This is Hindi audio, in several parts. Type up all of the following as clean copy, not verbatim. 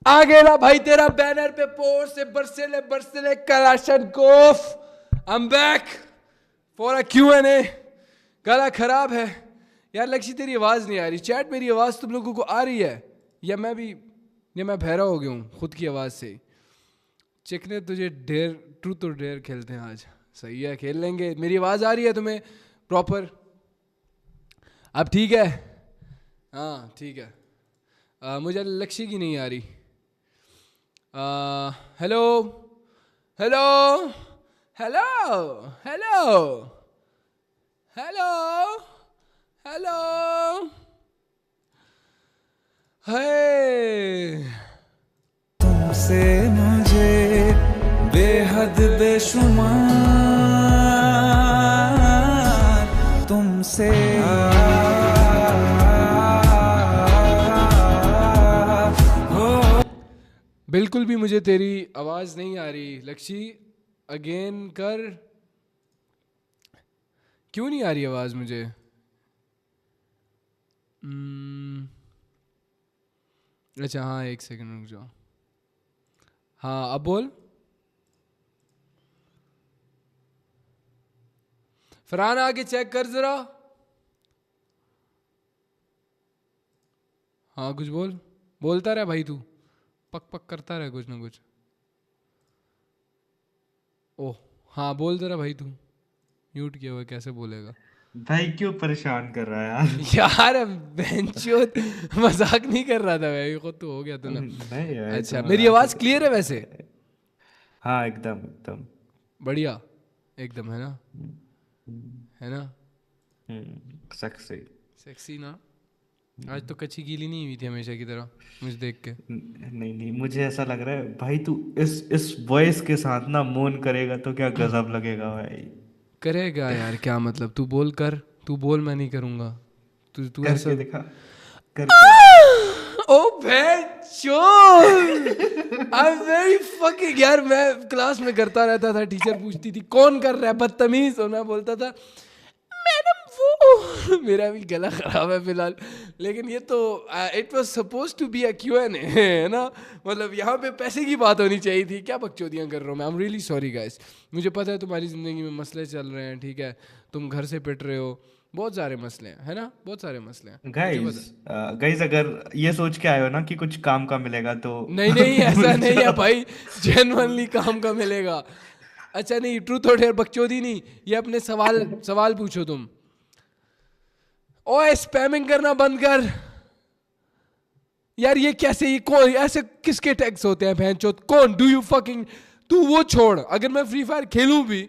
आ गया ना भाई तेरा बैनर पे पोर से बरसेले Kalashnikov. I am back for a Q&A। गला खराब है यार। लक्ष्य तेरी आवाज नहीं आ रही। चैट मेरी आवाज तुम लोगों को आ रही है या मैं बहरा हो गया हूँ खुद की आवाज से। चिकने तुझे डेयर ट्रूथ और डेयर खेलते हैं आज। सही है, खेल लेंगे। मेरी आवाज आ रही है तुम्हें प्रॉपर? अब ठीक है? हाँ ठीक है। मुझे लक्ष्य की नहीं आ रही। Hello hello hello hello hello hello hey. तुमसे मुझे बेहद बेशुमार तुमसे बिल्कुल भी मुझे तेरी आवाज नहीं आ रही लक्ष्य। अगेन कर। क्यों नहीं आ रही आवाज मुझे? अच्छा हाँ, एक सेकंड रुक जाओ। हाँ अब बोल। फरहान आगे चेक कर जरा। हाँ कुछ बोल। बोलता रहा भाई, तू पक पक करता रहा कुछ ना कुछ। ओह हाँ बोल जरा भाई। तू म्यूट किया हुआ है, कैसे बोलेगा? भाई क्यों परेशान कर रहा है यार? यार बेंचोद मजाक नहीं कर रहा था भाई, खुद तो हो गया तू ना। नहीं यार, तो अच्छा मेरी मजाक ही आवाज कर क्लियर है वैसे? रहा है। हाँ एकदम एकदम। बढ़िया एकदम है ना? है ना? सक्सेस। सेक्सी ना? आज तो कच्ची गीली नहीं हुई थी हमेशा की तरह मुझे देख के। नहीं नहीं, मुझे ऐसा लग रहा है भाई तू इस वॉइस के साथ ना मौन करेगा तो क्या गजब लगेगा भाई। करेगा यार, क्या मतलब? तू बोल कर। तू बोल, मैं नहीं करूंगा। तू तू ऐसा। करके दिखा, करके दिखा। ओ बेंचोद आई एम वेरी फकिंग। यार मैं क्लास में करता रहता था, टीचर पूछती थी कौन कर रहा है बदतमीज, और मैं बोलता था मैडम वो। मेरा भी गला खराब है फिलहाल, लेकिन ये तो it was suppose to be a Q&A है ना। मतलब यहाँ पे पैसे की बात होनी चाहिए थी। क्या बकचोदियाँ कर रहा हूँ मैं? I am really sorry guys. मुझे पता है तुम्हारी ज़िंदगी में मसले चल रहे हैं, ठीक है? तुम घर से पिट रहे हो, बहुत सारे मसले हैं, है ना? बहुत सारे मसले हैं, मुझे गाइस पता है। गाइस, अगर ये सोच के आए हो ना कि कुछ काम का मिलेगा तो नहीं नहीं ऐसा भूल नहीं है जाओ। भाई, जेन्युइनली काम का मिलेगा। अच्छा नहीं, ट्रूथ और डेयर बकचोदी नहीं, ये अपने सवाल सवाल पूछो तुम। ओए स्पैमिंग करना बंद कर यार। ये कैसे, ये कौन ऐसे किसके टैग्स होते हैं भैंचोद? कौन डू यू फकिंग? तू वो छोड़, अगर मैं फ्री फायर खेलूं भी,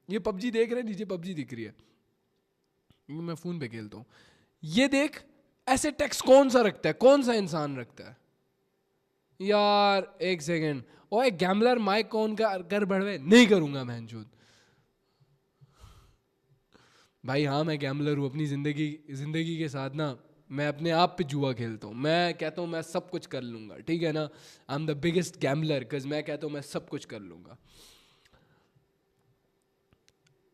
ये पबजी देख रहे हैं, नीचे पबजी दिख रही है, मैं फोन पे खेलता हूं। ये देख, ऐसे टैक्स कौन सा रखता है? कौन सा इंसान रखता है यार? एक सेकेंड। ओए गैम्बलर माइक ऑन कर बढ़वे। नहीं करूंगा भैंचोद भाई। हाँ मैं गैम्बलर हूँ, अपनी जिंदगी के साथ ना मैं अपने आप पे जुआ खेलता हूँ। मैं कहता हूँ मैं सब कुछ कर लूंगा, ठीक है ना? I am the biggest gambler because मैं कहता हूँ मैं सब कुछ कर लूंगा।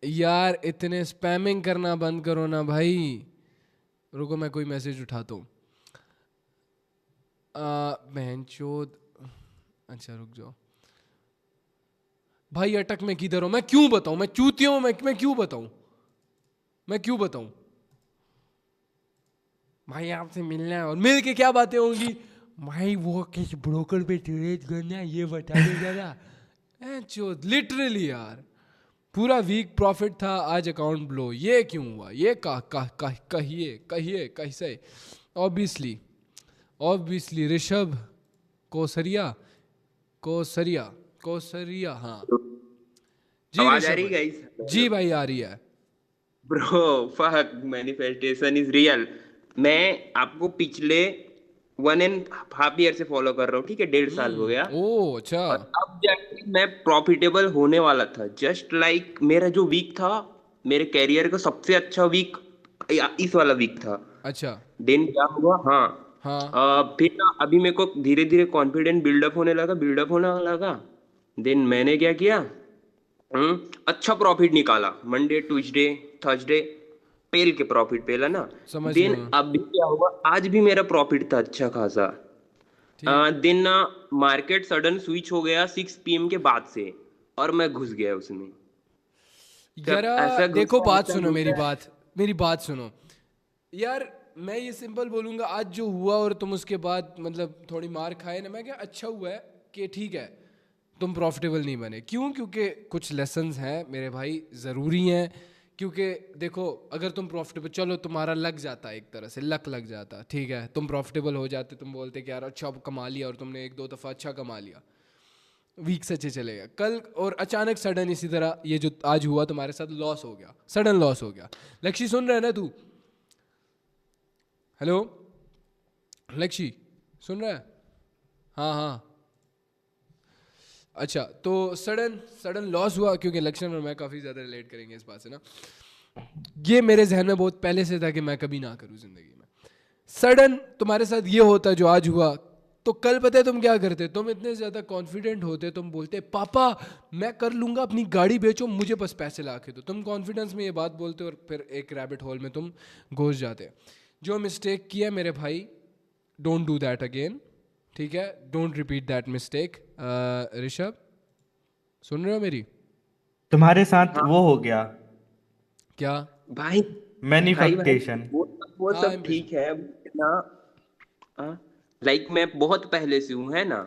यार इतने स्पैमिंग करना बंद करो ना भाई। रुको मैं कोई मैसेज उठाता हूँ। बहनचोद। अच्छा रुक जाओ भाई। अटक में किधर हो? मैं क्यों बताऊं? मैं चूतिया हूं? मैं क्यों बताऊं? मैं क्यों बताऊं भाई? आपसे मिलना है और मिल के क्या बातें होंगी भाई? वो किस ब्रोकर पे ट्रेड करना है ये बता दे जरा। लिटरली यार पूरा वीक प्रॉफिट था, आज अकाउंट ब्लो। ये क्यों हुआ? ये कहिए कहिए कैसे? Obviously obviously Rishabh Kosariya Kosariya Kosariya. हाँ जी आवाज आ ऋषभ रही भाई। गाइस? जी भाई आ रही है। Bro fuck manifestation is real. मैं आपको पिछले 1.5 ईयर से फॉलो कर रहा हूँ, ठीक है? 1.5 साल हो गया। ओ अच्छा। और अब जाके मैं प्रॉफिटेबल होने वाला था। जस्ट लाइक मेरा जो वीक था, मेरे कैरियर का सबसे अच्छा वीक इस वाला वीक था। अच्छा देन क्या हुआ? हाँ, हाँ फिर ना अभी मेरे को धीरे धीरे कॉन्फिडेंस बिल्डअप होने लगा। देन मैंने क्या किया? अच्छा प्रॉफिट निकाला। मंडे ट्यूसडे थर्सडे पेल के प्रॉफिट पेला ना। समझ देन गया मैं। अभी क्या हुआ? आज भी मेरा प्रॉफिट था अच्छा खासा। दिन मार्केट सडन स्विच हो गया 6 PM के बाद से, और मैं घुस गया उसमें। यार ऐसा देखो, घुसा, बात ऐसा सुनो, घुसा। मेरी बात सुनो यार। मैं ये सिंपल बोलूँगा, आज जो हुआ और तुम उसके बाद मतलब थोड़ी मार खाए ना, मैं क्या अच्छा हुआ है कि ठीक है तुम प्रॉफिटेबल नहीं बने। क्यों? क्योंकि कुछ लेसन्स हैं मेरे भाई, ज़रूरी हैं। क्योंकि देखो, अगर तुम प्रॉफिटेबल, चलो तुम्हारा लग जाता, एक तरह से लक लग जाता, ठीक है, तुम प्रॉफिटेबल हो जाते, तुम बोलते कि यार अच्छा कमा लिया, और तुमने 1-2 दफ़ा अच्छा कमा लिया, वीक से अच्छे चलेगा कल, और अचानक सडन इसी तरह ये जो आज हुआ तुम्हारे साथ, लॉस हो गया, सडन लॉस हो गया। लक्ष्य सुन रहा है ना तू? हेलो लक्ष्य, सुन रहा है? हाँ हाँ, अच्छा। तो सडन लॉस हुआ, क्योंकि लक्ष्मण और मैं काफ़ी ज़्यादा रिलेट करेंगे इस बात से ना। ये मेरे जहन में बहुत पहले से था कि मैं कभी ना करूँ ज़िंदगी में। सडन तुम्हारे साथ ये होता जो आज हुआ, तो कल पता है तुम क्या करते? तुम इतने ज़्यादा कॉन्फिडेंट होते, तुम बोलते पापा मैं कर लूँगा, अपनी गाड़ी बेचो, मुझे बस पैसे ला के दो। तुम कॉन्फिडेंस में ये बात बोलते और फिर एक रैबिट होल में तुम घुस जाते। जो मिस्टेक किया मेरे भाई, डोंट डू दैट अगेन, ठीक है? Don't repeat that mistake. Rishabh, सुन रहे हो मेरी? तुम्हारे साथ हाँ वो हो गया, क्या? भाई, भाई मैनिफेस्टेशन। वो हाँ सब ठीक है ना। लाइक मैं बहुत पहले से हूँ, है ना।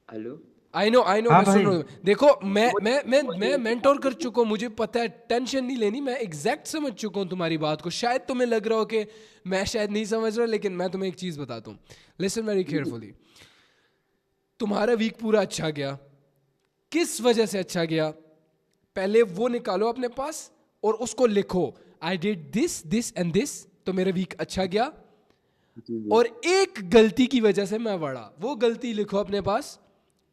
हेलो। आई नो, हाँ मैं सुन भाई। रहा हूँ। देखो, मैं वो मैं मैं वो मैं दिन मेंटोर कर चुका हूँ, मुझे पता है, टेंशन नहीं लेनी। मैं एग्जैक्ट समझ चुका हूँ तुम्हारी बात को। शायद तुम्हें लग रहा हो कि मैं शायद नहीं समझ रहा, लेकिन मैं तुम्हें एक चीज़ बताता हूँ। Listen very carefully. तुम्हारा वीक पूरा अच्छा गया, किस वजह से अच्छा गया? पहले वो निकालो अपने पास और उसको लिखो, I did this this and this, तो मेरा वीक अच्छा गया। और एक गलती की वजह से मैं बढ़ा, वो गलती लिखो अपने पास।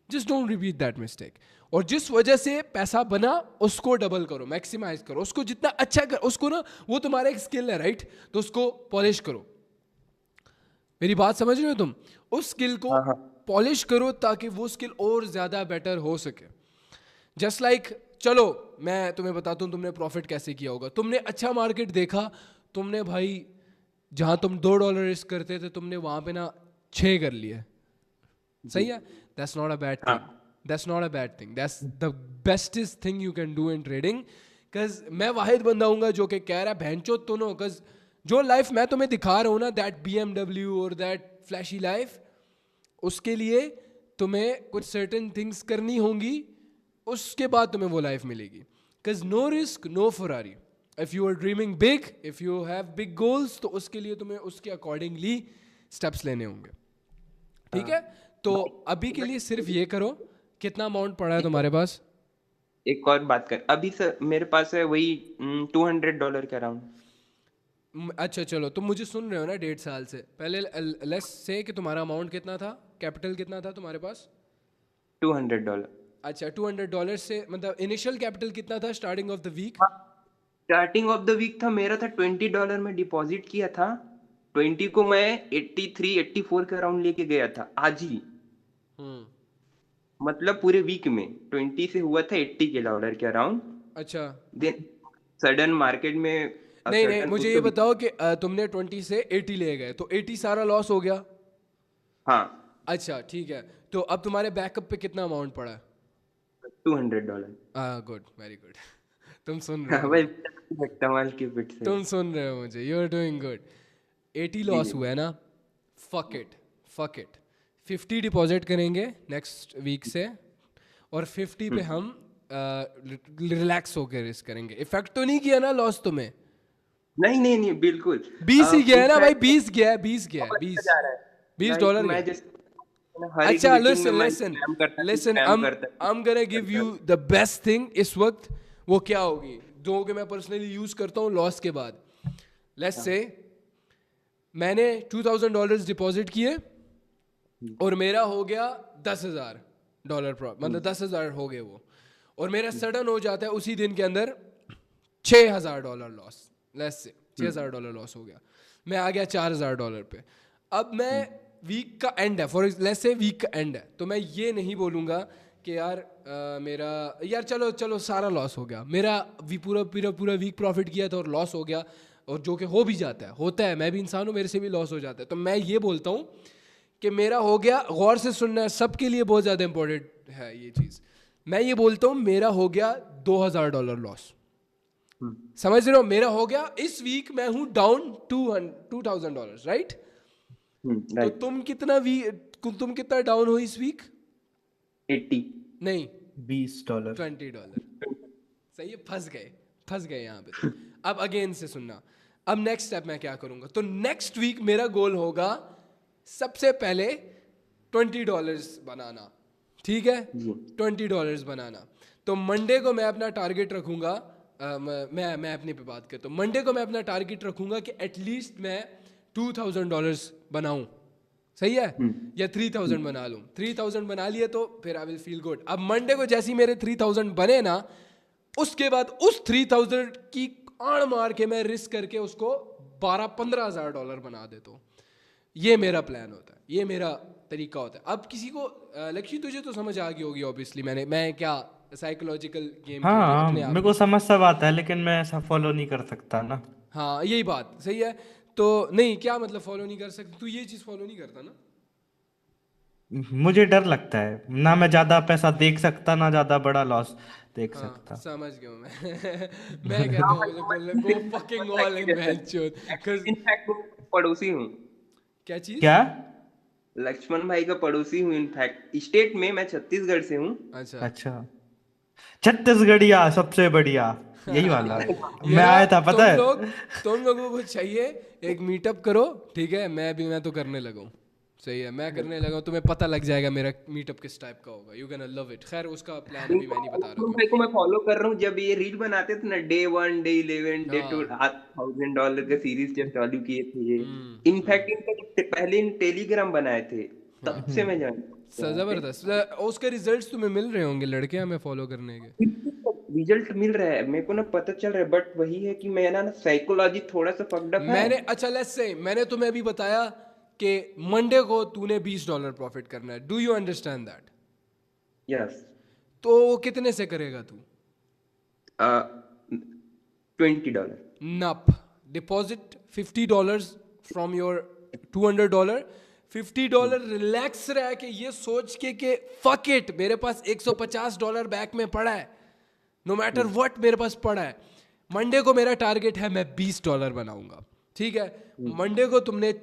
Just don't repeat that mistake. और जिस वजह से पैसा बना उसको डबल करो, मैक्सिमाइज करो उसको, जितना अच्छा कर उसको ना, वो तुम्हारा एक स्किल है, राइट? तो उसको पॉलिश करो। मेरी बात समझ रहे हो तुम? उस स्किल को हाँ हाँ पॉलिश करो ताकि वो स्किल और ज़्यादा बेटर हो सके। जस्ट लाइक चलो मैं तुम्हें बताता हूँ तुमने प्रॉफिट कैसे किया होगा। तुमने अच्छा मार्केट देखा, तुमने भाई जहाँ तुम $2 रिस्क करते थे, तुमने वहाँ पे ना 6 कर लिए। सही है? That's not a bad thing, that's not a bad thing, that's the bestest thing you can do in trading. Because मैं वाहिद बंदा हूँगा जो कि कह रहा है बहनचो तो नो, बिकॉज जो लाइफ मैं तुम्हें दिखा रहा हूँ ना, दैट BMW और दैट फ्लैशी लाइफ, उसके लिए तुम्हें कुछ सर्टेन थिंग्स करनी होंगी, उसके बाद तुम्हें वो लाइफ मिलेगी। Because no risk no Ferrari. If you are dreaming big, if you have big goals, तो उसके लिए तुम्हें उसके अकॉर्डिंगली स्टेप्स लेने होंगे, ठीक है? तो अभी के लिए सिर्फ ये करो। कितना अमाउंट पड़ा है तुम्हारे पास? एक और बात कर, अभी सर मेरे पास है वही $200 के अराउंड। अच्छा चलो, तुम मुझे सुन रहे हो ना 1.5 साल से पहले। लेट्स से कि तुम्हारा अमाउंट कितना था, कैपिटल कितना था तुम्हारे पास? $200। अच्छा, $200 से मतलब इनिशियल कैपिटल कितना था starting of the week? Starting of the week था मेरा था $20 में डिपॉजिट किया था। 20 को मैं 83-84 के अराउंड लेके गया था आज ही। मतलब पूरे वीक में 20 से हुआ था $80 के अराउंड। अच्छा, देन सडन मार्केट में नहीं नहीं, सडन मुझे कुछ ये तो बताओ कि तुमने 20 से 80 ले गए, तो 80 सारा लॉस हो गया। हाँ अच्छा ठीक है, तो अब तुम्हारे बैकअप पे कितना अमाउंट पड़ा है? $200। Good, very good. तुम सुन रहे हाँ हो, भाई, कमाल की पिट से। तुम सुन रहे हो मुझे, you are doing good. 80 loss हुआ है ना, फक इट 50 डिपॉजिट करेंगे नेक्स्ट वीक से, और 50 पे हम रिलैक्स होकर रिस्क करेंगे। इफेक्ट तो नहीं किया ना लॉस तुम्हें? नहीं नहीं नहीं, बिल्कुल 20 ही गया है ना भाई, इनफैक्ट 20 गया है, 20 गया है, 20 जा रहा है। $20 Like, गया। मैं जैसे हर एक अच्छा मीटिंग में लिसन मैं स्पैम करता लिसन, स्पैम करता I'm gonna give you the best thing इस वक्त। वो क्या होगी जो कि मैं पर्सनली यूज करता हूँ लॉस के बाद? लेट्स से मैंने $2000 डिपॉजिट किए और मेरा हो गया $10,000 मतलब 10,000 हो गए वो, और मेरा सडन हो जाता है उसी दिन के अंदर $6,000 लॉस। लेट्स से $6,000 लॉस हो गया, मैं आ गया $4,000 पे। अब मैं वीक का एंड है, फॉर लेट्स से वीक का एंड है, तो मैं ये नहीं बोलूँगा कि यार मेरा यार चलो चलो सारा लॉस हो गया मेरा, पूरा पूरा पूरा वीक प्रॉफिट किया था और लॉस हो गया, और जो कि हो भी जाता है, होता है, मैं भी इंसान हूँ, मेरे से भी लॉस हो जाता है। तो मैं ये बोलता हूँ कि मेरा हो गया, गौर से सुनना है, सबके लिए बहुत ज़्यादा इंपॉर्टेंट है ये चीज़। मैं ये बोलता हूँ मेरा हो गया $2000 लॉस, समझ रहे हो? मेरा हो गया इस वीक मैं हूँ डाउन $2000, राइट? तो तुम कितना डाउन हो इस वीक? 80। नहीं, $20। $20। सही है, फंस गए यहाँ पे तो। अब अगेन से सुनना, अब नेक्स्ट स्टेप मैं क्या करूंगा, तो नेक्स्ट वीक मेरा गोल होगा सबसे पहले $20 बनाना, ठीक है? $20 बनाना। तो मंडे को मैं अपना टारगेट रखूंगा, मैं अपने पे बात करता हूँ। मंडे को मैं अपना टारगेट रखूंगा कि एटलीस्ट मैं $2000 बनाऊं, सही है? या 3000 बना लूं। 3000 बना लिए तो फिर आई विल फील गुड। अब मंडे को जैसे ही मेरे 3000 बने ना, उसके बाद उस 3000 की आड़ मार के मैं रिस्क करके उसको $12-15,000 बना देता हूँ। ये मेरा प्लान होता है, ये मेरा तरीका होता है। अब किसी को लक्ष्य, तुझे तो समझ आ गई होगी ऑब्वियसली, मैं क्या साइकोलॉजिकल गेम हाँ, अपने आप मेरे को समझ सब आता है, लेकिन मैं ऐसा फॉलो नहीं कर सकता ना। हाँ, यही बात सही है। तो नहीं, क्या मतलब फॉलो नहीं कर सकते? तू ये चीज फॉलो नहीं करता ना? मुझे डर लगता है ना, मैं ज्यादा पैसा देख सकता ना ज्यादा बड़ा लॉस देख हाँ, सकता। समझ गया हूँ मैं। मैं कहता हूँ गो फकिंग ऑल इन बेंचोद। इनफैक्ट पड़ोसी हूँ। क्या चीज? क्या? लक्ष्मण भाई का पड़ोसी हूँ इनफैक्ट। स्टेट में मैं छत्तीसगढ़ से हूँ। अच्छा। अच्छा, छत्तीसगढ़िया सबसे बढ़िया, यही वाला मैं यार आया था, पता है? तुम लोगों को चाहिए एक मीटअप करो, ठीक है? मैं तो करने लगा हूँ, सही है, मैं करने लगा हूँ। तुम्हें पता लग जाएगा मेरा मीटअप किस टाइप का होगा, यू कैन लव इट। खैर उसका प्लान अभी मैं नहीं बता रहा भाई को मैं फॉलो कर रहा हूँ। जब ये रील बनाते थे ना, Day 1, Day 11, Day 2, हाँ। $1000 के सीरीज जब चालू किए थे ये। इनफैक्ट इनका पहले इन टेलीग्राम बनाए थे, तब से मैं जान जबरदस्त। उसके रिजल्ट्स तुम्हें मिल रहे होंगे, लड़के हमें फॉलो करने के। रिजल्ट मिल रहा है मेरे को ना, पता चल रहा है। बट वही है कि मैं ना साइकोलॉजी थोड़ा सा फक्ड अप है। अच्छा लेट्स से मैंने तुम्हें अभी बताया कि मंडे को तूने $20 प्रॉफिट करना है, do you understand that? Yes. तो वो कितने से करेगा तू? $20। नप, डिपॉजिट $50 फ्रॉम योर $200। $50 रिलैक्स रह के ये सोच के कि फक इट, मेरे पास $150 बैक में पड़ा है, नो मैटर व्हाट मेरे पास पड़ा है। मंडे को मेरा टारगेट है मैं $20 बनाऊंगा, ठीक है? मंडे को तुमने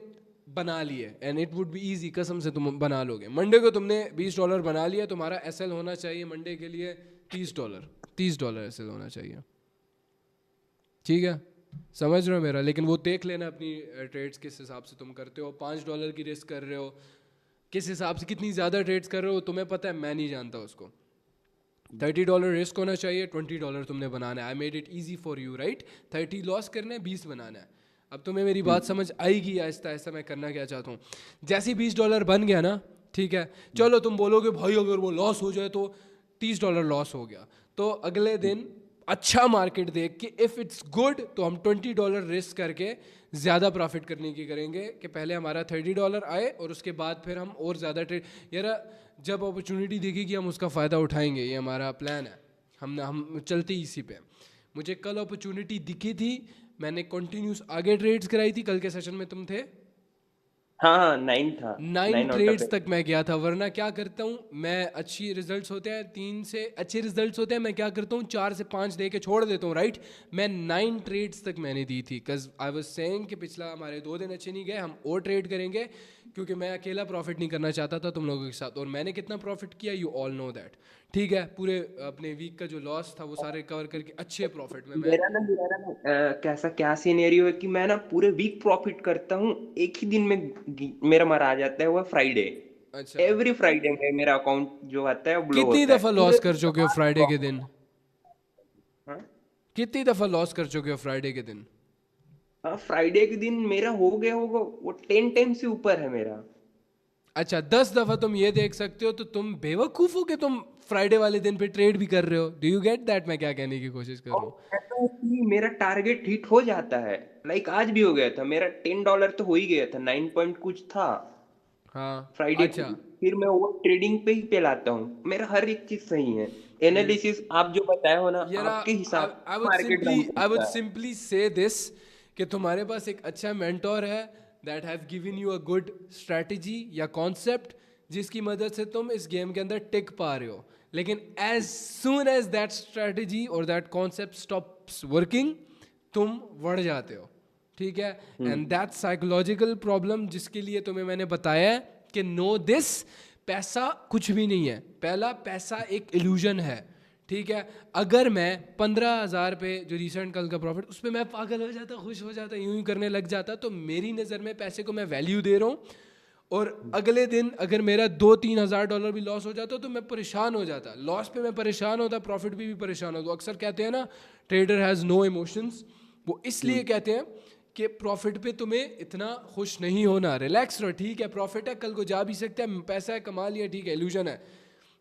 बना लिए and it would be easy, कसम से तुम बना लोगे। मंडे को तुमने $20 बना लिया, तुम्हारा एसएल होना चाहिए मंडे के लिए $30 एसएल होना चाहिए, ठीक है? समझ रहे हो मेरा? लेकिन वो देख लेना अपनी ट्रेड्स किस हिसाब से तुम करते हो। $5 की रिस्क कर रहे हो, किस हिसाब से कितनी ज़्यादा ट्रेड्स कर रहे हो तुम्हें पता है, मैं नहीं जानता उसको। $30 रिस्क होना चाहिए, $20 तुमने बनाना है। I made it easy for you, right? 30 loss करना है, 20 बनाना है। अब तुम्हें मेरी बात समझ आएगी आहिस्ता आहिस्ता मैं करना क्या चाहता हूँ। जैसे ही $20 बन गया ना, ठीक है, चलो तुम बोलोगे भाई अगर वो लॉस हो जाए तो $30 लॉस हो गया, तो अगले दिन अच्छा मार्केट देख के इफ़ इट्स गुड तो हम $20 रिस्क करके ज़्यादा प्रॉफिट करने की करेंगे कि पहले हमारा $30 आए और उसके बाद फिर हम और ज़्यादा ट्रेड, यार जब अपॉर्चुनिटी दिखेगी हम उसका फ़ायदा उठाएंगे, ये हमारा प्लान है। हम चलते ही इसी पे। मुझे कल अपॉर्चुनिटी दिखी थी, मैंने कंटिन्यूस आगे ट्रेड्स कराई थी। कल के सेशन में तुम थे? हाँ, 9 था। 9 ट्रेड्स तक मैं गया था। वरना क्या करता हूँ मैं, अच्छी रिजल्ट्स होते हैं, 3 से अच्छे रिजल्ट्स होते हैं, मैं क्या करता हूँ 4 से 5 दे के छोड़ देता हूँ, राइट? मैं 9 ट्रेड्स तक मैंने दी थी, बिकॉज आई वाज सेइंग कि पिछला हमारे 2 दिन अच्छे नहीं गए, हम और ट्रेड करेंगे, क्योंकि मैं अकेला प्रॉफिट नहीं करना चाहता था तुम लोगों के साथ। और मैंने कितना प्रॉफिट किया यू ऑल नो दैट, ठीक है? पूरे अपने वीक का जो लॉस था वो सारे कवर करके अच्छे प्रॉफिट में मेरा ना कैसा क्या सिनेरियो है कि मैं ना पूरे वीक प्रॉफिट करता हूँ, एक ही दिन में मेरा मर आ जाता है, वो फ्राइडे। अच्छा, एवरी फ्राइडे में मेरा अकाउंट जो आता है वो ब्लो कितनी होता दफ़ा है। लॉस कर चुके हो फ्राइडे के दिन? हाँ? कितनी दफ़ा लॉस कर चुके हो फ्राइडे के दिन? हाँ, फ्राइडे के दिन मेरा हो गया होगा वो 10 टाइम से ऊपर है मेरा। अच्छा, 10 दफ़ा तुम ये देख सकते हो, तो तुम बेवकूफ़ हो कि तुम फ्राइडे वाले दिन पे ट्रेड भी कर रहे हो। डू यू गेट दैट मैं क्या कहने की कोशिश कर रहा हूँ? ऐसा है कि मेरा टारगेट हिट हो जाता है, लाइक आज भी हो गया था मेरा। $10 तो हो ही गया था, 9 पॉइंट कुछ था हाँ, फ्राइडे अच्छा। को। फिर मैं वो ट्रेडिंग पे ही पेलाता हूँ, मेरा हर एक चीज सही है। एनालिसिस आप जो बताए हो ना, यार आपके हिसाब आई से मार्केट रन वुड करता है। सिंपली से दिस कि तुम्हारे पास एक अच्छा मेंटोर है that have given you a good strategy या कॉन्सेप्ट जिसकी मदद से तुम इस गेम के अंदर टिक पा रहे हो, लेकिन as soon as that strategy और दैट कॉन्सेप्ट स्टॉप्स वर्किंग, तुम बढ़ जाते हो, ठीक है। एंड दैट साइकोलॉजिकल प्रॉब्लम जिसके लिए तुम्हें मैंने बताया है कि नो दिस, पैसा कुछ भी नहीं है। पहला, पैसा एक इल्यूजन है, ठीक है। अगर मैं 15,000 पे जो रिसेंट कल का प्रॉफिट, उस पर मैं पागल हो जाता, खुश हो जाता, यूं ही करने लग जाता, तो मेरी नज़र में पैसे को मैं वैल्यू दे रहा हूँ, और अगले दिन अगर मेरा 2-3 हज़ार डॉलर भी लॉस हो जाता तो मैं परेशान हो जाता। लॉस पे मैं परेशान होता, प्रॉफिट भी परेशान होता। अक्सर कहते हैं ना, ट्रेडर हैज़ नो इमोशंस, वो इसलिए कहते हैं कि प्रॉफिट पे तुम्हें इतना खुश नहीं होना, रिलैक्स रहो, ठीक है प्रॉफिट है, कल को जा भी सकता है, पैसा है, कमा लिया, ठीक है, इल्यूजन है।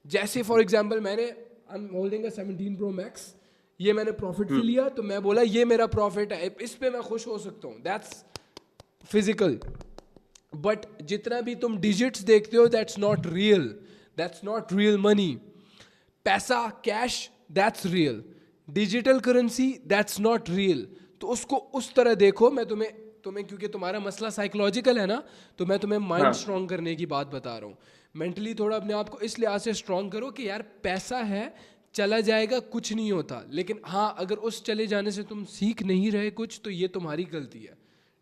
जैसे फॉर एग्जांपल मैंने, I am holding a 17 Pro Max, ये मैंने प्रॉफिट से लिया, तो मैं बोला ये मेरा प्रॉफिट है, इस पे मैं खुश हो सकता हूँ, दैट्स फिजिकल। बट जितना भी तुम डिजिट्स देखते हो, that's not real, that's not real money. पैसा, cash, that's real. Digital currency, that's not real. तो उसको उस तरह देखो। मैं तुम्हें क्योंकि तुम्हारा मसला साइकोलॉजिकल है ना, तो मैं तुम्हें माइंड स्ट्रॉन्ग करने की बात बता रहा हूँ। मेंटली थोड़ा अपने आप को इस लिहाज से स्ट्रॉन्ग करो कि यार पैसा है, चला जाएगा, कुछ नहीं होता। लेकिन हाँ, अगर उस चले जाने से तुम सीख नहीं रहे कुछ, तो ये तुम्हारी गलती है,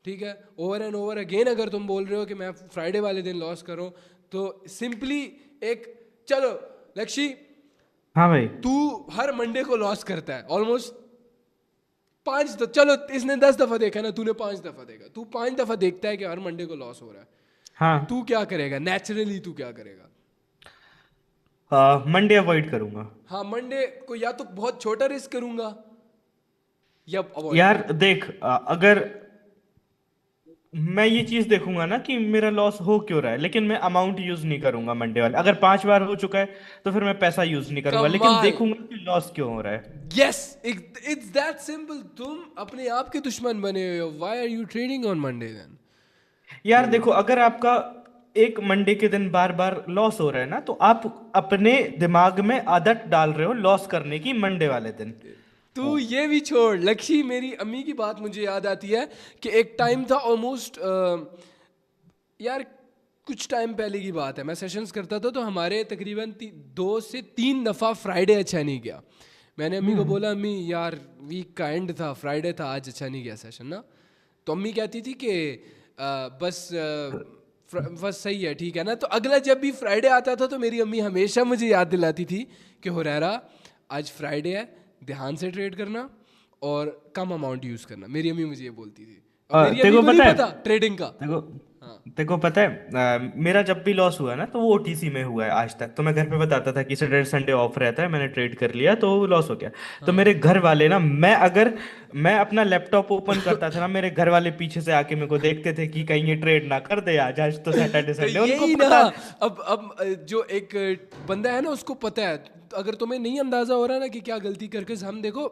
ठीक है। ओवर एंड ओवर अगेन अगर तुम बोल रहे हो कि मैं फ्राइडे वाले दिन लॉस करूं, तो सिंपली एक, चलो लक्ष्य, हाँ भाई, तू हर मंडे को लॉस करता है ऑलमोस्ट 5 चलो इसने 10 दफा देखा ना, तूने 5 दफा देखा, तू 5 दफा देखता है कि हर मंडे को लॉस हो रहा है। हाँ, तू क्या करेगा नेचुरली, तू क्या करेगा? मंडे अवॉइड करूंगा। हाँ, मंडे को या तो बहुत छोटा रिस्क करूंगा या avoid यार देख, अगर मैं ये चीज देखूंगा ना कि मेरा लॉस हो क्यों रहा है, लेकिन मैं अमाउंट यूज नहीं करूंगा मंडे वाले। अगर 5 बार हो चुका है तो फिर मैं पैसा यूज नहीं करूंगा, लेकिन कमाल। देखूंगा कि लॉस क्यों हो रहा है। Yes, it's that simple. तुम अपने आप के दुश्मन बने हुए हो। Why are you trading on Monday then? यार देखो, अगर आपका एक मंडे के दिन बार बार लॉस हो रहा है ना, तो आप अपने दिमाग में आदत डाल रहे हो लॉस करने की मंडे वाले दिन। तू ये भी छोड़ लक्ष्य, मेरी अम्मी की बात मुझे याद आती है कि एक टाइम था ऑलमोस्ट, यार कुछ टाइम पहले की बात है, मैं सेशंस करता था, तो हमारे तकरीबन 2 से 3 दफ़ा फ्राइडे अच्छा नहीं गया। मैंने अम्मी को बोला, अम्मी यार वीक का एंड था, फ्राइडे था, आज अच्छा नहीं गया सेशन ना। तो अम्मी कहती थी कि बस सही है, ठीक है ना। तो अगला जब भी फ्राइडे आता था, तो मेरी अम्मी हमेशा मुझे याद दिलाती थी कि हुरैरा आज फ्राइडे है, ध्यान से ट्रेड करना और कम अमाउंट यूज करना। मेरी अम्मी मुझे ये बोलती थी। और मेरी अम्मी को नहीं पता ट्रेडिंग का। देखो पता है, मेरा जब भी लॉस हुआ ना, तो वो ओटीसी में हुआ है आज तक। तो मैं घर पे बताता था कि सैटरडे संडे ऑफ रहता है, मैंने ट्रेड कर लिया तो लॉस हो गया। तो मेरे घर वाले ना, मैं अपना लैपटॉप ओपन करता था ना, मेरे घर वाले पीछे से आके मेरे को देखते थे कि कहीं ये ट्रेड ना कर दे आज तो सैटरडे संडे। उनको पता। अब जो एक बंदा है ना, उसको पता है। अगर तुम्हें नहीं अंदाजा हो रहा ना कि क्या गलती करके, हम देखो,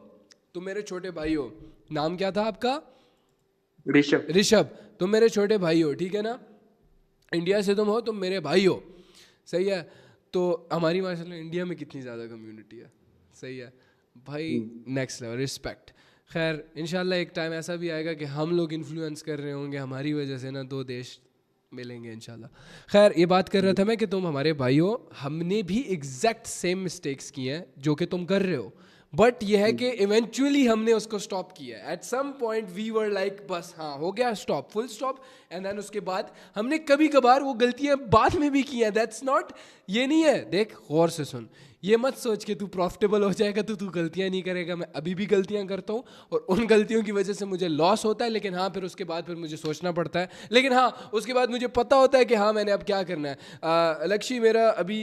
तुम मेरे छोटे भाई हो, नाम क्या था आपका? ऋषभ। तुम मेरे छोटे भाई हो, ठीक है ना। इंडिया से तुम हो, तुम मेरे भाई हो, सही है। तो हमारी माशाल्लाह इंडिया में कितनी ज़्यादा कम्युनिटी है, सही है भाई, नेक्स्ट लेवल रिस्पेक्ट। खैर इंशाल्लाह एक टाइम ऐसा भी आएगा कि हम लोग इन्फ्लुएंस कर रहे होंगे, हमारी वजह से ना 2 देश मिलेंगे इंशाल्लाह। खैर ये बात कर रहा था मैं कि तुम हमारे भाई हो, हमने भी एग्जैक्ट सेम मिस्टेक्स किए हैं जो कि तुम कर रहे हो, बट यह है कि इवेंचुअली हमने उसको स्टॉप किया। At some point we were like बस हाँ हो गया, stop, full stop. And then उसके बाद हमने कभी कभार वो गलतियां बाद में भी की हैं। दैट्स नॉट, ये नहीं है, देख गौर से सुन, ये मत सोच के तू प्रॉफिटेबल हो जाएगा तो तू गलतियां नहीं करेगा। मैं अभी भी गलतियां करता हूँ और उन गलतियों की वजह से मुझे लॉस होता है, लेकिन हाँ फिर उसके बाद फिर मुझे सोचना पड़ता है। लेकिन हाँ उसके बाद मुझे पता होता है कि हाँ मैंने अब क्या करना है। लक्ष्य मेरा अभी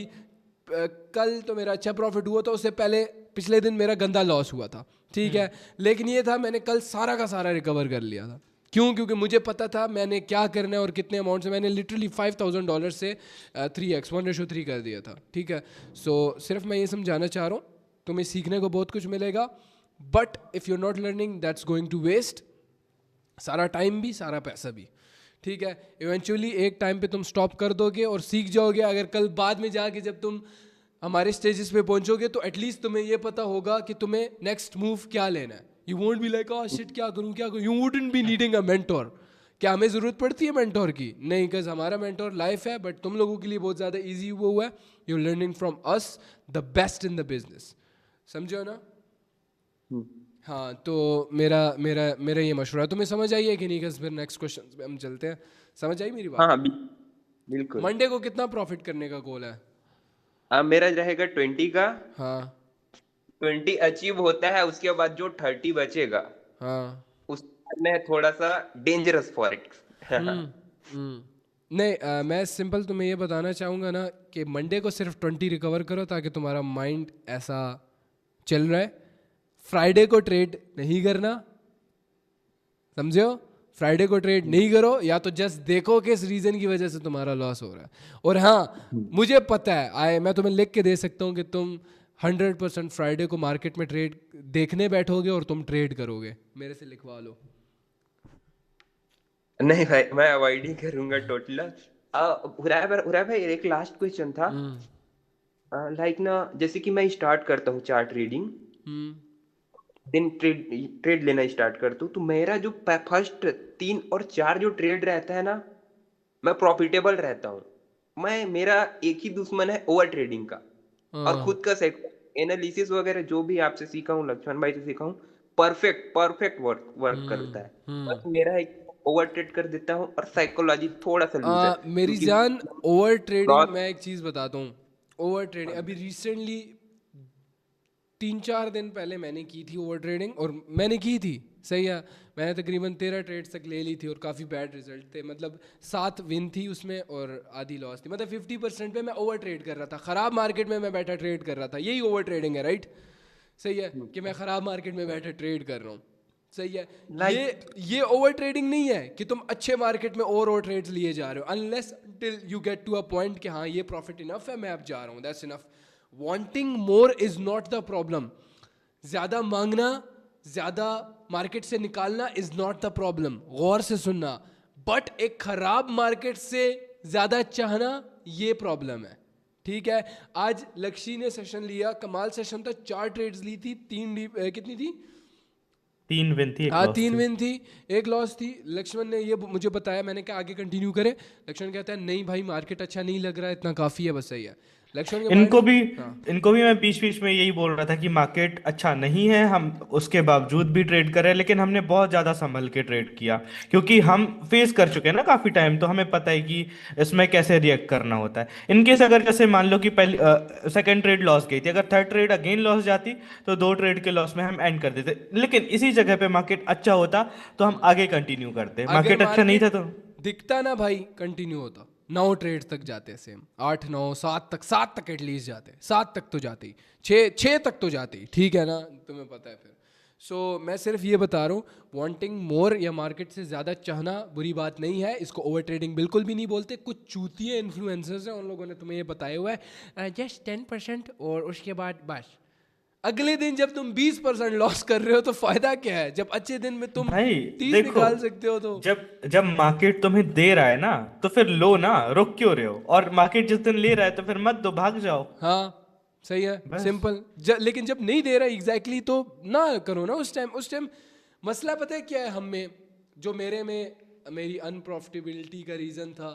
कल तो मेरा अच्छा प्रॉफिट हुआ था, उससे पहले पिछले दिन मेरा गंदा लॉस हुआ था, ठीक है। लेकिन ये था मैंने कल सारा का सारा रिकवर कर लिया था। क्यों? क्योंकि मुझे पता था मैंने क्या करना है और कितने अमाउंट से। मैंने लिटरली $5,000 से 3x 1:3 कर दिया था, ठीक है। सो सिर्फ मैं ये समझाना चाह रहा हूँ, तुम्हें सीखने को बहुत कुछ मिलेगा, but if you are not learning that's going to waste सारा टाइम भी, सारा पैसा भी, ठीक है। इवेंचुअली एक टाइम पे तुम स्टॉप कर दोगे और सीख जाओगे। अगर कल बाद में जाके जब तुम हमारे स्टेजेस पे पहुंचोगे तो एटलीस्ट तुम्हें ये पता होगा कि तुम्हें नेक्स्ट मूव क्या लेना है। You won't be like oh shit क्या करूं क्या करूं। You wouldn't be needing a mentor क्या हमें ज़रूरत पड़ती है मेंटोर की? नहीं, बिकॉज हमारा मेंटोर लाइफ है, बट तुम लोगों के लिए बहुत ज़्यादा ईजी हुआ है. You learning from us the best in the business. समझो ना? हाँ, तो मेरा मेरा मेरा ये मशवरा है. तुम्हें समझ आई है कि नहीं? बिकॉज फिर नेक्स्ट क्वेश्चन पे हम चलते हैं. समझ आई मेरी हाँ बात? हाँ बिल्कुल. मंडे को कितना प्रॉफिट करने का गोल है? मेरा रहेगा 20 का. हाँ 20 अचीव होता है, उसके बाद जो 30 बचेगा हाँ. उस में है थोड़ा सा डेंजरस फॉरेक्स. नहीं, मैं सिंपल तुम्हें ये बताना चाहूँगा ना कि मंडे को सिर्फ 20 रिकवर करो ताकि तुम्हारा माइंड ऐसा चल रहा है. फ्राइडे को ट्रेड नहीं करना, समझो? फ्राइडे को ट्रेड नहीं करो, या तो जस्ट देखो कि इस रीज़न की वजह से तुम्हारा लॉस हो रहा है. और हाँ, मुझे पता है, मैं तुम्हें लिख के दे सकता हूँ कि तुम 100% फ्राइडे को मार्केट में ट्रेड देखने बैठोगे और तुम ट्रेड करोगे. मेरे से लिखवा लो. नहीं भाई, मैं अवॉइड ही करूंगा टोटल. उराय भाई, एक लास्ट क्वेश्चन था. लाइक ना, जैसे कि मैं स्टार्ट करता हूँ चार्ट रीडिंग, दिन ट्रेड लेना स्टार्ट करता हूँ, तो मेरा जो फर्स्ट 3 और 4 जो ट्रेड रहता है ना, मैं प्रॉफिटेबल रहता हूँ. मेरा एक ही दुश्मन है, ओवर ट्रेडिंग का. और खुद का सेट एनालिसिस वगैरह जो भी आपसे सीखा हूँ, लक्ष्मण भाई से सीखा हूँ, परफेक्ट वर्क करता है. बस मेरा एक ओवर ट्रेड कर देता हूँ और साइकोलॉजी थोड़ा सा लूज है. मेरी जान, ओवर ट्रेडिंग, मैं एक चीज़ बताता हूँ. ओवर ट्रेडिंग अभी रिसेंटली 3-4 दिन पहले मैंने की थी ओवर ट्रेडिंग, और मैंने की थी, सही है. मैंने तकरीबन 13 ट्रेड्स तक ले ली थी और काफ़ी बैड रिजल्ट थे. मतलब 7 विन थी उसमें और आधी लॉस थी. मतलब 50% पे मैं ओवर ट्रेड कर रहा था. ख़राब मार्केट में मैं बैठा ट्रेड कर रहा था. यही ओवर ट्रेडिंग है, राइट? सही है कि मैं ख़राब मार्केट में बैठा ट्रेड कर रहा हूँ. सही है. ये ओवर ट्रेडिंग नहीं है कि तुम अच्छे मार्केट में और ट्रेड्स लिए जा रहे हो, unless till you get to a point कि हाँ ये प्रॉफिट इनफ है, मैं अब जा रहा हूँ, that's enough. Wanting more is not the problem. ज़्यादा मांगना, ज़्यादा मार्केट से निकालना इज नॉट द प्रॉब्लम. गौर से सुनना. बट एक खराब मार्केट से ज़्यादा चाहना, ये प्रॉब्लम है. ठीक है. आज लक्ष्मी ने सेशन लिया, कमाल सेशन था. 4 ट्रेड्स ली थी, 3 कितनी थी? 3 विन थी, 3 विन थी, 1 लॉस थी. लक्ष्मण ने ये मुझे बताया, मैंने कहा आगे कंटिन्यू करें. लक्ष्मण कहता है नहीं भाई, मार्केट अच्छा नहीं लग रहा है, इतना काफ़ी है, बस सही है. इनको भी मैं बीच बीच में यही बोल रहा था कि मार्केट अच्छा नहीं है, हम उसके बावजूद भी ट्रेड कर रहे हैं, लेकिन हमने बहुत ज़्यादा संभल के ट्रेड किया क्योंकि हम फेस कर चुके हैं ना काफ़ी टाइम, तो हमें पता है कि इसमें कैसे रिएक्ट करना होता है. इनकेस अगर जैसे मान लो कि पहली सेकंड ट्रेड लॉस गई थी, अगर थर्ड ट्रेड अगेन लॉस जाती तो 2 ट्रेड के लॉस में हम एंड कर देते. लेकिन इसी जगह पे मार्केट अच्छा होता तो हम आगे कंटिन्यू करते. मार्केट अच्छा नहीं था तो दिखता ना भाई, कंटिन्यू होता. 9 ट्रेड तक जाते हैं, सेम 8 9 7 तक एटलीस्ट जाते हैं. 7 तक तो जाते ही, 6 तक तो जाते ही. ठीक है ना, तुम्हें पता है फिर. सो मैं सिर्फ ये बता रहा हूँ, वांटिंग मोर या मार्केट से ज़्यादा चाहना बुरी बात नहीं है. इसको ओवर ट्रेडिंग बिल्कुल भी नहीं बोलते. कुछ चूतिए इन्फ्लुएंसर्स हैं, उन लोगों ने तुम्हें ये बताया हुआ है जस्ट 10% और उसके बाद बस. अगले दिन जब तुम 20% लॉस कर रहे हो तो फायदा क्या है, जब अच्छे दिन में तुम 30 निकाल सकते हो. तो जब मार्केट तुम्हें दे रहा है ना, तो फिर लो ना, रुक क्यों रहे हो? और मार्केट जिस दिन ले रहा है तो फिर मत दो, भाग जाओ. हाँ सही है, सिंपल. लेकिन जब नहीं दे रहा एग्जैक्टली तो ना करो ना उस टाइम. मसला पता है क्या है हम में, जो मेरी अनप्रॉफिटेबिलिटी का रीज़न था,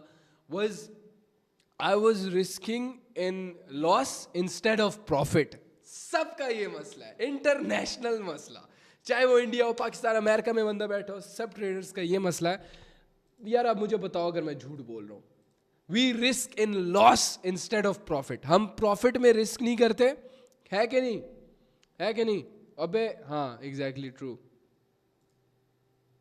I was risking in loss instead of profit. सबका ये मसला है, इंटरनेशनल मसला, चाहे वो इंडिया हो, पाकिस्तान, अमेरिका में बंदा बैठा हो, सब ट्रेडर्स का ये मसला है. यार आप मुझे बताओ अगर मैं झूठ बोल रहा हूँ. We risk in loss instead of profit. हम प्रॉफिट में रिस्क नहीं करते, है कि नहीं? है कि नहीं? अबे हाँ, एग्जैक्टली ट्रू.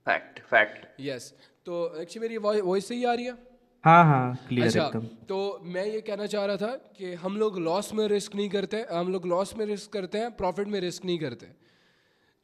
फैक्ट. यस. तो एक्चुअली मेरी वॉइस सही आ रही है? हाँ क्लियर अच्छा, एकदम. तो मैं ये कहना चाह रहा था कि हम लोग लॉस में रिस्क नहीं करते, हम लोग लॉस में रिस्क करते हैं, प्रॉफिट में रिस्क नहीं करते.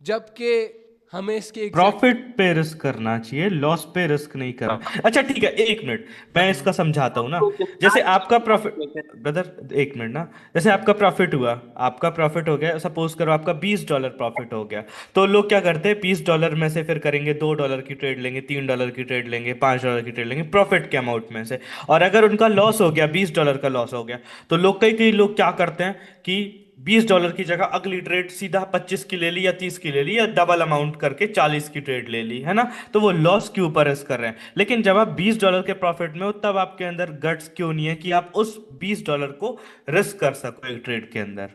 जबकि हमें इसके प्रॉफिट पे रिस्क करना चाहिए, लॉस पे रिस्क नहीं करना. अच्छा ठीक है, 1 मिनट मैं इसका समझाता हूँ ना. जैसे आपका प्रॉफिट, ब्रदर 1 मिनट ना, जैसे आपका प्रॉफिट हुआ, आपका प्रॉफिट हो गया, सपोज करो आपका $20 प्रॉफिट हो गया, तो लोग क्या करते हैं, $20 में से फिर करेंगे $2 की ट्रेड लेंगे, $3 की ट्रेड लेंगे, $5 की ट्रेड लेंगे प्रॉफिट के अमाउंट में से. और अगर उनका लॉस हो गया, $20 का लॉस हो गया, तो कई लोग क्या करते हैं कि $20 की जगह अगली ट्रेड सीधा 25 की ले ली या 30 की ले ली या डबल अमाउंट करके 40 की ट्रेड ले ली, है ना? तो वो लॉस के ऊपर रिस्क कर रहे हैं। लेकिन जब आप $20 के प्रॉफिट में हो तब आपके अंदर गट्स क्यों नहीं है कि आप उस $20 को रिस्क कर सको एक ट्रेड के अंदर?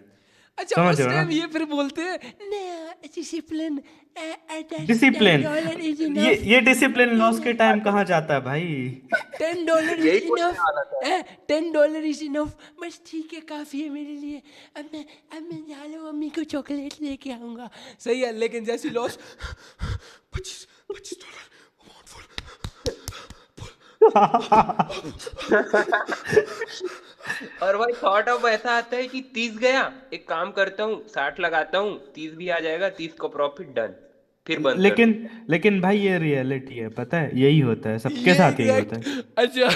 अच्छा, समझ उस रहे हो टाइम ना? ये फिर बोलते हैं डिसिप्लिन, डिसिप्लिन, $10 इज ये इनफ, ये डिसिप्लिन लॉस के टाइम कहाँ जाता है भाई? $10 इज यही बोलने इनफ, वाला था। $10 इज इनफ, बस ठीक है, काफी है मेरे लिए। अब मैं जा रहा हूँ, मम्मी को चॉकलेट लेके आऊंगा। सही है, लेकिन जैसी लॉस 25 $25 और भाई थॉट ऑफ ऐसा आता है कि 30 गया, एक काम करता हूँ 60 लगाता हूँ, 30 भी आ जाएगा, 30 को प्रॉफिट, डन, फिर बंद कर लेकिन दूं। लेकिन भाई ये रियलिटी है, पता है, यही होता है, सबके ये साथ यही होता एग्जैक्ट। है। अच्छा,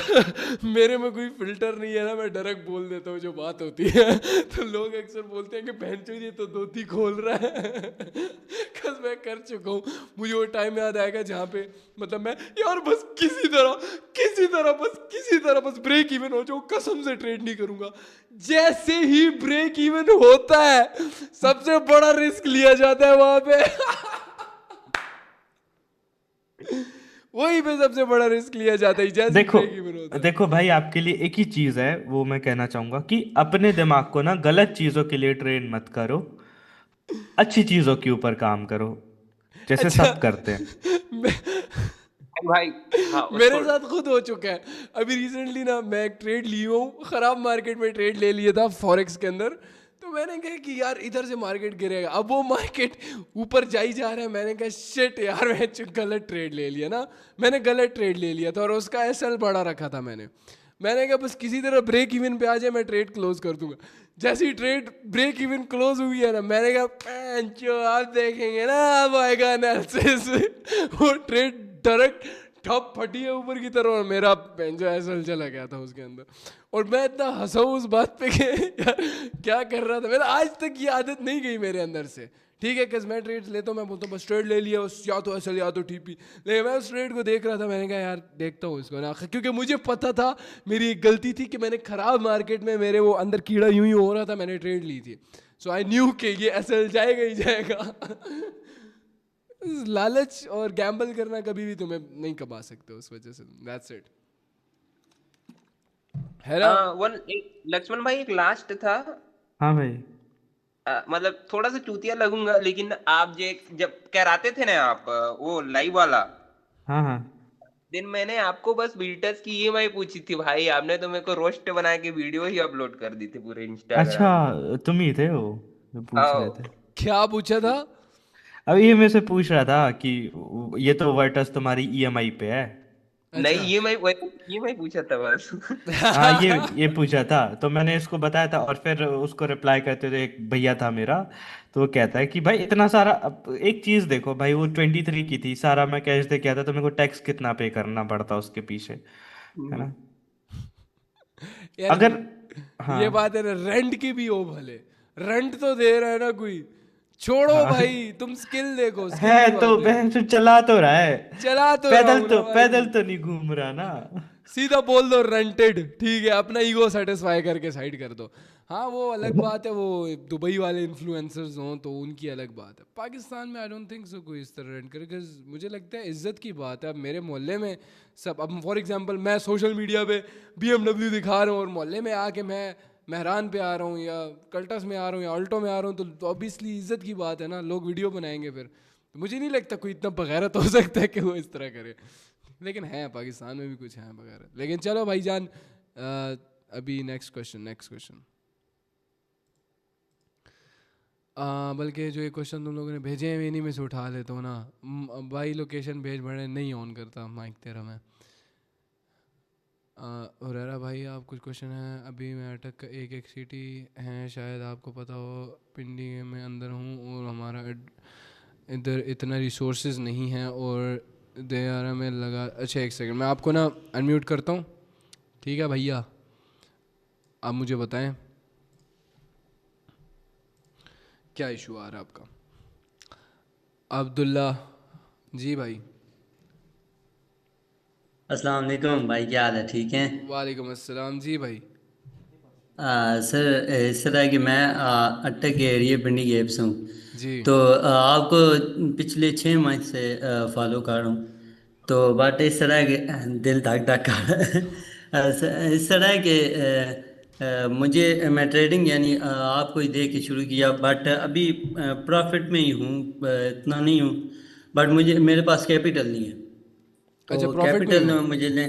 मेरे में कोई फिल्टर नहीं है ना, मैं डायरेक्ट बोल देता हूँ जो बात होती है। तो लोग अक्सर बोलते हैं कि बहनचोद ये तो धोती खोल रहा है। कल मैं कर चुका हूँ। मुझे वो टाइम याद आएगा जहाँ पे मतलब मैं यार बस किसी तरह बस ब्रेक इवन हो जाओ, कसम से ट्रेड नहीं करूंगा। जैसे ही ब्रेक इवन होता है सबसे बड़ा रिस्क लिया जाता है वहां पे। वही पे सबसे बड़ा रिस्क लिया जाता है जैसे देखो ब्रेक इवन होता है। देखो भाई, आपके लिए एक ही चीज है, वो मैं कहना चाहूंगा कि अपने दिमाग को ना गलत चीजों के लिए ट्रेन मत करो, अच्छी चीजों के ऊपर काम करो, जैसे अच्छा, सब करते हैं। भाई हाँ मेरे छोड़। साथ खुद हो चुका है। अभी रिसेंटली ना मैं एक ट्रेड ली हूँ, खराब मार्केट में ट्रेड ले लिया था फॉरेक्स के अंदर। तो मैंने कहा कि यार इधर से मार्केट गिरेगा, अब वो मार्केट ऊपर जा ही जा रहा है। मैंने कहा शिट यार, मैं गलत ट्रेड ले लिया ना, मैंने गलत ट्रेड ले लिया था और उसका एसएल बढ़ा रखा था मैंने कहा बस किसी तरह ब्रेक इवन पे आ जाए, मैं ट्रेड क्लोज कर दूंगा। जैसी ट्रेड ब्रेक इवन क्लोज हुई है ना, मैंने कहा पैंचो आप देखेंगे ना, अब आएगा एनालिसिस। वो ट्रेड डायरेक्ट ठप फटी है ऊपर की तरफ और मेरा पेंजो ऐसा चला गया था उसके अंदर। और मैं इतना हंसा हूँ उस बात पे कि यार क्या कर रहा था। मेरा आज तक ये आदत नहीं गई मेरे अंदर से। ठीक है, कैसे मैं ट्रेड लेता हूँ, मैं बोलता हूँ बस ट्रेड ले लिया, उस या तो एसएल या तो टीपी। लेकिन मैं उस ट्रेड को देख रहा था, मैंने कहा यार देखता हूँ इसको ना, क्योंकि मुझे पता था मेरी एक गलती थी कि मैंने खराब मार्केट में मेरे वो अंदर कीड़ा यूं ही हो रहा था, मैंने ट्रेड ली थी। सो आई न्यू कि ये एसएल जाएगा ही जाएगा। लालच और गैम्बल करना कभी भी तुम्हें नहीं कमा सकते उस वजह से। दैट्स इट, है ना? वन एक लक्ष्मण भाई, एक लास्ट था। हाँ भाई। मतलब थोड़ा सा चूतिया लगूंगा, लेकिन आप जब कहराते थे ना आप वो लाइव वाला हाँ हाँ। दिन, मैंने आपको बस बिल्टर्स की ईएमआई पूछी थी भाई, आपने तो मेरे को रोस्ट बना के वीडियो ही अपलोड कर दी थी पूरे अच्छा, इंस्टाग्राम पे। तुम ही थे वो जो पूछ रहे आओ। थे? क्या पूछा था? अब ये मेरे से पूछ रहा था कि ये तो वर्टस तुम्हारी ईएमआई पे है। नहीं, अच्छा। ईएमआई पूछा था बस। हाँ, ये पूछा था, तो मैंने इसको बताया था, और फिर उसको रिप्लाई करते थे, एक भैया था मेरा, तो वो कहता है कि भाई इतना सारा, अब एक चीज देखो भाई, वो 23 की थी, सारा मैं कैश दे के आता, तो मेरे को टैक्स कितना पे करना पड़ता उसके पीछे, है ना? यार अगर, ये हाँ बात है ना, रेंट की भी हो भले, रेंट तो दे रहा है ना कोई, छोड़ो हाँ, भाई, तुम स्किल देखो, स्किल है की तो बात है। बहन से चला तो रहा है, चला तो रहा हूँ ना पैदल भाई, तो नहीं घूम रहा ना। सीधा बोल दो रेंटेड, ठीक है, अपना ईगो सेटिस्फाई करके साइड कर दो। हाँ वो अलग बात है, वो दुबई वाले इन्फ्लुएंसर्स हों तो उनकी अलग बात है। पाकिस्तान में आई डोंट थिंक सो कोई इस तरह रेंट करे, बिकॉज मुझे लगता है इज्जत की बात है। अब मेरे मोहल्ले में सब, अब फॉर एग्जांपल मैं सोशल मीडिया पे BMW दिखा रहा हूँ और मोहल्ले में आके मैं मेहरान पे आ रहा हूँ या कल्टस में आ रहा हूँ या ऑल्टो में आ रहा हूँ, तो ऑब्वियसली इज्जत की बात है ना, लोग वीडियो बनाएंगे फिर। तो मुझे नहीं लगता कोई इतना बगैरत हो सकता है कि वो इस तरह करे। लेकिन है पाकिस्तान में भी कुछ है बगैरत। लेकिन चलो भाईजान, अभी नेक्स्ट क्वेश्चन बल्कि जो ये क्वेश्चन तुम लोगों ने भेजे हैं इन्हीं में से उठा लेता हूँ ना। भाई लोकेशन भेज बड़े नहीं ऑन करता माइक तेरा मैं। हुरैरा भाई आप कुछ क्वेश्चन है, अभी मैं अटक एक सिटी हैं, शायद आपको पता हो, पिंडी में अंदर हूँ और हमारा इधर इतना रिसोर्सेज नहीं है और दयारा में लगा। अच्छा एक सेकंड, मैं आपको ना अनम्यूट करता हूँ, ठीक है भैया? आप मुझे बताएं क्या इशू आ रहा है आपका। अब्दुल्ला जी भाई। अस्सलाम वालेकुम भाई, क्या हाल है? ठीक हैं? वालेकुम अस्सलाम जी भाई। सर इस तरह कि मैं अटक के एरिए पिंडी गेप से हूँ। जी। तो आपको पिछले 6 माह से फॉलो कर रहा हूँ। तो बट इस तरह के दिल धक धक कर इस तरह के मुझे मैं ट्रेडिंग यानी आपको ही देख के शुरू किया, बट अभी प्रॉफिट में ही हूँ, इतना नहीं हूँ। बट मुझे मेरे पास कैपिटल नहीं है। अच्छा, तो प्रॉफिट में ही कैपिटल हो। मुझे ले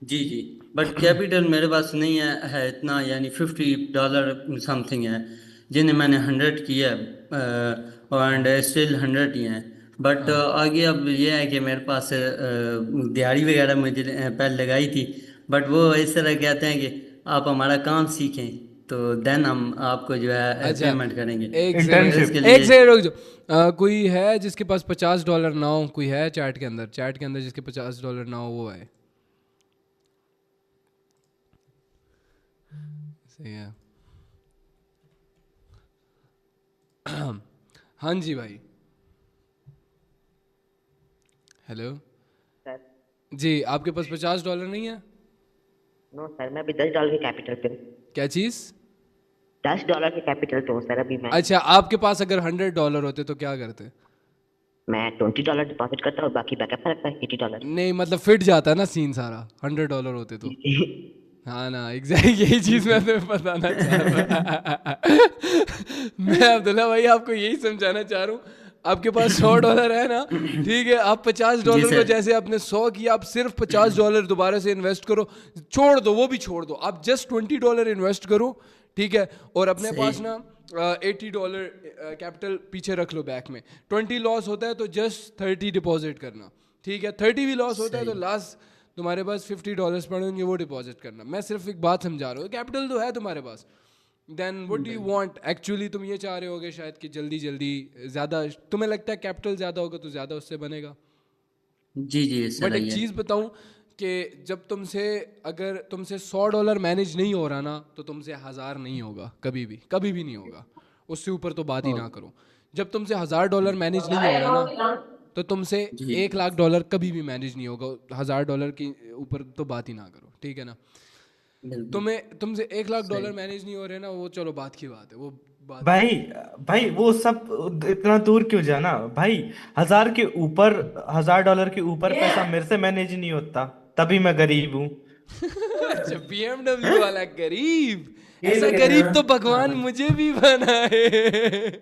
जी जी। बट कैपिटल मेरे पास नहीं है इतना, यानी $50 समथिंग है, जिन्हें मैंने 100 किया एंड स्टिल 100 ही हैं। बट हाँ। आगे अब ये है कि मेरे पास दिहाड़ी वगैरह मुझे पहले लगाई थी। बट वो इस तरह कहते हैं कि आप हमारा काम सीखें तो देन हम आपको जो है अच्छा, पेमेंट करेंगे। एक बट सेकंड, इसके एक लिए सेकंड रुक जाओ। कोई है जिसके पास $50 ना हो? कोई है चैट के अंदर, चैट के अंदर जिसके $50 ना हो वो है? सही है। हाँ जी भाई। हेलो। सर। जी, आपके पास $50 नहीं है? नो सर, मैं अभी $10 के कैपिटल पे हूँ। क्या चीज़? $10 के कैपिटल पे हूँ सर अभी मैं। अच्छा, आपके पास अगर $100 होते तो क्या करते? मैं $20 डिपॉजिट करता हूँ, बाकी बैकअप में रखता है $80। नहीं मतलब फिट जाता है ना सीन सारा, $100 होते तो। हाँ ना, एग्जैक्ट यही चीज़ मैं तुम्हें बताना चाह रहा मैं अब्दुल्ला भाई आपको यही समझाना चाह रहा हूँ। आपके पास $100 है ना, ठीक है, आप जी $50 को सर। जैसे आपने 100 किया, आप सिर्फ $50 दोबारा से इन्वेस्ट करो। छोड़ दो, वो भी छोड़ दो, आप जस्ट $20 इन्वेस्ट करो, ठीक है। और अपने सही। पास ना $80 कैपिटल पीछे रख लो बैक में। 20 लॉस होता है तो जस्ट 30 डिपॉजिट करना, ठीक है। 30 भी लॉस होता है तो सही। लास्ट तुम्हारे पास $50 पड़े होंगे, वो डिपॉजिट करना। मैं सिर्फ एक बात समझा रहा हूँ, कैपिटल तो है तुम्हारे पास, then what do you want actually. तुम ये चाह रहे होगे शायद कि जल्दी जल्दी ज़्यादा, तुम्हें लगता है कैपिटल ज़्यादा होगा तो ज़्यादा उससे बनेगा। जी जी सर बट एक है। चीज़ बताऊं कि जब तुमसे, अगर तुमसे $100 मैनेज नहीं हो रहा ना, तो तुमसे 1000 नहीं होगा, कभी भी, कभी भी नहीं होगा। उससे ऊपर तो बात ही ना करो। जब तुमसे $1000 मैनेज नहीं हो रहा ना, तो तुमसे जी $1,00,000 कभी भी मैनेज नहीं होगा। $1000 की ऊपर तो बात ही ना करो, ठीक है ना। बिल्कुल तुमसे $1,00,000 सही। मैनेज नहीं हो रहे ना, वो चलो बात की बात है, वो बात। भाई भाई वो सब इतना दूर क्यों जाना भाई। 1000 के ऊपर, $1000 के ऊपर पैसा मेरे से मैनेज नहीं होता, तभी मैं गरीब हूँ। अच्छा, BMW वाला गरीब, ऐसा गरीब तो भगवान मुझे भी बनाए।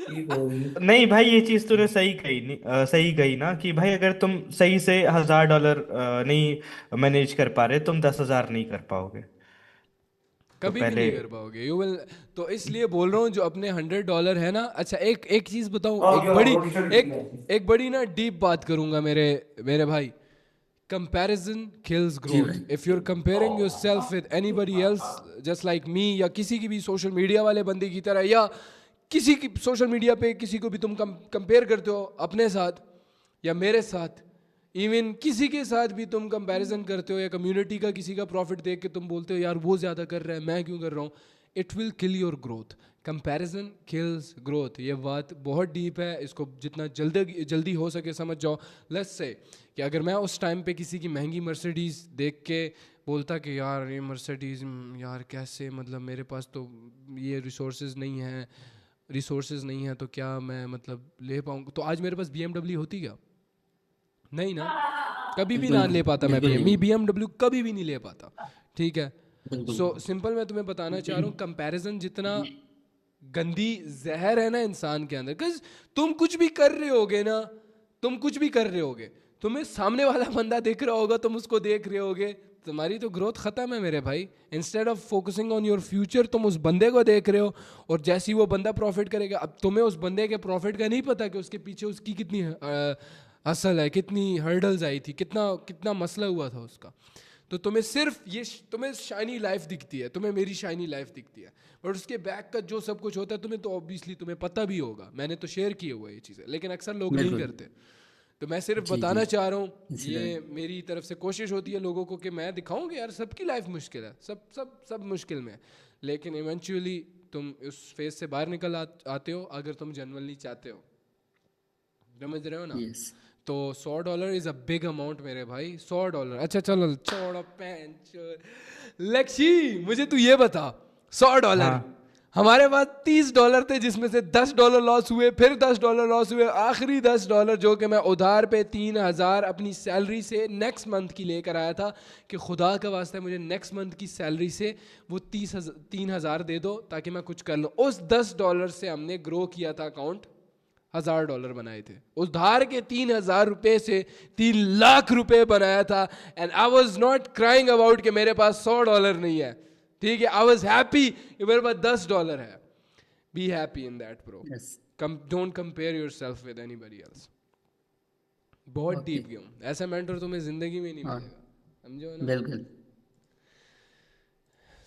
नहीं भाई, ये चीज तूने सही कही, नहीं सही कही ना कि भाई अगर तुम सही से $1000 नहीं मैनेज कर पा रहे, तुम 10,000 नहीं कर पाओगे। तो कभी भी पहले नहीं कर पाओगे, यू विल। तो इसलिए बोल रहा हूँ जो अपने $100 है ना। अच्छा, एक एक चीज बताऊँ, एक एक बड़ी ना डीप बात करूंगा मेरे मेरे भाई। कंपैरिजन किल्स जी ग्रोथ। भाई। If you are comparing yourself with anybody else just like me, या किसी की भी सोशल मीडिया वाले बंदे की तरह, या किसी की सोशल मीडिया पे किसी को भी तुम कंपेयर करते हो अपने साथ या मेरे साथ, इवन किसी के साथ भी तुम कंपैरिजन करते हो, या कम्युनिटी का किसी का प्रॉफिट देख के तुम बोलते हो यार वो ज़्यादा कर रहा है, मैं क्यों कर रहा हूँ, it will kill your growth. Comparison kills growth, ये बात बहुत डीप है, इसको जितना जल्दी जल्दी हो सके समझ जाओ। लेट्स से कि अगर मैं उस टाइम पे किसी की महंगी मर्सिडीज़ देख के बोलता कि यार ये मर्सिडीज़ यार कैसे, मतलब मेरे पास तो ये रिसोर्सेज नहीं है, तो क्या मैं मतलब ले पाऊँगा, तो आज मेरे पास BMW होती क्या? नहीं ना, कभी भी ना ले बिल्कुल पाता। मैं बिल्कुल नहीं। BMW कभी भी नहीं ले पाता, ठीक है। बिल्कुल सो सिंपल मैं तुम्हें बताना चाह रहा हूँ, कंपैरिजन जितना गंदी जहर है ना इंसान के अंदर, बिकॉज तुम कुछ भी कर रहे होगे ना, तुम कुछ भी कर रहे होगे, तुम्हें सामने वाला बंदा देख रहा होगा, तुम उसको देख रहे होगे, तुम्हारी तो ग्रोथ खत्म है मेरे भाई। Instead of focusing on your future, तुम उस बंदे को देख रहे हो, और जैसे ही वो बंदा प्रॉफिट करेगा, अब तुम्हें उस बंदे के प्रॉफिट का नहीं पता कि उसके पीछे उसकी कितनी हसल है, कितनी हर्डल्स आई थी, कितना कितना मसला हुआ था उसका। तो तुम्हें सिर्फ ये तुम्हें शाइनी लाइफ दिखती है, तुम्हें मेरी शाइनी लाइफ दिखती है, बट उसके बैक का जो सब कुछ होता है तुम्हें तो ऑब्वियसली तुम्हें पता भी होगा, मैंने तो शेयर किए हुआ ये चीज़ें, लेकिन अक्सर लोग नहीं बिल्कुल। करते। तो मैं सिर्फ जी बताना जी चाह रहा हूँ, ये इसलिए मेरी तरफ से कोशिश होती है लोगों को कि मैं दिखाऊं कि यार सबकी लाइफ मुश्किल है, सब सब सब मुश्किल में है, लेकिन इवेंचुअली तुम उस फेज से बाहर निकल आते हो अगर तुम जनरली चाहते हो, समझ रहे हो ना। यस तो $100 इज अ बिग अमाउंट मेरे भाई, $100। अच्छा चलो छोड़ो लक्ष्य, मुझे तू ये बता, $100 हाँ हमारे पास $30 थे, जिसमें से $10 लॉस हुए, फिर $10 लॉस हुए, आखिरी $10 जो कि मैं उधार पे 3,000 अपनी सैलरी से नेक्स्ट मंथ की लेकर आया था कि खुदा का वास्ता है मुझे नेक्स्ट मंथ की सैलरी से वो 3,000 दे दो ताकि मैं कुछ कर लूँ। उस $10 से हमने ग्रो किया था अकाउंट, $1,000 बनाए थे। उधार के 3,000 रुपये से 3 लाख रुपए बनाया था। And I was not crying about कि मेरे पास $100 नहीं है, ठीक है। आई वॉज हैप्पी कि मेरे पास $10 है। Be happy in that bro, Yes. Don't compare your self with anybody else. बहुत डीप गया हूँ, ऐसा मेंटर तुम्हें जिंदगी में नहीं मिलेगा, समझो ना। बिल्कुल।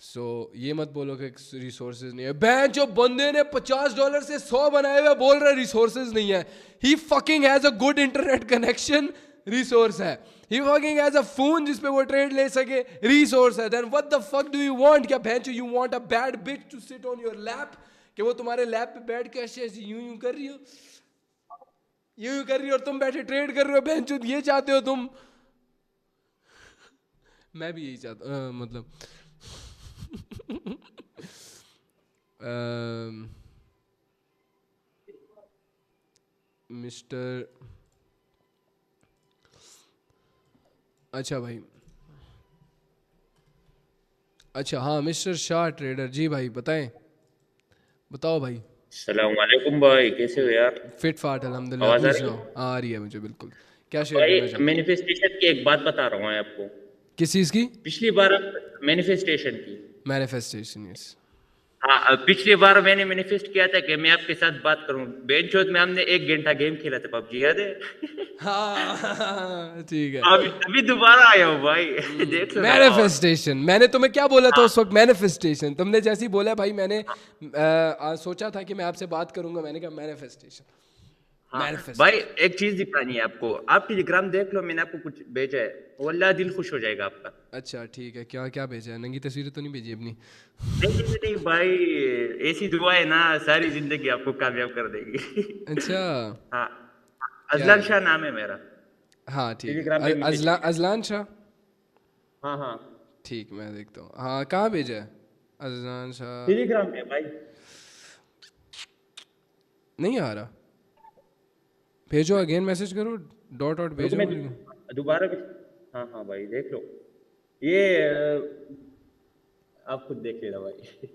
सो ये मत बोलो कि रिसोर्सेज नहीं है। बहन जो बंदे ने $50 से 100 बनाए हुए बोल रहा है रिसोर्सेज नहीं है। He fucking has a good internet connection, resource है। He fucking has a phone जिस पे वो ट्रेड ले सके, रिसोर्स है। Then what the fuck do you want? क्या बहन you want a bad bitch to sit on your lap, कि वो तुम्हारे लैप पे बैठ के ऐसे ऐसे यूं यूं कर रही हो, यूं यूं कर रही हो और तुम बैठे ट्रेड कर रहे हो। बहन ये चाहते हो तुम? मैं भी यही चाहता मतलब मिस्टर, अच्छा भाई, अच्छा हाँ मिस्टर शाह ट्रेडर जी भाई, बताएं, बताओ भाई। सलाम वालेकुम भाई, कैसे हो यार? फिट फाट अल्हम्दुलिल्लाह, आवाज आ अपनी रही है? सुनाओ। आ रही है मुझे बिल्कुल। क्या शेयर भाई करना चाहते? मैनिफेस्टेशन की एक बात बता रहा हूँ मैं आपको। किस चीज़ की? पिछली बार मैनिफेस्टेशन की। Manifestation, yes. हाँ, पिछली बार मैंने मैनिफेस्ट किया था कि मैं आपके साथ बात करूं। बेंचोत में हमने 1 घंटा गेम खेला था, पबजी, याद है? हाँ ठीक है। अभी दोबारा आया हूँ भाई। देख लो ना। मैनिफेस्टेशन, मैंने तुम्हें क्या बोला था उस वक्त? मैनिफेस्टेशन। तुमने जैसे ही बोला भाई, मैंने सोचा था कि मैं आपसे बात करूंगा, मैंने कहा मैनिफेस्टेशन। हाँ, भाई एक चीज दिखानी है आपको। आप टेलीग्राम देख लो, मैंने आपको कुछ भेजा है, वल्लाह दिल खुश हो जाएगा आपका। अच्छा ठीक है, क्या क्या भेजा है? नंगी तस्वीरें तो नहीं भेजी अपनी? नहीं भाई, ऐसी दुआ है ना, सारी जिंदगी आपको कामयाब कर देगी। अच्छा हाँ, अजलान शाह नाम है मेरा। हाँ ठीक टेलीग्राम है, पे मैसेज अजलान शाह। हाँ हाँ, ठीक, मैं देखता हूँ। हाँ कहाँ भेजा है अजलान शाह? टेलीग्राम पे भाई। नहीं आ रहा, भेजो अगेन, मैसेज करो, डॉट भेजो मैं मुझे। दोबारा भी। हाँ हाँ भाई, देख लो ये, आप खुद देख लेना भाई।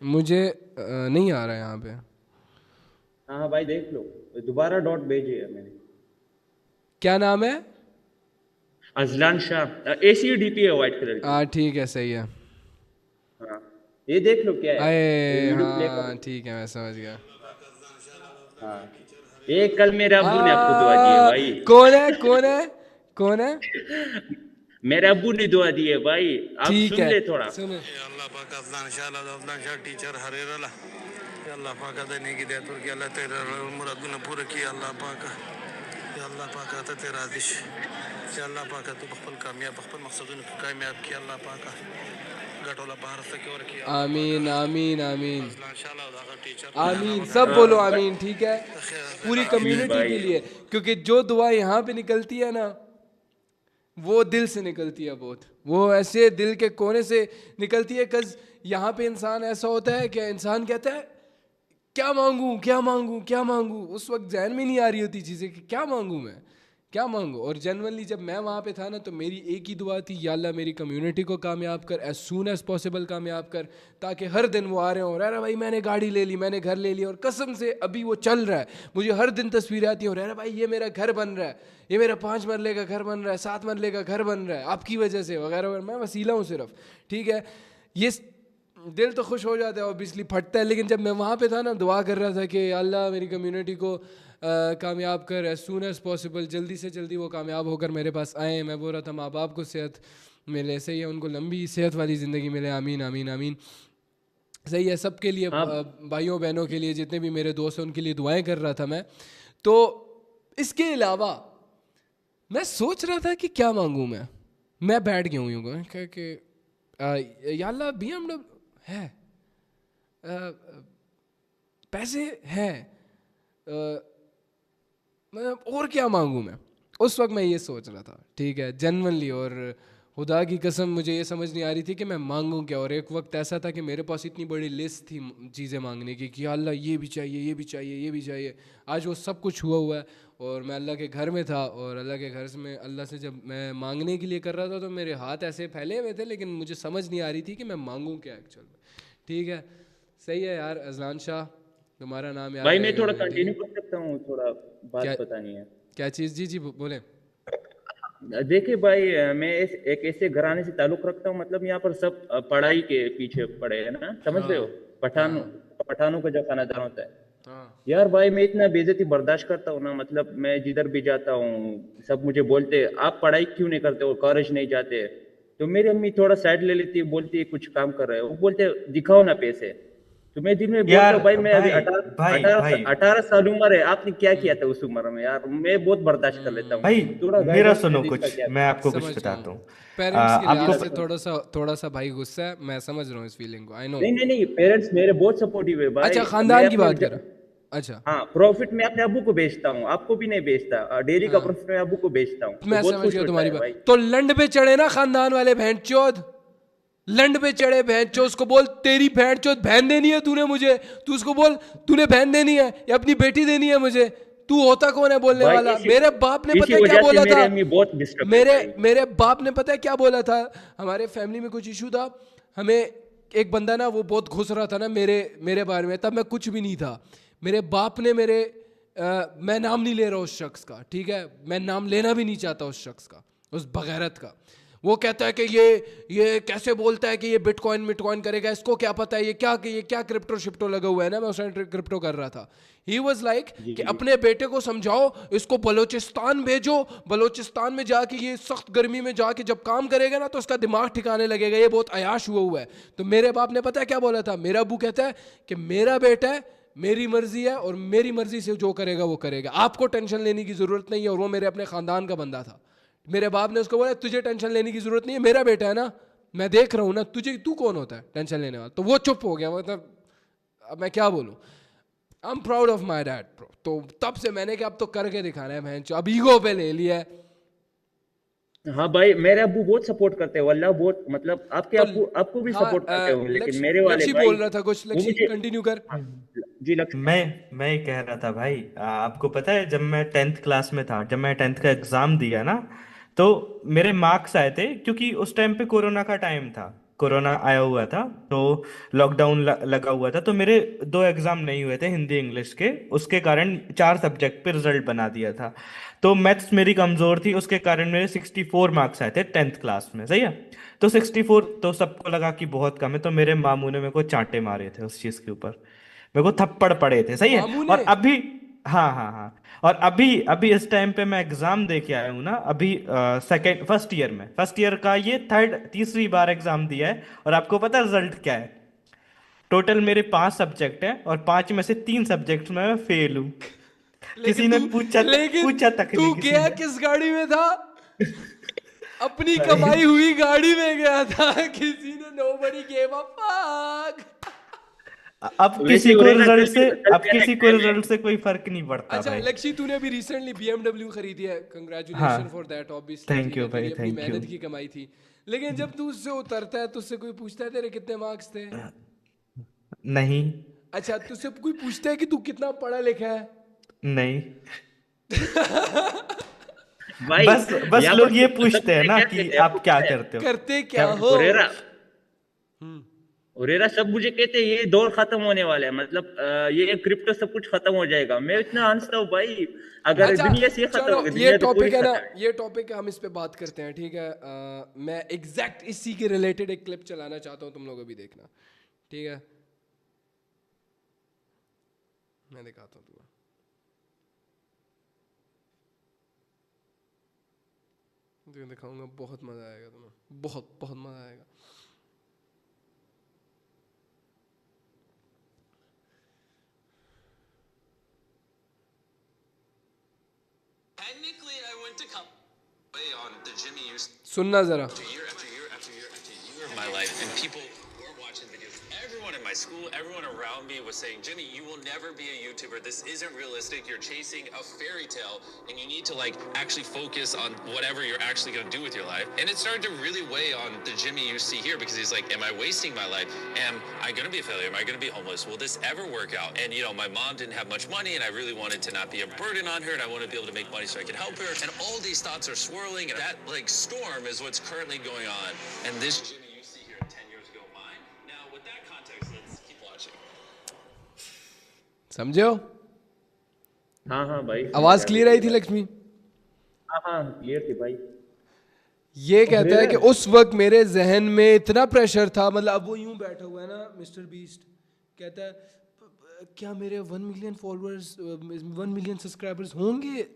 मुझे नहीं आ रहा है यहाँ पे। हाँ हाँ भाई, देख लो, दोबारा डॉट भेजे है मैंने। क्या नाम है? अजलान शाह, ACDP है व्हाइट कलर की। हाँ ठीक है, सही है। हाँ, ये देख लो क्या है। अरे वीडियो प्ले हाँ करो। ठीक है, मैं समझ गया। हाँ, ये कल मेरे अब्बू ने आपको दुआ दी है भाई। कौन है कौन है कौन है? मेरे अब्बू ने दुआ दी है भाई, आप ठीक सुन है, ले थोड़ा। सुनो। अल्लाह पाक अफलान शाह टीचर हरेरला अल्लाह पाक देने की दे तुर की अल्लाह तेरा मुराद ने पूरा किया अल्लाह पाक या अल्लाह पाक आता तेरा दिश या अल्लाह पाक तू बखपल कामयाब बखपल मकसदों को कामयाब किया अल्लाह पाक गटोला बाहर से क्यों किया। आमीन आमीन आमीन इंशाल्लाह टीचर आमीन, सब बोलो आमीन, ठीक है, पूरी कम्युनिटी के लिए। क्योंकि जो दुआ यहाँ पे निकलती है ना, वो दिल से निकलती है बहुत, वो ऐसे दिल के कोने से निकलती है। कज यहाँ पे इंसान ऐसा होता है कि इंसान कहता है क्या मांगूं क्या मांगूं क्या मांगूं, उस वक्त जहन में नहीं आ रही होती चीज़ें कि क्या मांगूं मैं, क्या मांगूं। और जनरली जब मैं वहाँ पे था ना, तो मेरी एक ही दुआ थी, या अल्लाह मेरी कम्युनिटी को कामयाब कर, एज सून एज पॉसिबल कामयाब कर, ताकि हर दिन वो आ रहे हों, अरे भाई मैंने गाड़ी ले ली, मैंने घर ले लिया, और कसम से अभी वो चल रहा है। मुझे हर दिन तस्वीरें आती हैं, अरे भाई ये मेरा घर बन रहा है, ये मेरा 5 मरले का घर बन रहा है, 7 मरले का घर बन रहा है आपकी वजह से, वगैरह वगैरह। मैं वसीला हूँ सिर्फ, ठीक है। ये दिल तो खुश हो जाता है, ऑब्वियसली फटता है। लेकिन जब मैं वहाँ पे था ना, दुआ कर रहा था कि अल्लाह मेरी कम्युनिटी को कामयाब कर, एज सून एज पॉसिबल, जल्दी से जल्दी वो कामयाब होकर मेरे पास आएँ। मैं बोल रहा था माँ बाप को सेहत मिले, सही है, उनको लंबी सेहत वाली ज़िंदगी मिले, आमीन आमीन आमीन। सही है, सबके लिए, भाइयों बहनों के लिए, जितने भी मेरे दोस्त हैं उनके लिए दुआएं कर रहा था मैं। तो इसके अलावा मैं सोच रहा था कि क्या मांगूँ मैं बैठ गया हूँ कि या अल्लाह BMW है, पैसे हैं, मतलब और क्या मांगूँ मैं। उस वक्त मैं ये सोच रहा था, ठीक है, जेन्युइनली, और खुदा की कसम मुझे ये समझ नहीं आ रही थी कि मैं मांगूं क्या। और एक वक्त ऐसा था कि मेरे पास इतनी बड़ी लिस्ट थी चीज़ें मांगने की कि अल्लाह ये भी चाहिए, ये भी चाहिए, ये भी चाहिए। आज वो सब कुछ हुआ है और मैं अल्लाह के घर में था, और अल्लाह के घर में अल्लाह से जब मैं मांगने के लिए कर रहा था तो मेरे हाथ ऐसे फैले हुए थे, लेकिन मुझे समझ नहीं आ रही थी कि मैं मांगूं क्या एक्चुअल में। ठीक है, सही है यार। अजलान शाह, तुम्हारा नाम याद भाई मैं रहेगा थोड़ा मुझे, ठीक कंटिन्यू है। कर सकता हूँ, थोड़ा क्या बात बतानी है। क्या चीज़? जी जी बोले। देखिए भाई, मैं एक ऐसे घराने से ताल्लुक रखता हूँ, मतलब यहाँ पर सब पढ़ाई के पीछे पड़े हैं ना, समझ रहे हो? हाँ पठानों हाँ पठानों का जो खानदान होता है हाँ यार। भाई मैं इतना बेइज्जती बर्दाश्त करता हूँ ना, मतलब मैं जिधर भी जाता हूँ सब मुझे बोलते हैं आप पढ़ाई क्यों नहीं करते हो, कॉलेज नहीं जाते। तो मेरी अम्मी थोड़ा साइड ले लेती है, बोलती है कुछ काम कर रहे हो, वो बोलते हैं दिखाओ ना पैसे। तो मैं दिन में बोलता यार हूँ भाई मैं अभी भाई भाई भाई 18 साल उम्र है, आपने क्या किया था उस उम्र में यार, मैं बहुत बर्दाश्त कर लेता हूँ। भाई थोड़ा मेरा गाइडेंस दे सुनो दो इसका कुछ, क्या। मैं आपको कुछ समझ रहा बताता हूँ। हूँ। पेरेंट्स के जी आपको लिहाज से बताओ। थोड़ा सा भाई गुस्सा है, मैं समझ रहा हूँ इस फीलिंग को, आई नो। नहीं नहीं नहीं, पेरेंट्स मेरे बहुत सपोर्टिव है भाई। अच्छा, मैं खानदान की अपने बात करा। अच्छा, हाँ, प्रॉफिट मैं अपने अब्बू को बेचता हूँ, आपको भी नहीं बेचता। डेयरी का हाँ, प्रॉफिट मैं अब्बू को बेचता हूँ, वो मैं बहुत समझ खुश गया होता तुम्हारी है बात। भाई। तो लंड पे चढ़े ना खानदान वाले भेंट चोद, लंड पे चढ़े भेंट चोद, उसको बोल तेरी भेंट चोद बहन देनी है तूने मुझे, तू उसको बोल तूने बहन देनी है या अपनी बेटी देनी है मुझे। तू होता कौन है बोलने भाई वाला? इसी मेरे बाप ने पता इसी है क्या वजह से बोला मेरे था? अम्मी बहुत डिस्टर्ब है मेरे भाई। मेरे बाप ने पता है क्या बोला था? हमारे फैमिली में कुछ इशू था, हमें एक बंदा ना वो बहुत घुस रहा था ना मेरे बारे में, तब मैं कुछ भी नहीं था। मेरे बाप ने मैं नाम नहीं ले रहा उस शख्स का, ठीक है, मैं नाम लेना भी नहीं चाहता उस शख्स का, उस बगैरत का। वो कहता है कि ये कैसे बोलता है कि ये बिटकॉइन करेगा, इसको क्या पता है, ये क्या क्रिप्टो शिप्टो लगा हुआ है ना। मैं उस टाइम क्रिप्टो कर रहा था। ही वॉज लाइक कि अपने बेटे को समझाओ, इसको बलोचिस्तान भेजो, बलोचिस्तान में जाके ये सख्त गर्मी में जाके जब काम करेगा ना तो उसका दिमाग ठिकाने लगेगा, ये बहुत अयाश हुआ है। तो मेरे बाप ने पता है क्या बोला था? मेरा अबू कहता है कि मेरा बेटा है, मेरी मर्जी है और मेरी मर्जी से जो करेगा वो करेगा, आपको टेंशन लेने की जरूरत नहीं है। और वो मेरे अपने खानदान का बंदा था। मेरे बाप ने उसको बोला तुझे टेंशन लेने की जरूरत नहीं है, मेरा बेटा है ना, मैं देख रहा हूँ ना, तू कौन होता है टेंशन लेने वाला? तो वो चुप हो गया। मतलब अब मैं क्या बोलूँ, I am proud of my dad bro. तो तब से मैंने कहा अब तो करके दिखाना है बहन चो, अब ईगो पे ले लिया है। हाँ भाई, मेरे अब्बू बहुत सपोर्ट करते हैं वल्लाह, बहुत मतलब आपके तो अब्बू आपको भी हाँ, सपोर्ट करते होंगे, लेकिन लक्ष्य मेरे वाले लक्ष्य भाई बोल रहा था कुछ, वो लक्ष्य मुझे। कंटिन्यू कर। जी लक्ष्य। मैं ये कह रहा था भाई, आपको पता है जब मैं 10th क्लास में था, जब मैं 10th का एग्जाम दिया ना, तो मेरे मार्क्स आए थे, क्योंकि उस टाइम पे कोरोना का टाइम था, कोरोना आया हुआ था, तो लॉकडाउन लगा हुआ था। तो मेरे 2 एग्जाम नहीं हुए थे हिंदी इंग्लिश के, उसके कारण 4 सब्जेक्ट पे रिजल्ट बना दिया था। तो मैथ्स मेरी कमजोर थी, उसके कारण मेरे 64 मार्क्स आए थे 10th क्लास में, सही है। तो 64 तो सबको लगा कि बहुत कम है, तो मेरे मामू ने मेरे को चांटे मारे थे उस चीज के ऊपर, मेरे को थप्पड़ पड़े थे, सही है। मामू ने? और अभी, हाँ हाँ हाँ, और अभी अभी इस टाइम पे मैं एग्जाम दे के आया हूँ ना, अभी फर्स्ट ईयर का ये तीसरी बार एग्जाम दिया है। और आपको पता है रिजल्ट क्या है? टोटल मेरे 5 सब्जेक्ट हैं और 5 में से 3 सब्जेक्ट में मैं फेल हूँ। किसी ने लेकिन पूछा तक तू नहीं किसी गया ने। किस गाड़ी में था? अपनी भाई कमाई हुई गाड़ी में गया था। किसी ने nobody gave a fuck। अब वैसे किसी को उरेला रिजल्ट कल से कल अब मेरा किसी को एग्जाम है। रिजल्ट से कोई फर्क नहीं पड़ता अच्छा भाई। लक्ष्य, तूने अभी रिसेंटली BMW खरीदी है, कंग्रेचुलेशन फॉर हाँ, दैट ऑब्वियसली, थैंक ठीक है, यू तेरी भाई, अपनी थैंक यू। मेहनत की कमाई थी। लेकिन जब तू उससे उतरता है तो उससे कोई पूछता है तेरे कितने मार्क्स थे? नहीं, अच्छा, तुझसे कोई पूछता है कि तू कितना पढ़ा लिखा है? नहीं, भाई बस बस यहाँ पर लोग ये सब पूछते हैं मुझे ना क्या कि कहते हैं आपको आप क्या पता है? करते हो। करते क्या क्या? हो? उरेरा हम्म। उरेरा सब मुझे कहते हैं ये दौर खत्म होने वाला है, मतलब ये क्रिप्टो सब कुछ खत्म हो जाएगा। मैं इतना हंसता हूँ भाई, अगर अच्छा दुनिया से ये खत्म चलो, होगी ये दुनिया तो पूरी टॉपिक है ना, खत्म है। ये टॉपिक हम इस पे बात करते हैं, ठीक है। मैं एग्जैक्ट इसी के रिलेटेड एक क्लिप चलाना चाहता हूँ, तुम लोग अभी देखना, ठीक है। मैं दिखाता हूँ तुम्हें, दिखाऊंगा, बहुत मजा आएगा तुम्हें, बहुत बहुत मजा आएगा। सुनना जरा। My life and people were watching videos everyone in my school, everyone around me was saying, Jimmy, you will never be a YouTuber. This isn't realistic. You're chasing a fairy tale, and you need to like actually focus on whatever you're actually going to do with your life. And it started to really weigh on the Jimmy you see here, because he's like, am I wasting my life? Am I going to be a failure? Am I going to be homeless? Will this ever work out? And you know, my mom didn't have much money, and I really wanted to not be a burden on her, and I wanted to be able to make money so I could help her. And all these thoughts are swirling, and that like storm is what's currently going on. And this Jimmy you see here 10 years ago, mine. Now, with that context, let's keep watching. समझे हो? हाँ हाँ भाई, आवाज क्लियर आई थी लक्ष्मी? हाँ हाँ क्लियर थी भाई। ये कहता है कि उस वक्त मेरे जहन में इतना प्रेशर था, मतलब अब वो यूं बैठा हुआ है ना मिस्टर बीस्ट, कहता है क्या मेरे 1 मिलियन फॉलोअर्स 1 मिलियन सब्सक्राइबर्स होंगे,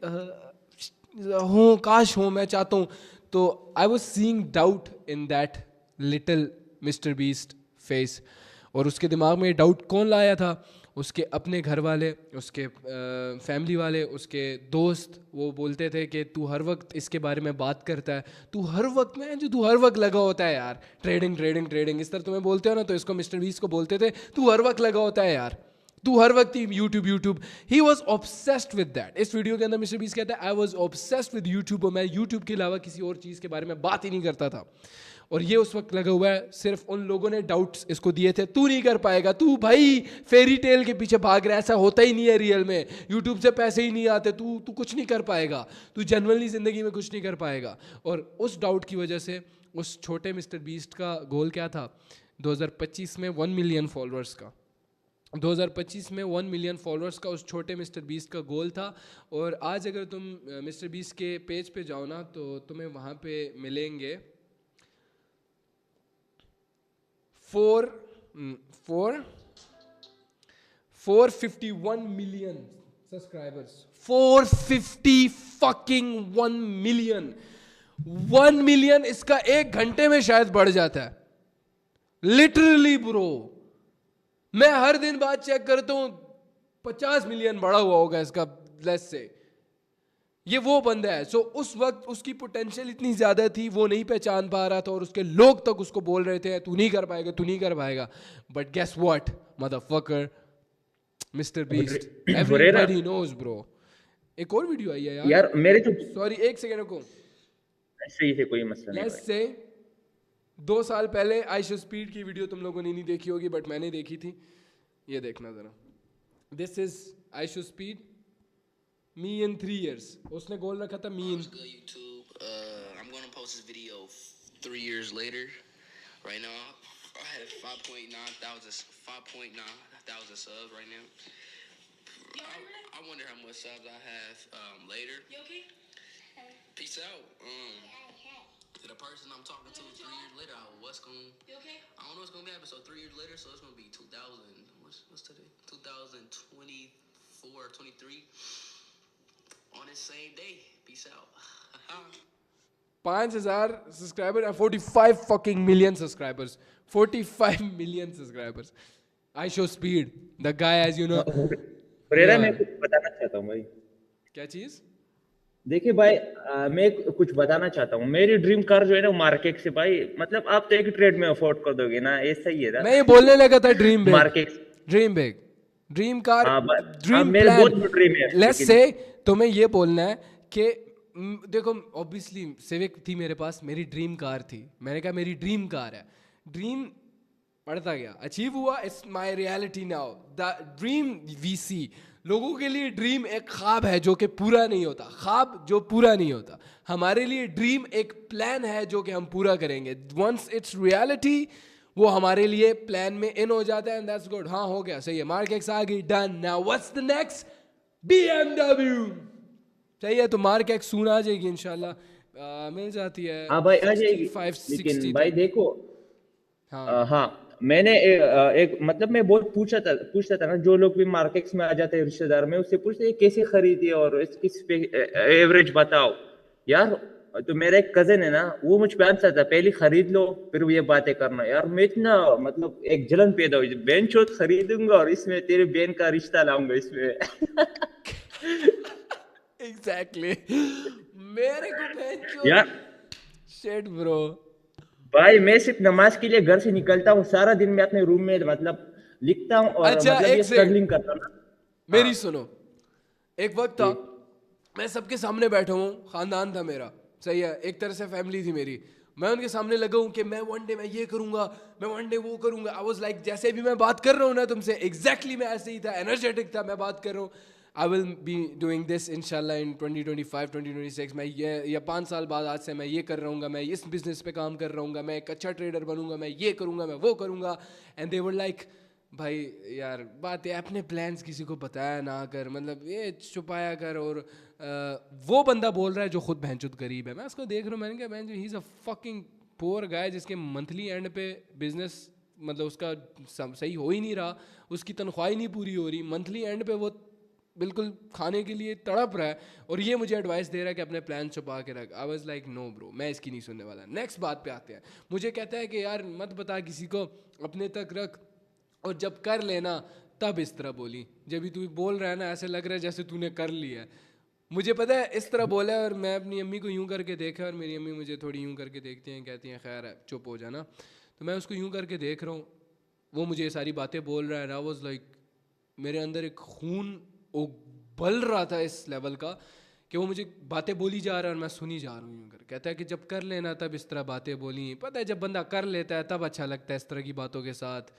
हों, काश हों, मैं चाहता हूँ। तो I was seeing doubt in that little mister beast face, और उसके दिमाग में डाउट कौन लाया था? उसके अपने घर वाले, उसके फैमिली वाले, उसके दोस्त। वो बोलते थे कि तू हर वक्त इसके बारे में बात करता है, तू हर वक्त में जो तू हर वक्त लगा होता है यार, ट्रेडिंग ट्रेडिंग ट्रेडिंग, इस तरह तुम्हें बोलते हो ना, तो इसको मिस्टर बीस्ट को बोलते थे तू हर वक्त लगा होता है यार, तू हर वक्त ही YouTube YouTube. He was obsessed with that. इस वीडियो के अंदर मिस्टर बीस्ट कहता है I was obsessed with YouTube, और मैं यूट्यूब के अलावा किसी और चीज़ के बारे में बात ही नहीं करता था। और ये उस वक्त लगा हुआ है, सिर्फ उन लोगों ने डाउट्स इसको दिए थे, तू नहीं कर पाएगा, तू भाई फेरी टेल के पीछे भाग रहा है, ऐसा होता ही नहीं है रियल में, यूट्यूब से पैसे ही नहीं आते, तू कुछ नहीं कर पाएगा, तू जनरली ज़िंदगी में कुछ नहीं कर पाएगा। और उस डाउट की वजह से उस छोटे मिस्टर बीस्ट का गोल क्या था? 2025 में 1 मिलियन फॉलोअर्स का, 2025 में 1 मिलियन फॉलोअर्स का उस छोटे मिस्टर बीस्ट का गोल था। और आज अगर तुम मिस्टर बीस्ट के पेज पे जाओ ना, तो तुम्हें वहाँ पे मिलेंगे 451 मिलियन सब्सक्राइबर्स, 451 मिलियन। 1 मिलियन इसका 1 घंटे में शायद बढ़ जाता है, लिटरली ब्रो। मैं हर दिन बाद चेक करता हूँ 50 मिलियन बढ़ा हुआ होगा इसका, लेस से। ये वो बंदा है। सो उस वक्त उसकी पोटेंशियल इतनी ज्यादा थी, वो नहीं पहचान पा रहा था, और उसके लोग तक उसको बोल रहे थे तू नहीं कर पाएगा, तू नहीं कर पाएगा। But guess what motherfucker, mister Beast, everybody knows bro. एक और वीडियो आई है यार मेरे तो, सॉरी एक सेकंड रुको, सही से कोई मसला नहीं लेट्स से 2 साल पहले आई शो स्पीड की वीडियो तुम लोगों ने नहीं देखी होगी, बट मैंने देखी थी। ये देखना जरा, this is I show speed, me in 3 years. उसने गोल रखा था me in YouTube. I'm gonna post this video 3 years later. Right now, I had 5.9 thousand subs right now. I wonder how much subs I have later. You okay? Peace out. To the person I'm talking to 3 years later, what's going? You okay? I don't know what's gonna happen. So 3 years later, so it's gonna be 2000. What's today? 2024, 23. On this same day. Peace out. 5,000 subscriber, 45 fucking million subscribers, 45 million subscribers. I show speed, the guy as you know. मैं कुछ बताना चाहता हूँ भाई। क्या चीज? देखिए भाई, मैं कुछ बताना चाहता हूँ। मेरी ड्रीम कार जो है ना मार्केट से भाई, मतलब आप तो एक ट्रेड में अफोर्ड कर दोगे ना, ये सही है ना? मैं ये बोलने लगा था dream big, market, dream big, dream car, dream मेरे बहुत ड्रीम है। लेट्स से तुम्हें ये बोलना है कि देखो ऑब्वियसली सिविक थी मेरे पास, मेरी ड्रीम कार थी, मैंने कहा मेरी ड्रीम कार है, ड्रीम बढ़ता गया, अचीव हुआ, it's my reality now. The dream we see, लोगों के लिए ड्रीम एक ख्वाब है जो कि पूरा नहीं होता, ख्वाब जो पूरा नहीं होता। हमारे लिए ड्रीम एक प्लान है जो कि हम पूरा करेंगे। वंस इट्स रियलिटी, वो हमारे लिए प्लान में इन हो जाता है, एंड दैट्स गुड। हाँ हो गया, सही है, मार्केक्स आ गई, done. Now what's the next? BMW। सही है, तो मार्केक्स सून आ जाएगी इंशाल्लाह, मिल जाती है। हाँ भाई आ जाएगी, लेकिन भाई देखो, हाँ मैंने एक मतलब मैं बहुत पूछता था ना, जो लोग भी मार्केट्स में आ जाते हैं रिश्तेदार में, उससे पूछते कैसे खरीदी और इसकी एवरेज बताओ यार। तो मेरा एक कजन है ना, वो मुझ पे आंसर था, पहले खरीद लो फिर ये बातें करना। यार मैं इतना मतलब एक जलन पैदा हुई, बेन चोट खरीदूंगा और इसमें तेरे बेन का रिश्ता लाऊंगा इसमें। एग्जैक्टली, मेरे को बेन चोट, यार शिट ब्रो। भाई मैं सिर्फ नमाज के लिए घर से निकलता हूँ, सारा दिन मैं अपने रूम में मतलब लिखता हूँ और अच्छा मतलब एक ये से स्ट्रगलिंग करता हूँ ना। मेरी सुनो, एक वक्त था मैं सबके सामने बैठा हूँ, खानदान था मेरा, सही है, एक तरह से फैमिली थी मेरी, मैं उनके सामने लगा हूँ कि मैं वन डे मैं ये करूंगा, मैं वन डे वो करूंगा। आई वाज लाइक जैसे भी मैं बात कर रहा हूँ ना तुमसे, एग्जैक्टली मैं ऐसे ही था, एनर्जेटिक था, मैं बात कर रहा हूँ I will be doing this इंशाल्लाह इन 2025 2026, मैं ये या 5 साल बाद आज से मैं ये कर रहा हूँ, मैं इस बिजनेस पे काम कर रहा हूँ, मैं एक अच्छा ट्रेडर बनूंगा, मैं ये करूँगा, मैं वो करूँगा। एंड दे वर लाइक भाई यार बात है, अपने प्लान्स किसी को बताया ना कर, मतलब ये छुपाया कर। और वो बंदा बोल रहा है जो खुद भैंचुद गरीब है, मैं उसको देख रहा हूँ, मैंने कहा भैंचुद he is a fucking poor guy जिसके मंथली एंड पे बिजनेस मतलब उसका सही हो ही नहीं रहा, उसकी तनख्वाह ही नहीं पूरी हो रही, मंथली एंड पे वो बिल्कुल खाने के लिए तड़प रहा है, और ये मुझे एडवाइस दे रहा है कि अपने प्लान छुपा के रख। I was like no bro, मैं इसकी नहीं सुनने वाला। नेक्स्ट बात पे आते हैं, मुझे कहता है कि यार मत बता किसी को, अपने तक रख, और जब कर लेना तब इस तरह बोली। जब भी तू बोल रहा है ना ऐसे लग रहा है जैसे तूने कर लिया है। मुझे पता है इस तरह बोला है, और मैं अपनी अम्मी को यूं करके देखा, और मेरी अम्मी मुझे थोड़ी यूं करके देखती हैं, कहती हैं खैर है चुप हो जाना, तो मैं उसको यूं करके देख रहा हूँ, वो मुझे ये सारी बातें बोल रहा है। आई वाज लाइक मेरे अंदर एक खून उबल रहा था इस लेवल का कि वो मुझे बातें बोली जा रहा है और मैं सुनी जा रहा हूँ यूं कर। कहता है कि जब कर लेना तब इस तरह बातें बोली। पता है जब बंदा कर लेता है तब अच्छा लगता है इस तरह की बातों के साथ,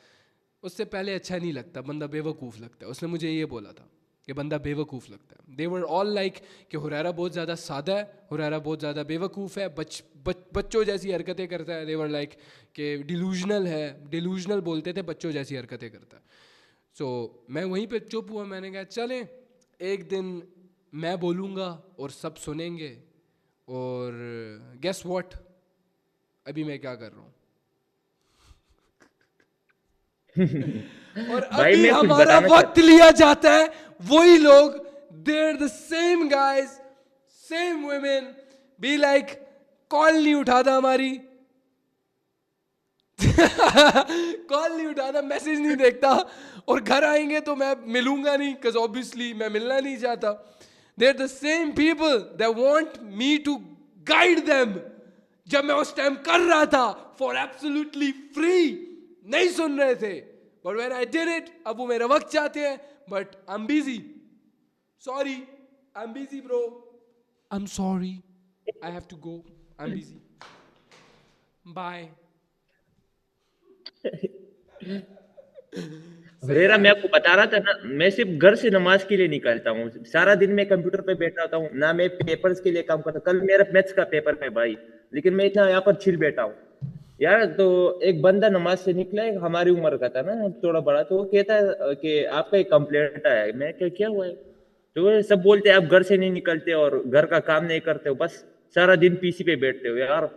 उससे पहले अच्छा नहीं लगता, बंदा बेवकूफ़ लगता है। उसने मुझे ये बोला था कि बंदा बेवकूफ़ लगता है। दे वर ऑल लाइक कि हुरैरा बहुत ज़्यादा सादा है, हुरैरा बहुत ज़्यादा बेवकूफ़ है, बच्चों जैसी हरकतें करता है। दे वर लाइक कि डिलूजनल है, डिलूजनल बोलते थे, बच्चों जैसी हरकतें करता है। सो मैं वहीं पे चुप हुआ, मैंने कहा चलें एक दिन मैं बोलूँगा और सब सुनेंगे। और गेस व्हाट, अभी मैं क्या कर रहा हूँ और भाई अभी मैं कुछ हमारा बताना वक्त लिया जाता है। वही लोग, देर the same guys, same women be like call नहीं उठाता हमारी कॉल नहीं उठाता, मैसेज नहीं देखता, और घर आएंगे तो मैं मिलूंगा नहीं, बिकॉज ऑब्वियसली मैं मिलना नहीं चाहता। There the same people that want me to guide them. जब मैं उस टाइम कर रहा था फॉर एब्सोल्युटली फ्री, नहीं सुन रहे थे, but when I did it, अब वो मेरा वक्त चाहते हैं, but I am busy, sorry I am busy bro, I am sorry, I have to go, I am busy, bye. Huraira मैं आपको बता रहा था ना, मैं सिर्फ घर से नमाज के लिए निकलता हूँ, सारा दिन मैं कंप्यूटर पे बैठा होता हूँ ना, मैं पेपर्स के लिए काम करता हूँ। कल मेरा मैथ्स का पेपर है भाई, लेकिन मैं इतना यहाँ पर चिल बैठा हूँ यार। तो एक बंदा नमाज से निकला है, हमारी उम्र का था ना, थोड़ा बड़ा, तो वो कहता है कि आपका एक कंप्लेंट आया है। मैं क्या हुआ है? तो वो सब बोलते हैं आप घर से नहीं निकलते और घर का काम नहीं करते हो, बस सारा दिन पीसी पे बैठते हो। यार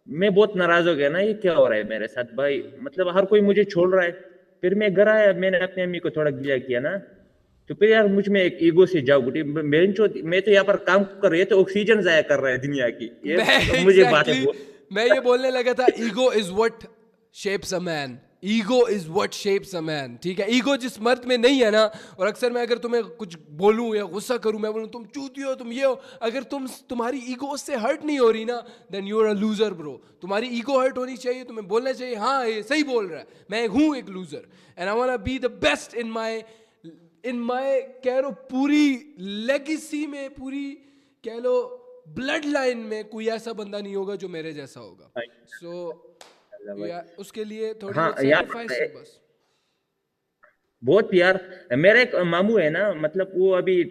मैं बहुत नाराज हो गया ना, ये क्या हो रहा है मेरे साथ भाई, मतलब हर कोई मुझे छोड़ रहा है। फिर मैं घर आया, मैंने अपनी अम्मी को थोड़ा गिला किया ना, तो फिर यार मुझ में एक ईगो से जाग उठी। मैं तो यहाँ पर काम कर रही है तो ऑक्सीजन जाया कर रहा है दुनिया की, ये मुझे बातें मैं ये बोलने लगा था, ego is what shapes a man, ego is what shapes a man, ठीक है। ईगो जिस मर्द में नहीं है ना, और अक्सर मैं अगर तुम्हें कुछ बोलूं या गुस्सा करूं, मैं बोलूं तुम चूती हो, तुम ये हो, अगर तुम्हारी ईगो उससे हर्ट नहीं हो रही ना, then you are a loser bro. तुम्हारी ईगो हर्ट होनी चाहिए, तुम्हें बोलना चाहिए हाँ ये सही बोल रहा है, मैं हूं एक loser, and I want to be the best in my कह लो पूरी लेगेसी में, पूरी कह लो ब्लड लाइन में कोई ऐसा बंदा नहीं होगा जो मेरे जैसा होगा। सो उसके लिए थोड़ी सैक्रिफाइस है बस। बहुत यार, मेरा एक मामू है ना, मतलब वो अभी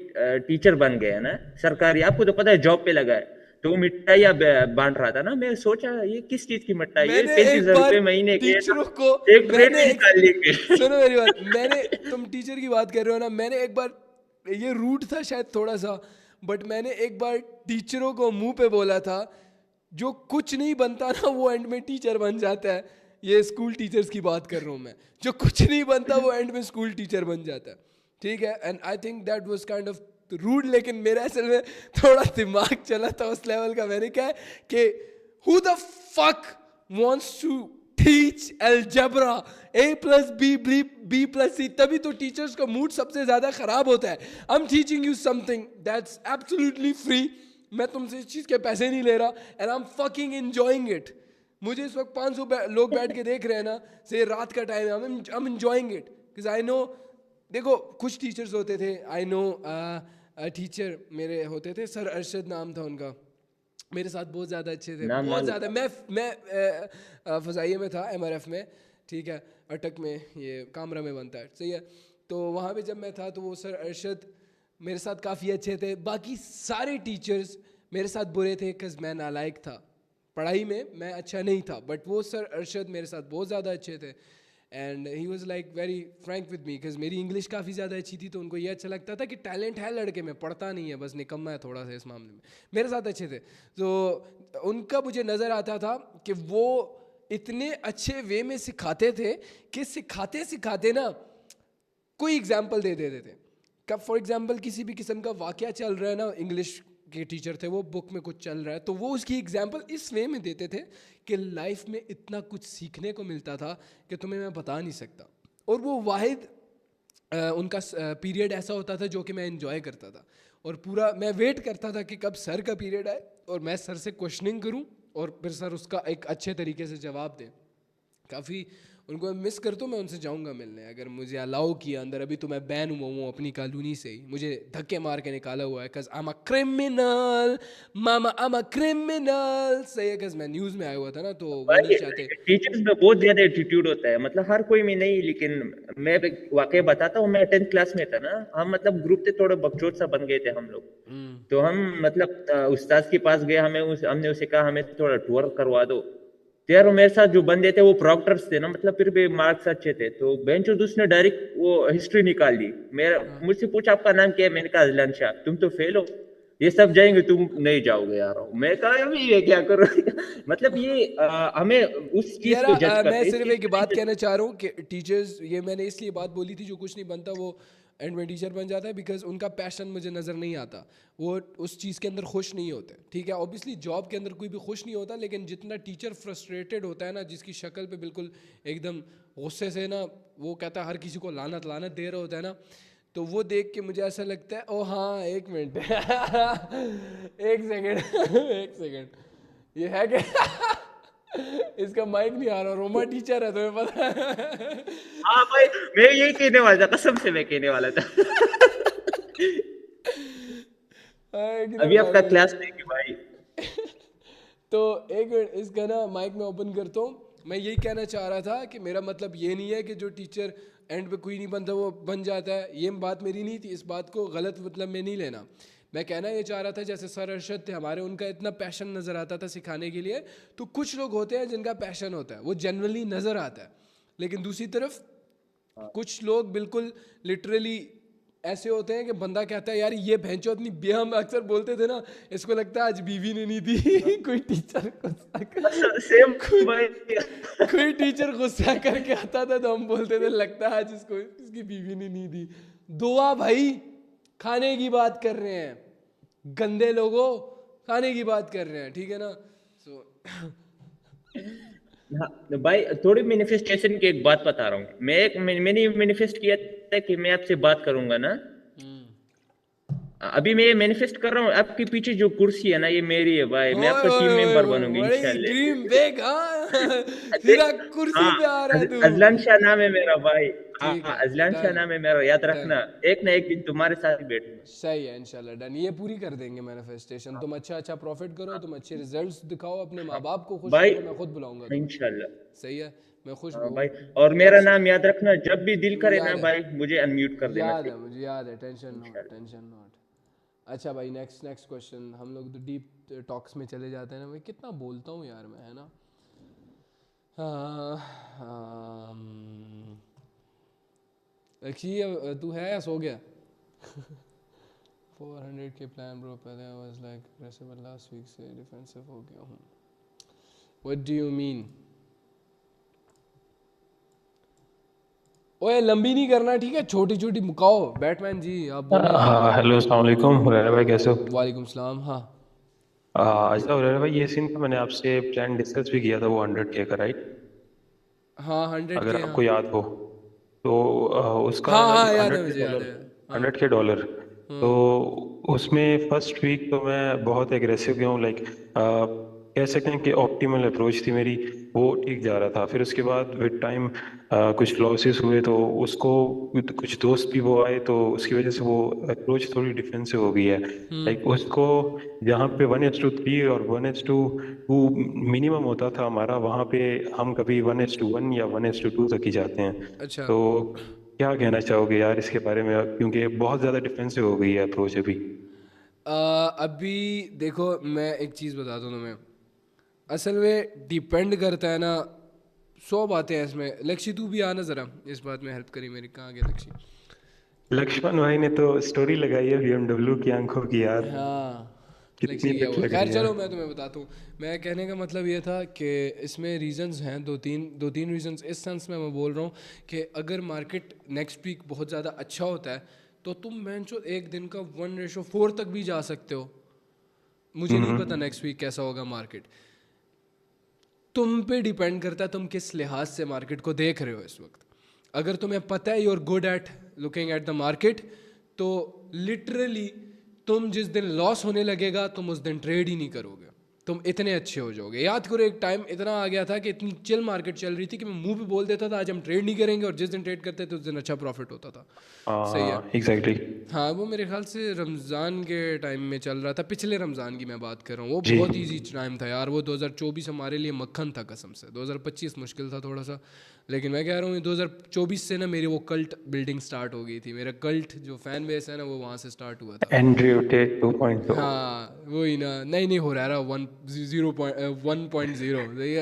टीचर बन गए है ना सरकारी, आपको तो पता है जॉब पे लगा है, तो वो मिठाइयाँ बांट रहा था ना। मैं सोचा ये किस चीज की मिठाई है, 35,000 रुपए महीने के, टीचरों को एक प्लेट निकाल लेंगे। सुनो मेरी बात, मैंने, तुम टीचर की बात कर रहे हो ना, मैंने एक बार, ये रूट था शायद थोड़ा सा, बट मैंने एक बार टीचरों को मुंह पे बोला था, जो कुछ नहीं बनता ना वो एंड में टीचर बन जाता है। ये स्कूल टीचर्स की बात कर रहा हूँ मैं, जो कुछ नहीं बनता वो एंड में स्कूल टीचर बन जाता है, ठीक है। And I think that was kind of rude, लेकिन मेरा असल में थोड़ा दिमाग चला था उस लेवल का। मैंने कहा कि who the fuck wants to teach algebra, A+B+C, तभी तो टीचर्स का मूड सबसे ज्यादा खराब होता है। I am teaching you something that's absolutely free, मैं तुमसे इस चीज के पैसे नहीं ले रहा, and I am fucking enjoying it. मुझे इस वक्त 500 लोग बैठ के देख रहे हैं ना, से रात का टाइम है, I am enjoying it because I know. देखो कुछ टीचर्स होते थे, आई नो टीचर मेरे होते थे, सर अरशद नाम था उनका, मेरे साथ बहुत ज़्यादा अच्छे थे, बहुत ज़्यादा। मैं फ़ज़ाइया में था, MRF में, ठीक है, अटक में, ये कामरा में बनता है, सही है। तो वहाँ पे जब मैं था तो वो सर अरशद मेरे साथ काफ़ी अच्छे थे। बाकी सारे टीचर्स मेरे साथ बुरे थे बिकॉज मैं नालायक था, पढ़ाई में मैं अच्छा नहीं था, बट वो सर अरशद मेरे साथ बहुत ज़्यादा अच्छे थे। And he was like very Frank with me because मेरी इंग्लिश काफ़ी ज़्यादा अच्छी थी, तो उनको ये अच्छा लगता था कि टैलेंट है लड़के में, पढ़ता नहीं है, बस निकम्मा है थोड़ा सा इस मामले में। मेरे साथ अच्छे थे, तो उनका मुझे नज़र आता था कि वो इतने अच्छे वे में सिखाते थे कि सिखाते सिखाते ना कोई एग्जाम्पल दे देते थे। कब फॉर एग्जाम्पल किसी भी किस्म का वाक़या चल रहा है ना, इंग्लिश के टीचर थे वो, बुक में कुछ चल रहा है, तो वो उसकी एग्जाम्पल इस वे में देते थे कि लाइफ में इतना कुछ सीखने को मिलता था कि तुम्हें मैं बता नहीं सकता। और वो वाहिद उनका पीरियड ऐसा होता था जो कि मैं एंजॉय करता था, और पूरा मैं वेट करता था कि कब सर का पीरियड आए और मैं सर से क्वेश्चनिंग करूं और फिर सर उसका एक अच्छे तरीके से जवाब दें। काफ़ी उनको मैं मिस करता हूँ, मैं उनसे जाऊँगा मिलने अगर मुझे अलाउ किया अंदर। अभी तो मैं बैन हुआ हूँ अपनी कॉलोनी से ही, मुझे धक्के मार के निकाला हुआ है because I am a criminal, mama I am a criminal, सही है, बिकॉज मैं न्यूज़ में आया हुआ था ना, तो वो नहीं चाहते। टीचर्स में बहुत ज्यादा एटीट्यूड होता है, मतलब हर कोई में नहीं, लेकिन मैं वाकई बताता हूँ। मैं 10th क्लास में था ना, हम मतलब ग्रुप थे, थोड़े बकचोद सा बन गए थे हम लोग। तो हम मतलब उस्ताद के पास गए, हमने उसे कहा हमें थोड़ा टूर करवा दो। तो यार मेरे साथ जो बंदे थे वो प्रॉक्टर्स थे ना, मतलब फिर भी मार्क्स अच्छे थे, तो बेंच और उसने डायरेक्ट वो हिस्ट्री निकाल दी। मेरा मुझसे पूछा आपका नाम क्या है, मैंने कहा अजलान शाह। तुम तो फेल हो, ये सब जाएंगे तुम नहीं जाओगे यार। मैं कहा अभी ये क्या करो मतलब ये हमें उस चीज को जज करते हैं। मैं सिर्फ एक बात कहना चाह रहा हूँ कि टीचर्स, ये मैंने इसलिए बात बोली थी, जो कुछ नहीं बनता वो एंड में टीचर बन जाता है बिकॉज उनका पैशन मुझे नज़र नहीं आता, वो उस चीज़ के अंदर खुश नहीं होते। ठीक है, ऑब्वियसली जॉब के अंदर कोई भी खुश नहीं होता, लेकिन जितना टीचर फ्रस्ट्रेटेड होता है ना, जिसकी शक्ल पे बिल्कुल एकदम गुस्से से ना वो कहता है हर किसी को लानत लानत दे रहा होता है ना, तो वो देख के मुझे ऐसा लगता है ओ हाँ एक मिनट एक सेकेंड ये है क्या इसका माइक नहीं आ रहा, रोमा टीचर है तुम्हें पता है। हाँ भाई मैं यही कहने वाला था, कसम से मैं कहने वाला था अभी आपका क्लास नहीं है भाई तो एक मिनट इसका ना माइक में ओपन करता हूँ। मैं यही कहना चाह रहा था कि मेरा मतलब ये नहीं है कि जो टीचर एंड पे कोई नहीं बनता वो बन जाता है, ये बात मेरी नहीं थी, इस बात को गलत मतलब में नहीं लेना। मैं कहना ये चाह रहा था जैसे सर अरशद थे हमारे, उनका इतना पैशन नज़र आता था सिखाने के लिए, तो कुछ लोग होते हैं जिनका पैशन होता है वो जनरली नज़र आता है, लेकिन दूसरी तरफ कुछ लोग बिल्कुल लिटरली ऐसे होते हैं कि बंदा कहता है यार ये भैंचो अपनी बेहा, हम अक्सर बोलते थे ना, इसको लगता है आज बीवी ने नहीं दी कोई टीचर कोई टीचर गुस्सा करके आता था तो हम बोलते थे लगता है आज इसको इसकी बीवी ने नहीं दी। दुआ भाई खाने की बात कर रहे हैं, गंदे लोगों खाने की बात कर रहे हैं, ठीक है ना। भाई थोड़ी मैनिफेस्टेशन की एक बात बता रहा हूँ मैं। मैंने मैनिफेस्ट किया था कि मैं आपसे बात करूंगा ना, अभी मैं ये मैनिफेस्ट कर रहा हूँ। आपके पीछे जो कुर्सी है ना ये मेरी है भाई, मैं आपका टीम मेंबर बनूंगी इंशाल्लाह। ड्रीम बिग तेरा कुर्सी पे आ रहा है तू। अजलान शाह नाम है मेरा भाई, अजलान शाह नाम है मेरा, याद रखना। एक ना एक दिन तुम्हारे साथ ही बैठूंगा। सही है इंशाल्लाह, डन, ये पूरी कर देंगे मैनिफेस्टेशन। तुम अच्छा प्रॉफिट करो, तुम अच्छे रिजल्ट्स दिखाओ, अपने माँ बाप को खुश करो, मैं खुद बुलाऊंगा इंशाल्लाह। सही है, मैं खुश भाई। और मेरा नाम याद रखना, जब भी दिल करे ना भाई मुझे अनम्यूट कर देना। याद है, मुझे याद है, टेंशन नॉट। अच्छा भाई नेक्स्ट क्वेश्चन। हम लोग तो डीप टॉक्स में चले जाते हैं ना भाई, कितना बोलता हूँ यार मैं, है ना। तू है या सो गया 400 के प्लान ब्रो, पहले I was like aggressive last week से डिफेंसिव हो गया हूँ। What do you mean? ओए लंबी नहीं करना ठीक है, छोटी छोटी मुकाओ। बैटमैन जी आप हाँ हेलो अस्सलाम वालेकुम हुरैरा भाई, कैसे हो? वालेकुम सलाम। हाँ अच्छा हुरैरा भाई, ये सीन तो मैंने आपसे प्लान डिस्कस भी किया था, वो 100K का, राइट? हाँ 100K, अगर आपको याद हो तो उसका हाँ याद है मुझे, याद है 100K डॉलर। तो उसमें फर्स्ट वीक तो मैं बहुत एग्रेसिव गया हूँ, लाइक कह सकते हैं कि ऑप्टिमल अप्रोच थी मेरी, वो ठीक जा रहा था। फिर उसके बाद विद टाइम कुछ लॉसेस हुए, तो उसको कुछ दोस्त भी वो आए, तो उसकी वजह से वो अप्रोच थोड़ी डिफेंसिव हो गई है। लाइक उसको जहाँ पे 1:3 और 1:2 मिनिमम होता था हमारा, वहाँ पे हम कभी 1:1 या 1:2 तक ही जाते हैं। अच्छा। तो क्या कहना चाहोगे यार इसके बारे में, क्योंकि बहुत ज़्यादा डिफेंसिव हो गई है अप्रोच अभी। अभी देखो मैं एक चीज़ बताता हूँ तुम्हें, असल में डिपेंड करता है ना, 100 बातें हैं इसमें। लक्ष्य तू भी आना ज़रा, इस बात में हेल्प करी मेरी। कहाँ गया लक्ष्य? लक्ष्मण भाई ने तो स्टोरी लगाई है BMW की आंखों की यार, हाँ, कितनी लक्ष्य गया तक हुआ। लग खैर रही है। चलो मैं तुम्हें बताता हूँ। मैं कहने का मतलब ये था कि इसमें रीजंस हैं दो तीन रीजंस। इस सेंस में मैं बोल रहा हूँ कि अगर मार्केट नेक्स्ट वीक बहुत ज़्यादा अच्छा होता है तो तुम बेंचो एक दिन का 1:4 तक भी जा सकते हो। मुझे नहीं पता नेक्स्ट वीक कैसा होगा मार्केट, तुम पे डिपेंड करता है तुम किस लिहाज से मार्केट को देख रहे हो इस वक्त। अगर तुम्हें पता है you are good at looking at the market, तो लिटरली तुम जिस दिन लॉस होने लगेगा तुम उस दिन ट्रेड ही नहीं करोगे, तुम इतने अच्छे हो जाओगे। याद करो एक टाइम इतना आ गया था कि इतनी चिल मार्केट चल रही थी कि मैं मुंह पे बोल देता था आज हम ट्रेड नहीं करेंगे, और जिस दिन ट्रेड करते थे उस दिन अच्छा प्रॉफिट होता था। सही है, एग्जैक्टली। हाँ वो मेरे ख्याल से रमज़ान के टाइम में चल रहा था, पिछले रमज़ान की मैं बात कर रहा हूँ। वो जी। बहुत इजी टाइम था यार, वो 2024 हमारे लिए मक्खन था कसम से। 2025 मुश्किल था थोड़ा सा, लेकिन मैं कह रहा हूँ 2024 से ना मेरी वो कल्ट बिल्डिंग स्टार्ट हो गई थी। मेरा कल्ट जो फैन बेस है ना वो वहाँ से स्टार्ट हुआ था। Andrew Tate 2.0। हाँ वही ना, नहीं हो रहा 1.0,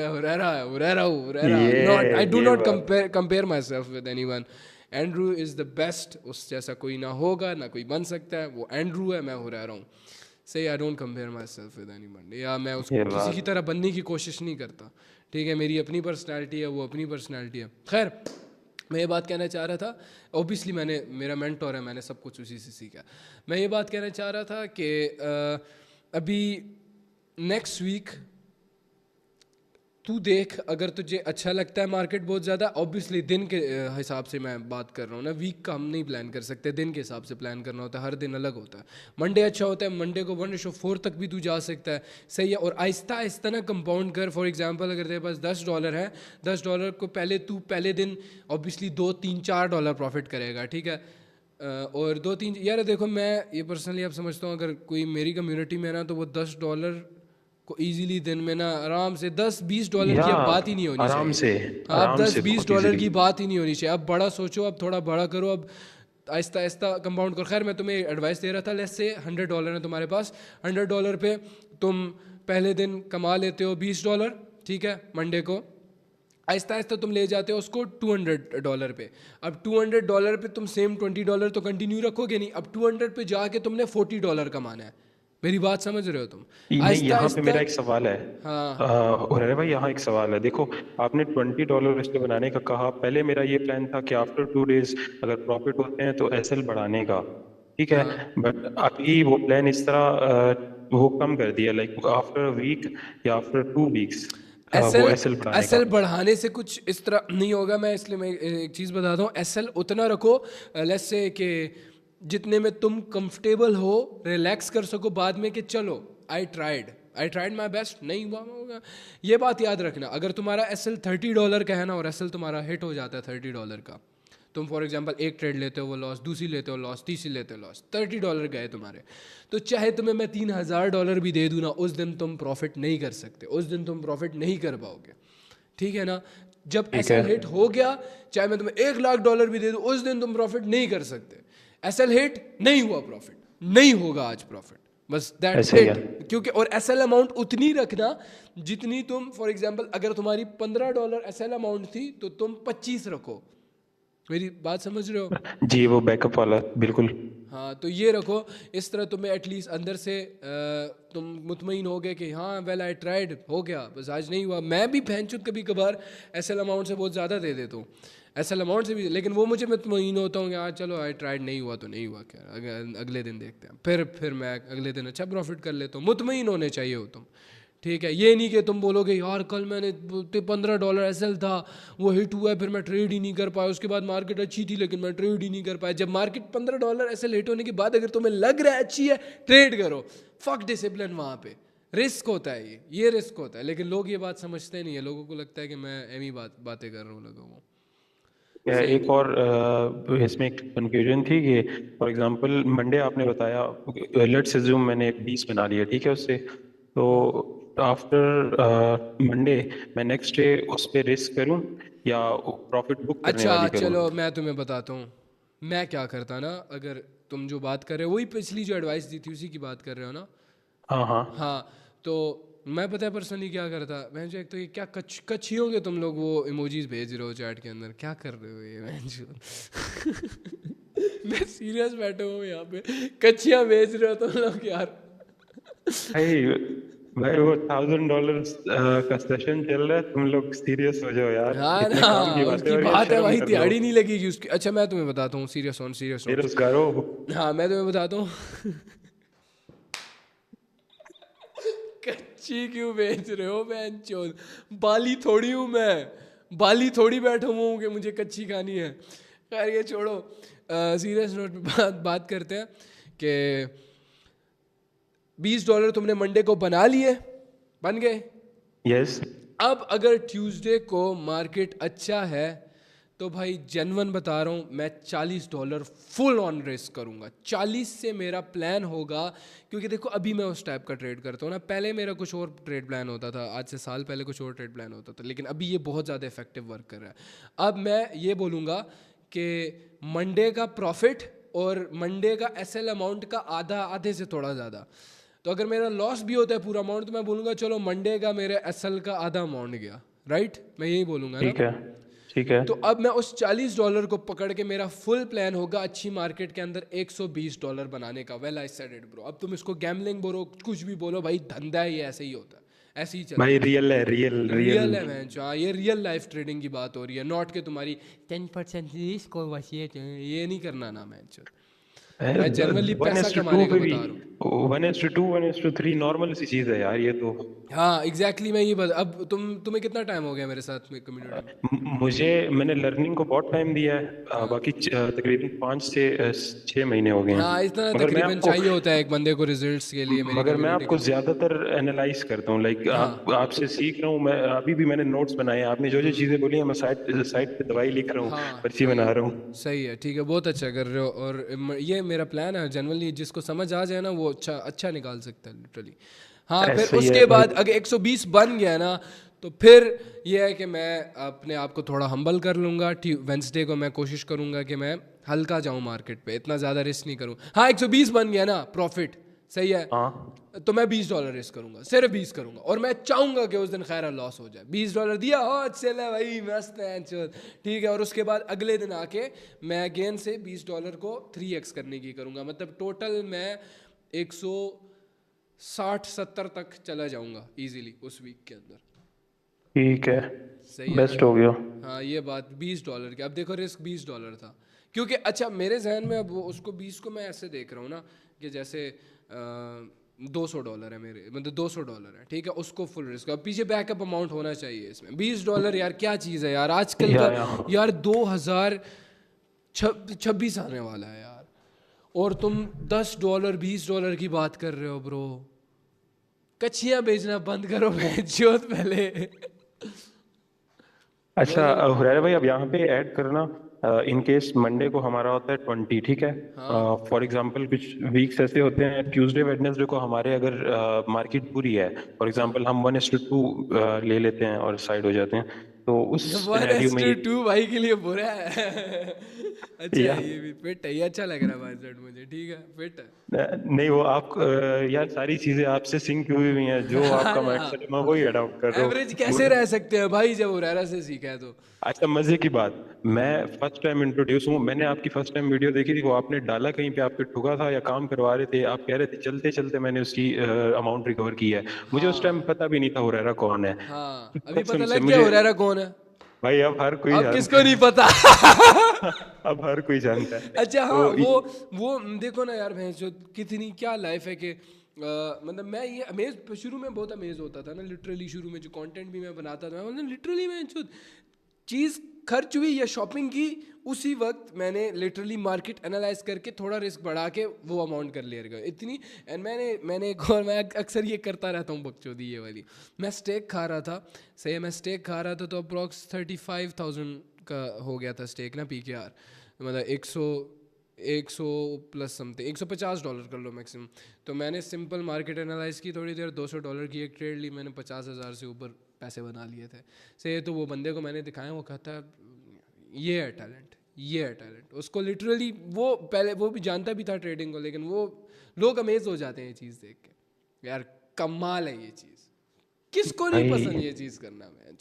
हो रहा नॉट, आई डू ये नॉट बात। Compare my self with any one. Andrew is the best, उस जैसा कोई ना होगा ना कोई बन सकता है। वो एंड्रू है, मैं हो रहा हूँ। सही, I don't compare my self with any one, या मैं उसको ये किसी की बात। तरह बनने की कोशिश नहीं करता। ठीक है, मेरी अपनी पर्सनैलिटी है, वो अपनी पर्सनैलिटी है। खैर मैं ये बात कहना चाह रहा था, ऑब्वियसली मेरा मेंटोर है, मैंने सब कुछ उसी से सीखा। मैं ये बात कहना चाह रहा था कि अभी नेक्स्ट वीक तू देख, अगर तुझे अच्छा लगता है मार्केट बहुत ज़्यादा, ऑब्वियसली दिन के हिसाब से मैं बात कर रहा हूँ ना, वीक का हम नहीं प्लान कर सकते, दिन के हिसाब से प्लान करना होता है, हर दिन अलग होता है। मंडे अच्छा होता है, मंडे को 1:4 तक भी तू जा सकता है। सही है, और आहिस्ता आहिस्ता ना कंपाउंड कर। फॉर एग्जांपल अगर तेरे पास $10 है, $10 को पहले दिन ऑब्वियसली $2-3-4 प्रॉफिट करेगा। ठीक है, और 2-3 यार देखो, मैं ये पर्सनली आप समझता हूँ अगर कोई मेरी कम्युनिटी में ना, तो वो $10 को इजीली दिन में ना आराम से $10-20 की अब बात ही नहीं होनी आराम चाहिए। से, आप आराम से, बहुत $10-20 की इजीली। बात ही नहीं होनी चाहिए। अब बड़ा सोचो, अब थोड़ा बड़ा करो, अब आहिस्ता आहिस्ता कंपाउंड करो। खैर मैं तुम्हें एडवाइस दे रहा था, लेट्स से $100 है तुम्हारे पास, $100 पे तुम पहले दिन कमा लेते हो $20। ठीक है, मंडे को आहिस्ता आहिस्ता तुम ले जाते हो उसको $200 पे। अब $200 पे तुम सेम $20 तो कंटिन्यू रखोगे नहीं, अब 200 पे जाके तुमने $40 कमाना है। मेरी बात समझ रहे हो तुम? नहीं, आहिस्ता यहाँ पे आहिस्ता, मेरा एक सवाल है। हाँ हुरैरा भाई, यहाँ एक सवाल है। देखो, आपने $20 इसके बनाने का कहा, पहले मेरा ये प्लान था कि आफ्टर 2 days अगर प्रॉफिट होते हैं तो SL बढ़ाने का। ठीक है, हाँ। बट अभी वो प्लान इस तरह वो कम कर दिया, लाइक आफ्टर वीक या आफ्टर 2 weeks वो एसएल SL बढ़ाने का। एसएल बढ़ाने से कुछ इस तरह नहीं होगा। मैं इसलिए मैं एक चीज़ बताता हूँ, एसएल उतना रखो लेट्स से कि जितने में तुम कंफर्टेबल हो, रिलैक्स कर सको बाद में कि चलो आई ट्राइड माई बेस्ट, नहीं हुआ होगा। ये बात याद रखना, अगर तुम्हारा एसएल $30 का है ना, और एसएल तुम्हारा हिट हो जाता है $30 का, तुम फॉर एग्जांपल एक ट्रेड लेते हो वो लॉस, दूसरी लेते हो लॉस, तीसरी लेते हो लॉस, $30 गए तुम्हारे, तो चाहे तुम्हें मैं $3000 भी दे दूँ ना, उस दिन तुम प्रॉफिट नहीं कर सकते, उस दिन तुम प्रॉफिट नहीं कर पाओगे। ठीक है ना? जब एसएल हिट हो गया, चाहे मैं तुम्हें $1,00,000 भी दे दूँ, उस दिन तुम प्रॉफिट नहीं कर सकते। एसएल हिट नहीं हुआ, प्रॉफिट नहीं होगा आज प्रॉफिट, बस दैट्स इट। क्योंकि और एसएल अमाउंट उतनी रखना जितनी तुम, फॉर एग्जांपल अगर तुम्हारी $15 एसएल अमाउंट थी तो तुम 25 रखो। मेरी बात समझ रहे हो? जी, वो बैकअप वाला, बिल्कुल। हाँ, तो ये रखो, इस तरह तुम्हें एटलीस्ट अंदर से तुम मुतमईन हो गए कि हाँ वेल आई ट्राइड, हो गया, बस आज नहीं हुआ। मैं भी भैंचुद कभी कभार एसएल अमाउंट से बहुत ज़्यादा दे देता हूँ, एसएल अमाउंट से भी, लेकिन वो मुझे मुतमईन होता हूँ कि हाँ चलो आई ट्राइड, नहीं हुआ तो नहीं हुआ, क्या अगले दिन देखते हैं। फिर मैं अगले दिन अच्छा प्रॉफिट कर लेता हूँ। मुतमईन होने चाहिए हो तुम। ठीक है, ये नहीं कि तुम बोलोगे यार कल मैंने $15 एसएल था, वो हिट हुआ है, फिर मैं ट्रेड ही नहीं कर पाया, उसके बाद मार्केट अच्छी थी लेकिन मैं ट्रेड ही नहीं कर पाया। जब मार्केट $15 एसएल हिट होने के बाद अगर तुम्हें लग रहा है अच्छी है, ट्रेड करो। फक डिसिप्लिन वहाँ पे, रिस्क होता है, ये रिस्क होता है, लेकिन लोग ये बात समझते नहीं है। लोगों को लगता है कि मैं एम ही बातें कर रहा हूँ लोगों को। एक और इसमें एक कंफ्यूजन थी कि फॉर एग्जांपल मंडे आपने बताया, लेट्स अज्यूम मैंने 20 बना लिया, ठीक है उससे, तो आफ्टर मंडे मैं नेक्स्ट डे उस पर रिस्क करूं या प्रॉफिट बुक करने अच्छा वाली करूं? चलो मैं तुम्हें बताता हूँ मैं क्या करता ना। अगर तुम जो बात कर रहे हो वही पिछली जो एडवाइस दी थी उसी की बात कर रहे हो ना? हाँ हाँ हाँ, तो मैं पता है पर्सनली क्या करता। मैं जो एक तो ये क्या कच्छियों के तुम लोग वो इमोजीज भेज रहे हो चैट के अंदर, क्या कर रहे हो ये मैं सीरियस बैठा हूँ यहाँ पे, कच्छियाँ भेज रहे हो तुम लोग यार। भाई वो $1000 का सेशन चल रहा है, तुम लोग सीरियस हो जाओ यार, हाँ इतने ना, काम की बातें उसकी हो रही है, बात है शर्म भाई, कर लो। दिहाड़ी नहीं लगेगी उसकी। अच्छा मैं तुम्हें बताता हूँ, सीरियस ऑन बेरोजगार हो। हाँ मैं तुम्हें बताता हूँ कच्ची क्यों बेच रहे हो बेंचोद? बाली थोड़ी हूँ मैं, बाली थोड़ी बैठा हुआ हूँ कि मुझे कच्ची खानी है। खैर ये छोड़ो, सीरियस नोट पे बात करते हैं कि $20 तुमने मंडे को बना लिए, बन गए। यस। अब अगर ट्यूसडे को मार्केट अच्छा है तो भाई जेन्युइन बता रहा हूँ, मैं $40 फुल ऑन रिस्क करूँगा। 40 से मेरा प्लान होगा, क्योंकि देखो अभी मैं उस टाइप का ट्रेड करता हूँ ना। पहले मेरा कुछ और ट्रेड प्लान होता था, आज से साल पहले कुछ और ट्रेड प्लान होता था, लेकिन अभी ये बहुत ज़्यादा इफेक्टिव वर्क कर रहा है। अब मैं ये बोलूँगा कि मंडे का प्रॉफिट और मंडे का एसएल अमाउंट का आधे से थोड़ा ज़्यादा। तो अगर मेरा लॉस भी होता है पूरा अमाउंट, तो मैं बोलूँगा चलो मंडे का मेरे एसएल का आधा अमाउंट गया, राइट? मैं यही बोलूँगा ना। ठीक है ठीक है। तो अब मैं उस $40 को पकड़ के, मेरा फुल प्लान होगा अच्छी मार्केट के अंदर $120 बनाने का। Well I said it bro. अब तुम इसको गैम्बलिंग बोलो, कुछ भी बोलो भाई, धंधा है ये, ऐसे ही होता है, ऐसे ही चलता भाई है। रियल है, रियल है मैं, ये रियल लाइफ ट्रेडिंग की बात हो रही है, नॉट के तुम्हारी 10% रिस्क को वसीयत, ये नहीं करना ना मैं जनरली पैसा कमाने को बता रहा हूँ। 1:2 1:3 नॉर्मल सी चीज है यार ये तो। हाँ एग्जैक्टली मैं ये बता। अब तुम्हें कितना टाइम हो गया मेरे साथ में कम्युनिटी में? मैंने लर्निंग को बहुत टाइम दिया है, बाकी तकरीबन 5 से 6 महीने हो गए हैं। हाँ इतना मगर मैं तकरीबन चाहिए होता है एक बंदे को रिजल्ट्स के लिए। मेरी मगर मैं community आपको का। ज्यादातर एनालाइज करता हूँ, लाइक आपसे सीख रहा हूँ मैं। अभी भी मैंने नोट्स बनाए हैं, आपने जो जो चीजें बोली हैं मैं साइड पे दवाई लिख रहा हूँ, हाँ पर्ची बना रहा हूँ। सही है, ठीक है, बहुत अच्छा कर रहे हो। और ये मेरा प्लान है जनरली, जिसको समझ आ जाए ना वो अच्छा निकाल सकता है लिटरली। हाँ फिर ऐसे ही उसके है बाद अगर 120 बन गया ना, तो फिर ये है कि मैं अपने आप को थोड़ा हम्बल कर लूँगा। वेंसडे को मैं कोशिश करूँगा कि मैं हल्का जाऊँ मार्केट पे, इतना ज़्यादा रिस्क नहीं करूँ। हाँ 120 बन गया ना प्रॉफिट, सही है, तो मैं $20 रिस्क करूँगा, सिर्फ 20 करूँगा। और मैं चाहूँगा कि उस दिन खैर लॉस हो जाए। $20 दिया हो, चले भाई मस्त है, ठीक है। और उसके बाद अगले दिन आके मैं अगेन से $20 को 3x करने की करूँगा। मतलब टोटल मैं 160-70 तक चला जाऊँगा इजीली उस वीक के अंदर। ठीक है, सही है, बेस्ट हो गया। हाँ ये बात $20 की। अब देखो रिस्क $20 था, क्योंकि अच्छा मेरे जहन में अब उसको 20 को मैं ऐसे देख रहा हूँ ना कि जैसे $200 है मेरे, मतलब $200 है, ठीक है, उसको फुल रिस्क। अब पीछे बैकअप अमाउंट होना चाहिए इसमें। $20 यार क्या चीज़ है यार आजकल का यार 2026 आने वाला है यार, और तुम $10 $20 की बात कर रहे हो ब्रो। कच्चियाँ बेचना बंद करो जोत पहले। अच्छा हुरैरा भाई, अब यहाँ पे ऐड करना, इन केस मंडे को हमारा होता है 20, ठीक है। फॉर एग्जांपल कुछ वीक्स ऐसे होते हैं ट्यूसडे वेडनेसडे को हमारे अगर मार्केट पूरी है, फॉर एग्जांपल हम 1:2 ले लेते हैं और साइड हो जाते हैं, तो उस सिनेरियो में 1:2 भाई के लिए बुरा है। अच्छा ये भी फिट है, ये अच्छा लग रहा है भाई सेट मुझे, ठीक है, फिट है। नहीं वो आप यार सारी चीजें आपसे सिंक हुई हुई हैं, जो आपका माइंडसेट है मैं वही अडॉप्ट कर रहा हूँ। एवरेज कैसे रह सकते हैं भाई जब हुरैरा से सीखा है तो। अच्छा मजे की बात, मैं फर्स्ट टाइम इंट्रोड्यूस हूँ, मैंने आपकी फर्स्ट टाइम वीडियो देखी थी, वो आपने डाला कहीं पे, आपके ठुका था या काम करवा रहे थे, आप कह रहे थे चलते चलते मैंने उसकी अमाउंट रिकवर की है। मुझे उस टाइम पता भी नहीं था हुरैरा कौन है। हाँ अभी कसम पता से लग मुझे गया हुरैरा कौन है भाई, अब हर कोई अब किसको नहीं पता। अब हर कोई जानता है। अच्छा हाँ तो वो देखो ना यार भैंस जो कितनी क्या लाइफ है कि मतलब मैं ये अमेज शुरू में बहुत अमेज होता था ना, लिटरली शुरू में जो कंटेंट भी मैं बनाता था, मतलब लिटरली मैं जो चीज़ खर्च हुई या शॉपिंग की, उसी वक्त मैंने लिटरली मार्केट एनालाइज करके थोड़ा रिस्क बढ़ा के वो अमाउंट कर लिया गया इतनी। एंड मैंने एक और, मैं अक्सर ये करता रहता हूँ बकचोदी ये वाली। मैं स्टेक खा रहा था, सही, मैं स्टेक खा रहा था तो अप्रॉक्स 35,000 का हो गया था स्टेक ना, PKR, मतलब 100 प्लस समथिंग, $150 कर लो मैक्सिमम। तो मैंने सिंपल मार्केट एनालाइज की थोड़ी देर, $200 की एक ट्रेड ली मैंने, 50,000 से ऊपर पैसे बना लिए थे। से तो वो बंदे को मैंने दिखाया, वो कहता है ये है टैलेंट, ये है टैलेंट। उसको लिटरली वो पहले वो भी जानता भी था ट्रेडिंग को, लेकिन वो लोग अमेज हो जाते हैं ये चीज़ देख के, यार कमाल है ये चीज़, किसको नहीं पसंद ये चीज़ करना। मैं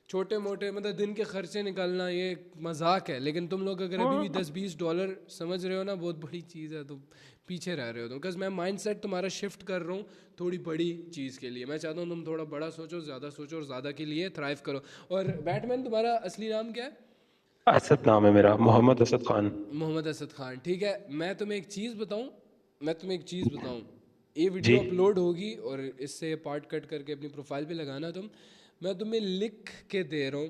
छोटे मोटे मतलब दिन के खर्चे निकालना ये मजाक है, लेकिन तुम लोग अगर अभी भी $10-20 समझ रहे हो ना, बहुत बड़ी चीज़ है, तो पीछे रह रहे हो तुम। बिकॉज मैं माइंडसेट तुम्हारा शिफ्ट कर रहा हूँ थोड़ी बड़ी चीज़ के लिए। मैं चाहता हूँ तुम थोड़ा बड़ा सोचो, ज़्यादा सोचो और ज़्यादा के लिए थ्राइव करो। और बैटमैन तुम्हारा असली नाम क्या है? असद नाम है मेरा, मोहम्मद असद खान। मोहम्मद असद खान, ठीक है। मैं तुम्हें एक चीज़ बताऊँ, ये जी। वीडियो अपलोड होगी और इससे पार्ट कट करके अपनी प्रोफाइल पे लगाना तुम। मैं तुम्हें लिख के दे रहा हूँ,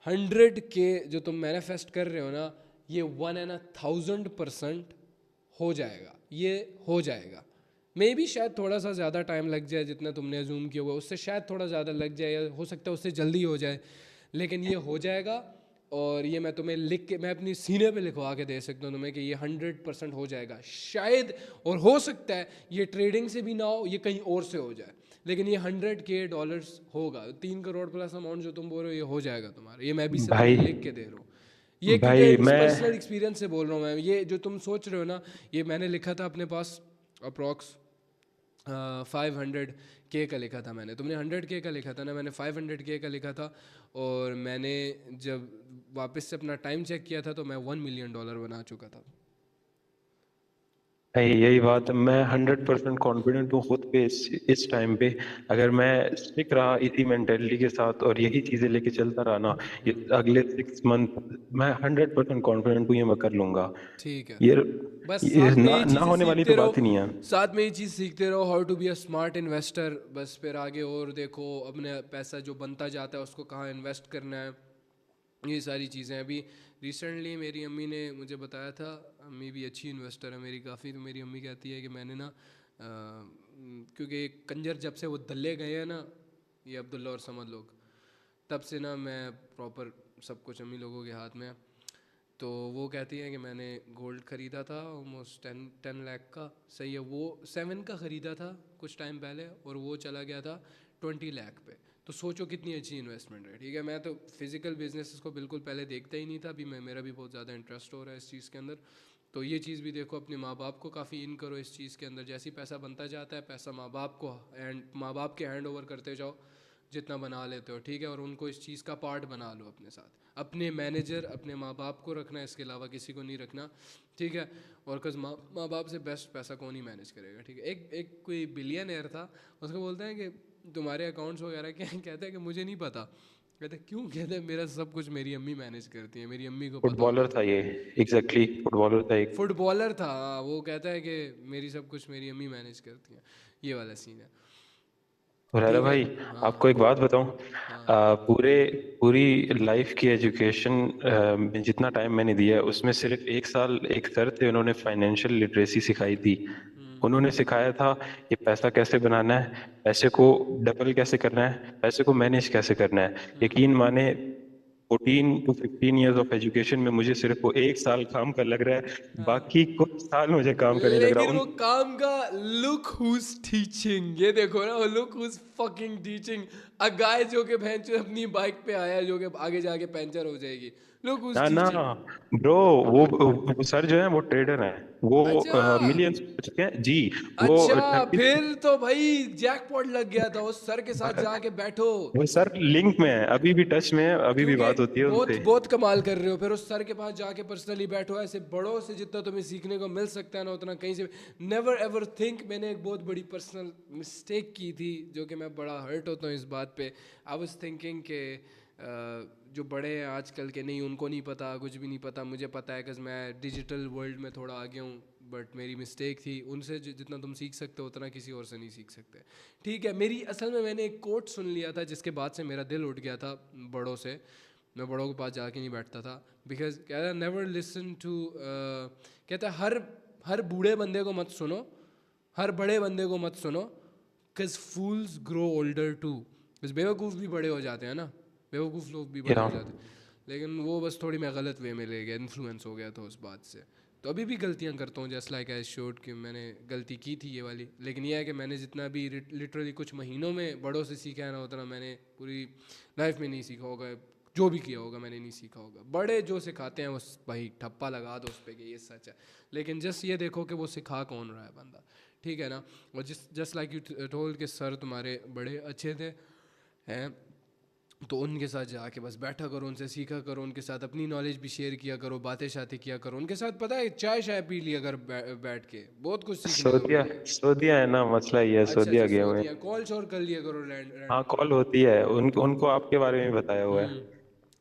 100K जो तुम मैनिफेस्ट कर रहे हो ना, ये 1,1000% हो जाएगा, ये हो जाएगा। मे भी शायद थोड़ा सा ज़्यादा टाइम लग जाए, जितना तुमने अजूम किया हुआ उससे शायद थोड़ा ज़्यादा लग जाए, या हो सकता है उससे जल्दी हो जाए, लेकिन ये हो जाएगा। और ये मैं तुम्हें लिख के, मैं अपनी सीने पे लिखवा के दे सकता हूँ तुम्हें कि ये 100% हो जाएगा शायद। और हो सकता है ये ट्रेडिंग से भी ना हो, ये कहीं और से हो जाए, लेकिन ये $100K होगा। 3 करोड़ प्लस अमाउंट जो तुम बोल रहे हो, ये हो जाएगा तुम्हारा। ये मैं भी सब भाई लिख के दे रहा हूँ, ये भाई क्योंकि मैं पर्सनल एक्सपीरियंस से बोल रहा हूँ मैं। ये जो तुम सोच रहे हो ना, ये मैंने लिखा था अपने पास अप्रॉक्स 500K का लिखा था मैंने। तुमने 100K का लिखा था ना, मैंने 500K का लिखा था। और मैंने जब वापस से अपना टाइम चेक किया था तो मैं $1 मिलियन बना चुका था। भाई यही बात है, मैं 100% कॉन्फिडेंट हूँ खुद पे इस टाइम पे। अगर मैं स्टिक रहा इसी मेंटेलिटी के साथ और यही चीज़ें लेके चलता रहा ना, ये अगले 6 मंथ मैं 100% कॉन्फिडेंट हूँ ये मैं कर लूँगा। ठीक है, ये बस ये साथ में ये ना चीज़ें होने वाली सीखते तो रहो, बात ही नहीं है। साथ में ये चीज़ सीखते रहो, how to be a smart investor. बस फिर आगे और देखो अपने पैसा जो बनता जाता है उसको कहाँ इन्वेस्ट करना है, ये सारी चीज़ें। अभी रिसेंटली मेरी अम्मी ने मुझे बताया था, अम्मी भी अच्छी इन्वेस्टर है मेरी काफ़ी, तो मेरी अम्मी कहती है कि मैंने ना क्योंकि कंजर जब से वो दल्ले गए हैं ना, ये अब्दुल्ला और समद लोग, तब से ना मैं प्रॉपर सब कुछ अम्मी लोगों के हाथ में है। तो वो कहती हैं कि मैंने गोल्ड ख़रीदा था ऑलमोस्ट 10 लाख का, सही है, वो 7 का ख़रीदा था कुछ टाइम पहले, और वो चला गया था 20 लाख पे। तो सोचो कितनी अच्छी इन्वेस्टमेंट है, ठीक है। मैं तो फिजिकल बिजनेस को बिल्कुल पहले देखता ही नहीं था, अभी मेरा भी बहुत ज़्यादा इंटरेस्ट हो रहा है इस चीज़ के अंदर। तो ये चीज़ भी देखो, अपने माँ बाप को काफ़ी इन करो इस चीज़ के अंदर। जैसे ही पैसा बनता जाता है, पैसा माँ बाप के हैंड ओवर करते जाओ जितना बना लेते हो, ठीक है। और उनको इस चीज़ का पार्ट बना लो अपने साथ। अपने मैनेजर अपने माँ बाप को रखना, इसके अलावा किसी को नहीं रखना, ठीक है। और कज माँ बाप से बेस्ट पैसा कौन ही मैनेज करेगा, ठीक है। एक कोई बिलियनर था, उसको बोलते हैं कि तुम्हारे अकाउंट्स वगैरह क्या, कहते हैं कि मुझे नहीं पता। कहते क्यों? कहते हैं मेरा सब कुछ मेरी अम्मी मैनेज करती है, मेरी अम्मी को पता फुटबॉलर होता था ये, एग्जैक्टली फुटबॉलर था एक। फुटबॉलर था, वो कहता है कि मेरी सब कुछ मेरी अम्मी मैनेज करती है, ये वाला सीन है। और अरे ठीक है, भाई हाँ आपको एक बात बताऊं, हाँ पूरी लाइफ की एजुकेशन में जितना टाइम मैंने दिया है उसमें सिर्फ 1 साल एक सर थे, उन्होंने फाइनेंशियल लिटरेसी सिखाई थी। उन्होंने सिखाया था कि पैसा कैसे बनाना है, पैसे को डबल कैसे करना है, पैसे को मैनेज कैसे करना है। यकीन माने 14 to 15 ईयर्स ऑफ एजुकेशन में मुझे सिर्फ वो 1 साल काम का लग रहा है, बाकी कुछ साल मुझे काम का नहीं लग रहा लेकिन उन। वो काम का लुक हुज टीचिंग, ये देखो ना, वो लुक हुज फकिंग टीचिंग अ गाय जो कि भैंस अपनी बाइक पे आया जो कि आगे जाके पंचर हो जाएगी। लुक हुज ना ना टीचिंग। ब्रो, वो सर जो है वो ट्रेडर है, वो अच्छा मिलियंस हो चुके हैं जी। वो अच्छा, 30 फिर तो भाई जैकपॉट लग गया था। उस सर के साथ जाके बैठो, वो सर लिंक में है, अभी भी टच में है, अभी भी क्योंकि बात होती है बहुत उनसे। बहुत कमाल कर रहे हो। फिर उस सर के पास जाके पर्सनली बैठो, ऐसे बड़ों से जितना तुम्हें सीखने को मिल सकता है ना उतना कहीं से। नेवर एवर थिंक, मैंने एक बहुत बड़ी पर्सनल मिस्टेक की थी जो कि मैं बड़ा हर्ट होता हूँ इस बात पे। आई वाज थिंकिंग के जो बड़े हैं आजकल के, नहीं उनको नहीं पता, कुछ भी नहीं पता, मुझे पता है कि मैं डिजिटल वर्ल्ड में थोड़ा आगे हूँ। बट मेरी मिस्टेक थी, उनसे जितना तुम सीख सकते हो उतना किसी और से नहीं सीख सकते, ठीक है। मेरी असल में मैंने एक कोट सुन लिया था जिसके बाद से मेरा दिल उठ गया था बड़ों से। मैं बड़ों के पास जाके नहीं बैठता था, बिकॉज कहता नेवर लिसन टू, कहता हर बूढ़े बंदे को मत सुनो, हर बड़े बंदे को मत सुनो, because fools grow older too, बस बेवकूफ़ भी बड़े हो जाते हैं ना, बेवकूफ़ लोग भी बड़े हो जाते हैं। लेकिन वो बस थोड़ी मैं गलत वे में ले गया, इन्फ्लुएंस हो गया था उस बात से। तो अभी भी गलतियां करता हूँ, जस्ट लाइक आई शोड कि मैंने गलती की थी ये वाली, लेकिन यह है कि मैंने जितना भी लिटरली कुछ महीनों में बड़ों से सीखा है ना, उतना मैंने पूरी लाइफ में नहीं सीखा होगा, जो भी किया होगा मैंने नहीं सीखा होगा। बड़े जो सिखाते हैं वो भाई ठप्पा लगा दो उस पर कि ये सच है, लेकिन जस्ट ये देखो कि वो सिखा कौन रहा है बंदा, ठीक है ना। और जस्ट लाइक यू टोल्ड कि सर तुम्हारे बड़े अच्छे थे हैं, तो उनके साथ जाके बस बैठा करो, उनसे सीखा करो, उनके साथ अपनी नॉलेज भी शेयर किया करो, बातें शातें किया करो उनके साथ, पता है चाय शाय पी लिया अगर बैठ के, बहुत कुछ सीखने को सऊदिया है ना, मसला ये है, सऊदिया गए हुए हैं। कॉल शोर कर लिया करो हाँ कॉल होती है, उनको आपके बारे में बताया हुआ है,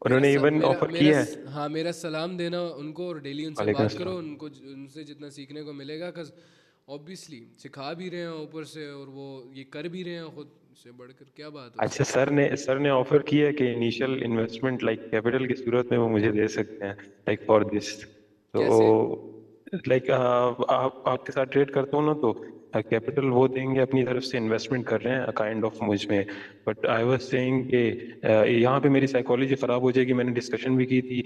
उन्होंने मेरा इवन ऑफर किया है। हाँ मेरा सलाम देना उनको, और डेली उनसे बात करो, उनको उनसे जितना सीखने को मिलेगा, cause ऑब्वियसली सिखा भी रहे हैं ऊपर से, और वो ये कर भी रहे हैं खुद से बढ़कर, क्या बात है। अच्छा सर ने ऑफर किया है कि इनिशियल इन्वेस्टमेंट लाइक कैपिटल की सूरत में वो मुझे दे सकते हैं, लाइक फॉर दिस, तो लाइक आपके साथ ट्रेड करता हूँ ना, तो कैपिटल वो देंगे अपनी तरफ से, इन्वेस्टमेंट कर रहे हैं काइंड ऑफ मुझ में, बट आई वाज सेइंग कि यहाँ पे मेरी साइकोलॉजी ख़राब हो जाएगी। मैंने डिस्कशन भी की थी,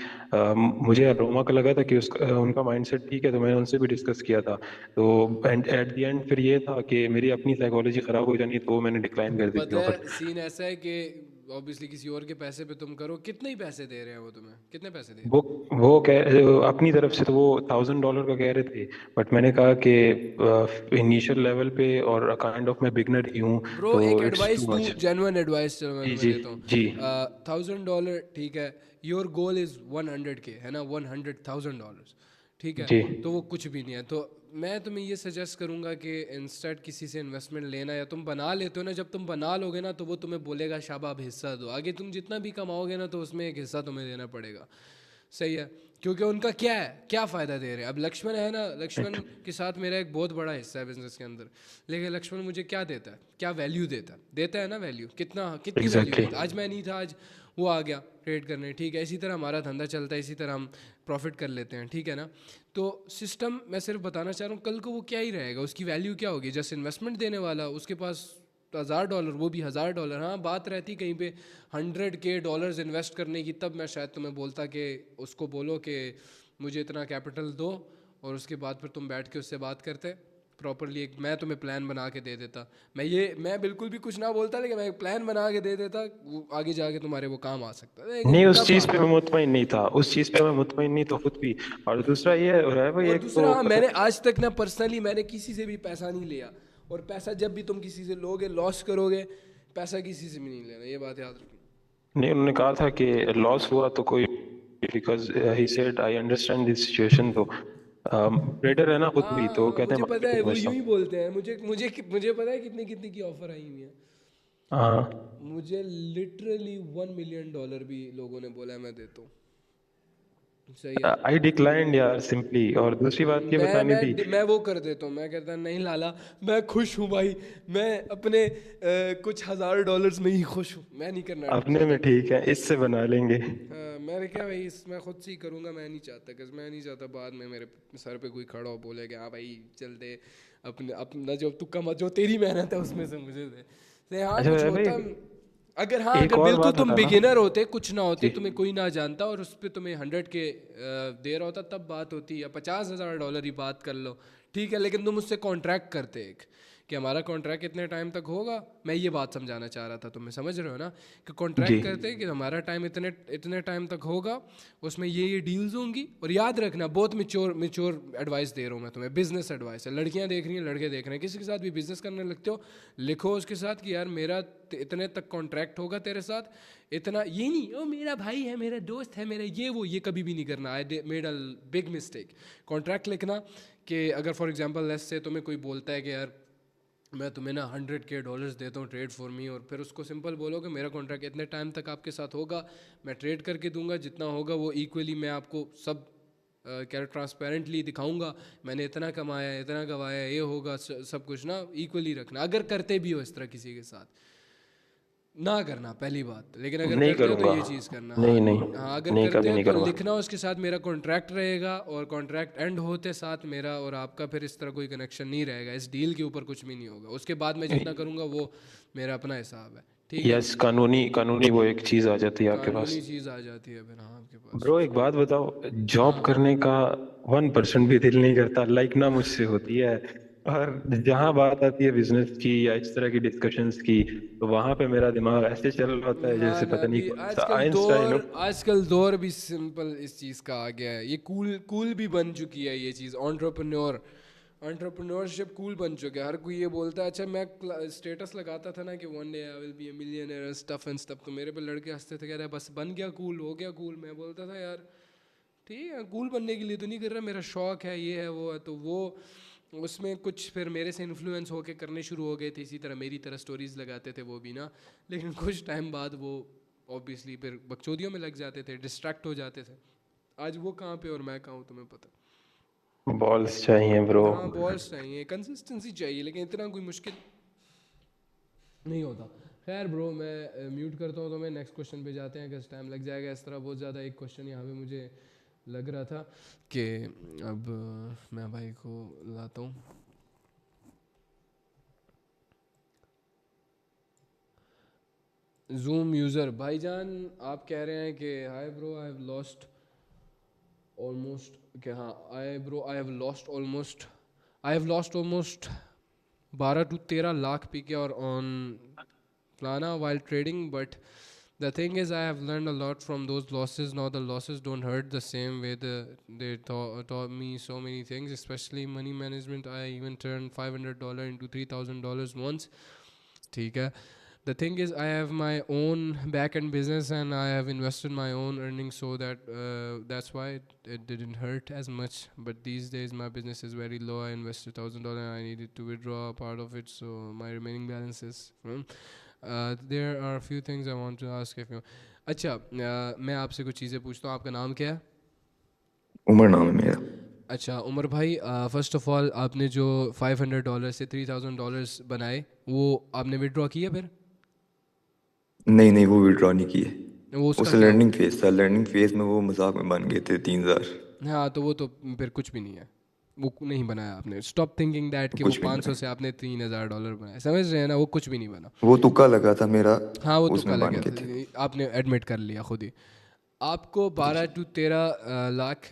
मुझे अरोमा का लगा था कि उनका माइंडसेट ठीक है, तो मैंने उनसे भी डिस्कस किया था, तो एंड एट द एंड फिर ये था कि मेरी अपनी साइकोलॉजी ख़राब हो जानी, तो मैंने डिक्लाइन कर दी थी ऑफर। सीन ऐसा है कि ऑब्वियसली किसी और के पैसे पे तुम करो, कितने ही पैसे दे रहे हैं वो तुम्हें, कितने पैसे दे रहे हैं? वो अपनी तरफ से तो वो $1000 का कह रहे थे, बट मैंने कहा कि इनिशियल लेवल पे और काइंड ऑफ मैं बिगनर ही हूँ, ब्रो एक एडवाइस दूं, जेन्युइन एडवाइस चलो मैं तुम्हें देता हूँ। जी $1000 ठीक है, योर गोल इज 100K है ना, $100,000 ठीक है, तो वो कुछ भी नहीं है। तो मैं तुम्हें ये सजेस्ट करूँगा कि इंस्टेड किसी से इन्वेस्टमेंट लेना, या तुम बना लेते हो ना, जब तुम बना लोगे ना तो वो तुम्हें बोलेगा शाबाब हिस्सा दो, आगे तुम जितना भी कमाओगे ना तो उसमें एक हिस्सा तुम्हें देना पड़ेगा, सही है, क्योंकि उनका क्या है, क्या फ़ायदा दे रहे हैं। अब लक्ष्मण है ना, लक्ष्मण के साथ मेरा एक बहुत बड़ा हिस्सा है बिजनेस के अंदर, लेकिन लक्ष्मण मुझे क्या देता है, क्या वैल्यू देता है ना, वैल्यू कितनी वैल्यू देता है। आज मैं नहीं था, आज वो आ गया ट्रेड करने, ठीक है, इसी तरह हमारा धंधा चलता है, इसी तरह हम प्रॉफिट कर लेते हैं, ठीक है ना। तो सिस्टम मैं सिर्फ बताना चाह रहा हूँ, कल को वो क्या ही रहेगा, उसकी वैल्यू क्या होगी। जस्ट इन्वेस्टमेंट देने वाला, उसके पास $1000, वो भी $1000, हाँ बात रहती कहीं पे $100K इन्वेस्ट करने की, तब मैं शायद तुम्हें बोलता कि उसको बोलो कि मुझे इतना कैपिटल दो, और उसके बाद फिर तुम बैठ के उससे बात करते प्रॉपरली, एक मैं तुम्हें प्लान बना के दे देता। मैं बिल्कुल भी कुछ ना बोलता, लेकिन मैं एक प्लान बना के दे देता, वो आगे जाके तुम्हारे वो काम आ सकता है। नहीं, उस चीज़ पे मैं मुतमईन नहीं था, उस चीज़ पे मैं मुतमईन नहीं तो खुद भी। और दूसरा ये है भाई, एक दूसरा मैंने आज तक ना पर्सनली मैंने किसी से भी पैसा नहीं लिया, और पैसा जब भी तुम किसी से लोगे लॉस करोगे, पैसा किसी से भी नहीं लेना, ये बात याद रखना। नहीं, उन्होंने कहा था कि लॉस हुआ तो कोई, because he said I understand this situation, तो ट्रेडर है ना खुद भी, तो कहते हैं मुझे पता है वो यूं ही बोलते हैं। मुझे पता है कितनी की ऑफर आई हुई है। हाँ मुझे लिटरली $1 मिलियन भी लोगों ने बोला है मैं देता हूँ, सही है। आई डिक्लाइंड यार सिंपली। और दूसरी बात ये बतानी थी, मैं वो कर देता हूँ, मैं कहता नहीं लाला, मैं खुश हूँ भाई, मैं अपने कुछ $1000 में ही खुश हूँ, मैं नहीं करना अपने में ठीक है, इससे बना लेंगे। मैंने क्या भाई, मैं खुद से ही करूँगा, मैं नहीं चाहता, क्योंकि मैं नहीं चाहता बाद में मेरे सर पे कोई खड़ा हो बोले कि हाँ भाई चल दे अपना जो तेरी मेहनत है उसमें से मुझे दे। हाँ कुछ होता, अगर बिल्कुल तुम बिगिनर होते, कुछ ना होते, तुम्हें कोई ना जानता और उस पर तुम्हें 100K दे रहा होता, तब बात होती, या $50,000 ही बात कर लो, ठीक है। लेकिन तुम उससे कॉन्ट्रैक्ट करते एक कि हमारा कॉन्ट्रैक्ट इतने टाइम तक होगा, मैं ये बात समझाना चाह रहा था, तुम्हें समझ रहे हो ना, कि कॉन्ट्रैक्ट करते कि हमारा टाइम इतने टाइम तक होगा, उसमें ये डील्स होंगी। और याद रखना, बहुत मिच्योर एडवाइस दे रहा हूँ मैं तुम्हें, बिजनेस एडवाइस है। लड़कियाँ देख रही हैं, लड़के देख रहे हैं, किसी के साथ भी बिजनेस करने लगते हो, लिखो उसके साथ कि यार मेरा इतने तक कॉन्ट्रैक्ट होगा तेरे साथ, इतना, ये नहीं ओ मेरा भाई है, मेरा दोस्त है, मेरा ये कभी भी नहीं करना। I made a big mistake. Contract लिखना कि अगर फॉर एग्जांपल लेट्स से तुम्हें कोई बोलता है कि यार मैं तुम्हें ना $100K देता हूँ ट्रेड फॉर मी, और फिर उसको सिंपल बोलो कि मेरा कॉन्ट्रैक्ट इतने टाइम तक आपके साथ होगा, मैं ट्रेड करके दूंगा, जितना होगा वो इक्वली मैं आपको सब क्या ट्रांसपेरेंटली दिखाऊंगा, मैंने इतना कमाया, इतना गवाया, ये होगा, सब कुछ ना इक्वली रखना। अगर करते भी हो इस तरह किसी के साथ, ना करना पहली बात, लेकिन अगर नहीं करते हो तो करूँगा। ये चीज़ करना। नहीं हाँ नहीं हाँ, अगर नहीं, करते कभी हो नहीं तो करूँगा। लिखना उसके साथ मेरा कॉन्ट्रैक्ट रहेगा, और कॉन्ट्रैक्ट एंड होते साथ मेरा और आपका फिर इस तरह कोई कनेक्शन नहीं रहेगा, इस डील के ऊपर कुछ भी नहीं होगा। उसके बाद मैं जितना करूँगा वो मेरा अपना हिसाब है, ठीक है। यस, कानूनी कानूनी वो एक चीज़ आ जाती है आपके पास। कानूनी चीज़ आ जाती है फिर, हाँ आपके पास। ब्रो एक बात बताओ, जॉब हाँ करने का 1% भी दिल नहीं करता, लाइक ना मुझसे होती है। और जहाँ बात आती है बिजनेस की या इस तरह की डिस्कशंस की, तो वहां पे मेरा दिमाग ऐसे चल रहा होता है ना जैसे ना, पता नहीं अभी कौन सा आजकल आइंस्टाइन दौर हो। आजकल दौर भी सिंपल इस चीज़ का आ गया है। ये कूल कूल भी बन चुकी है ये चीज़, एंटरप्रेन्योरशिप कूल बन चुका है। हर कोई ये बोलता है। अच्छा मैं स्टेटस लगाता था ना कि one day I will be a millionaire stuff and stuff, तो मेरे पे लड़के हंसते थे, कह रहे बस बन गया कूल, हो गया कूल। मैं बोलता था यार ठीक है, कूल बनने के लिए तो नहीं कर रहा, मेरा शौक है, ये है वो है। तो वो उसमें कुछ फिर मेरे से इन्फ्लुएंस होके करने शुरू हो गए थे, इसी तरह मेरी तरह स्टोरीज लगाते थे वो भी ना। लेकिन कुछ टाइम बाद वो ऑब्वियसली फिर बकचोदियों में लग जाते थे, डिस्ट्रैक्ट हो जाते थे। आज वो कहाँ पे और मैं कहाँ हूँ तुम्हें पता। बॉल्स चाहिए ब्रो। हाँ बॉल्स चाहिए, कंसिस्टेंसी चाहिए, लेकिन इतना कोई मुश्किल नहीं होता। खैर ब्रो मैं म्यूट करता हूँ, तो मैं नेक्स्ट क्वेश्चन पे जाते हैं, किस टाइम लग जाएगा इस तरह बहुत ज़्यादा। एक क्वेश्चन यहाँ पे मुझे लग रहा था कि अब मैं भाई को लाता हूँ। जूम यूज़र भाईजान आप कह रहे हैं कि hi bro I have lost almost, क्या हाँ I have lost almost 12 to 13 lakh PK or on Plana while trading, but the thing is I have learned a lot from those losses. Now the losses don't hurt the same way they taught me so many things, especially money management. I even turned $500 into $3,000 once. ठीक है. The thing is I have my own back-end business and I have invested my own earnings, so that's why it didn't hurt as much. But these days my business is very low. I invested $1,000 and I needed to withdraw a part of it, so my remaining balance is there are a few things I want to ask if you. अच्छा मैं आपसे कुछ चीज़ें पूछता हूँ। आपका नाम क्या है? उमर नाम है मेरा। अच्छा उमर भाई, फ़र्स्ट ऑफ ऑल आपने जो $500 से $3,000 बनाए वो आपने विड्रॉ किया फिर? नहीं वो विड्रॉ नहीं किए, वो उसका उस क्या लर्निंग फेज था। लर्निंग फेज में वो मजाक में बन गए थे 3,000। हाँ तो वो तो फिर कुछ भी नहीं है, वो नहीं बनाया आपने। स्टॉप थिंकिंग दैट कि वो 500 से आपने $3,000 बनाए, समझ रहे हैं ना? वो कुछ भी नहीं बना, वो तुक्का लगा था मेरा। हाँ वो तुक्का उसमें लगा बन गए था, थे। आपने एडमिट कर लिया खुद ही। आपको 12 to 13 लाख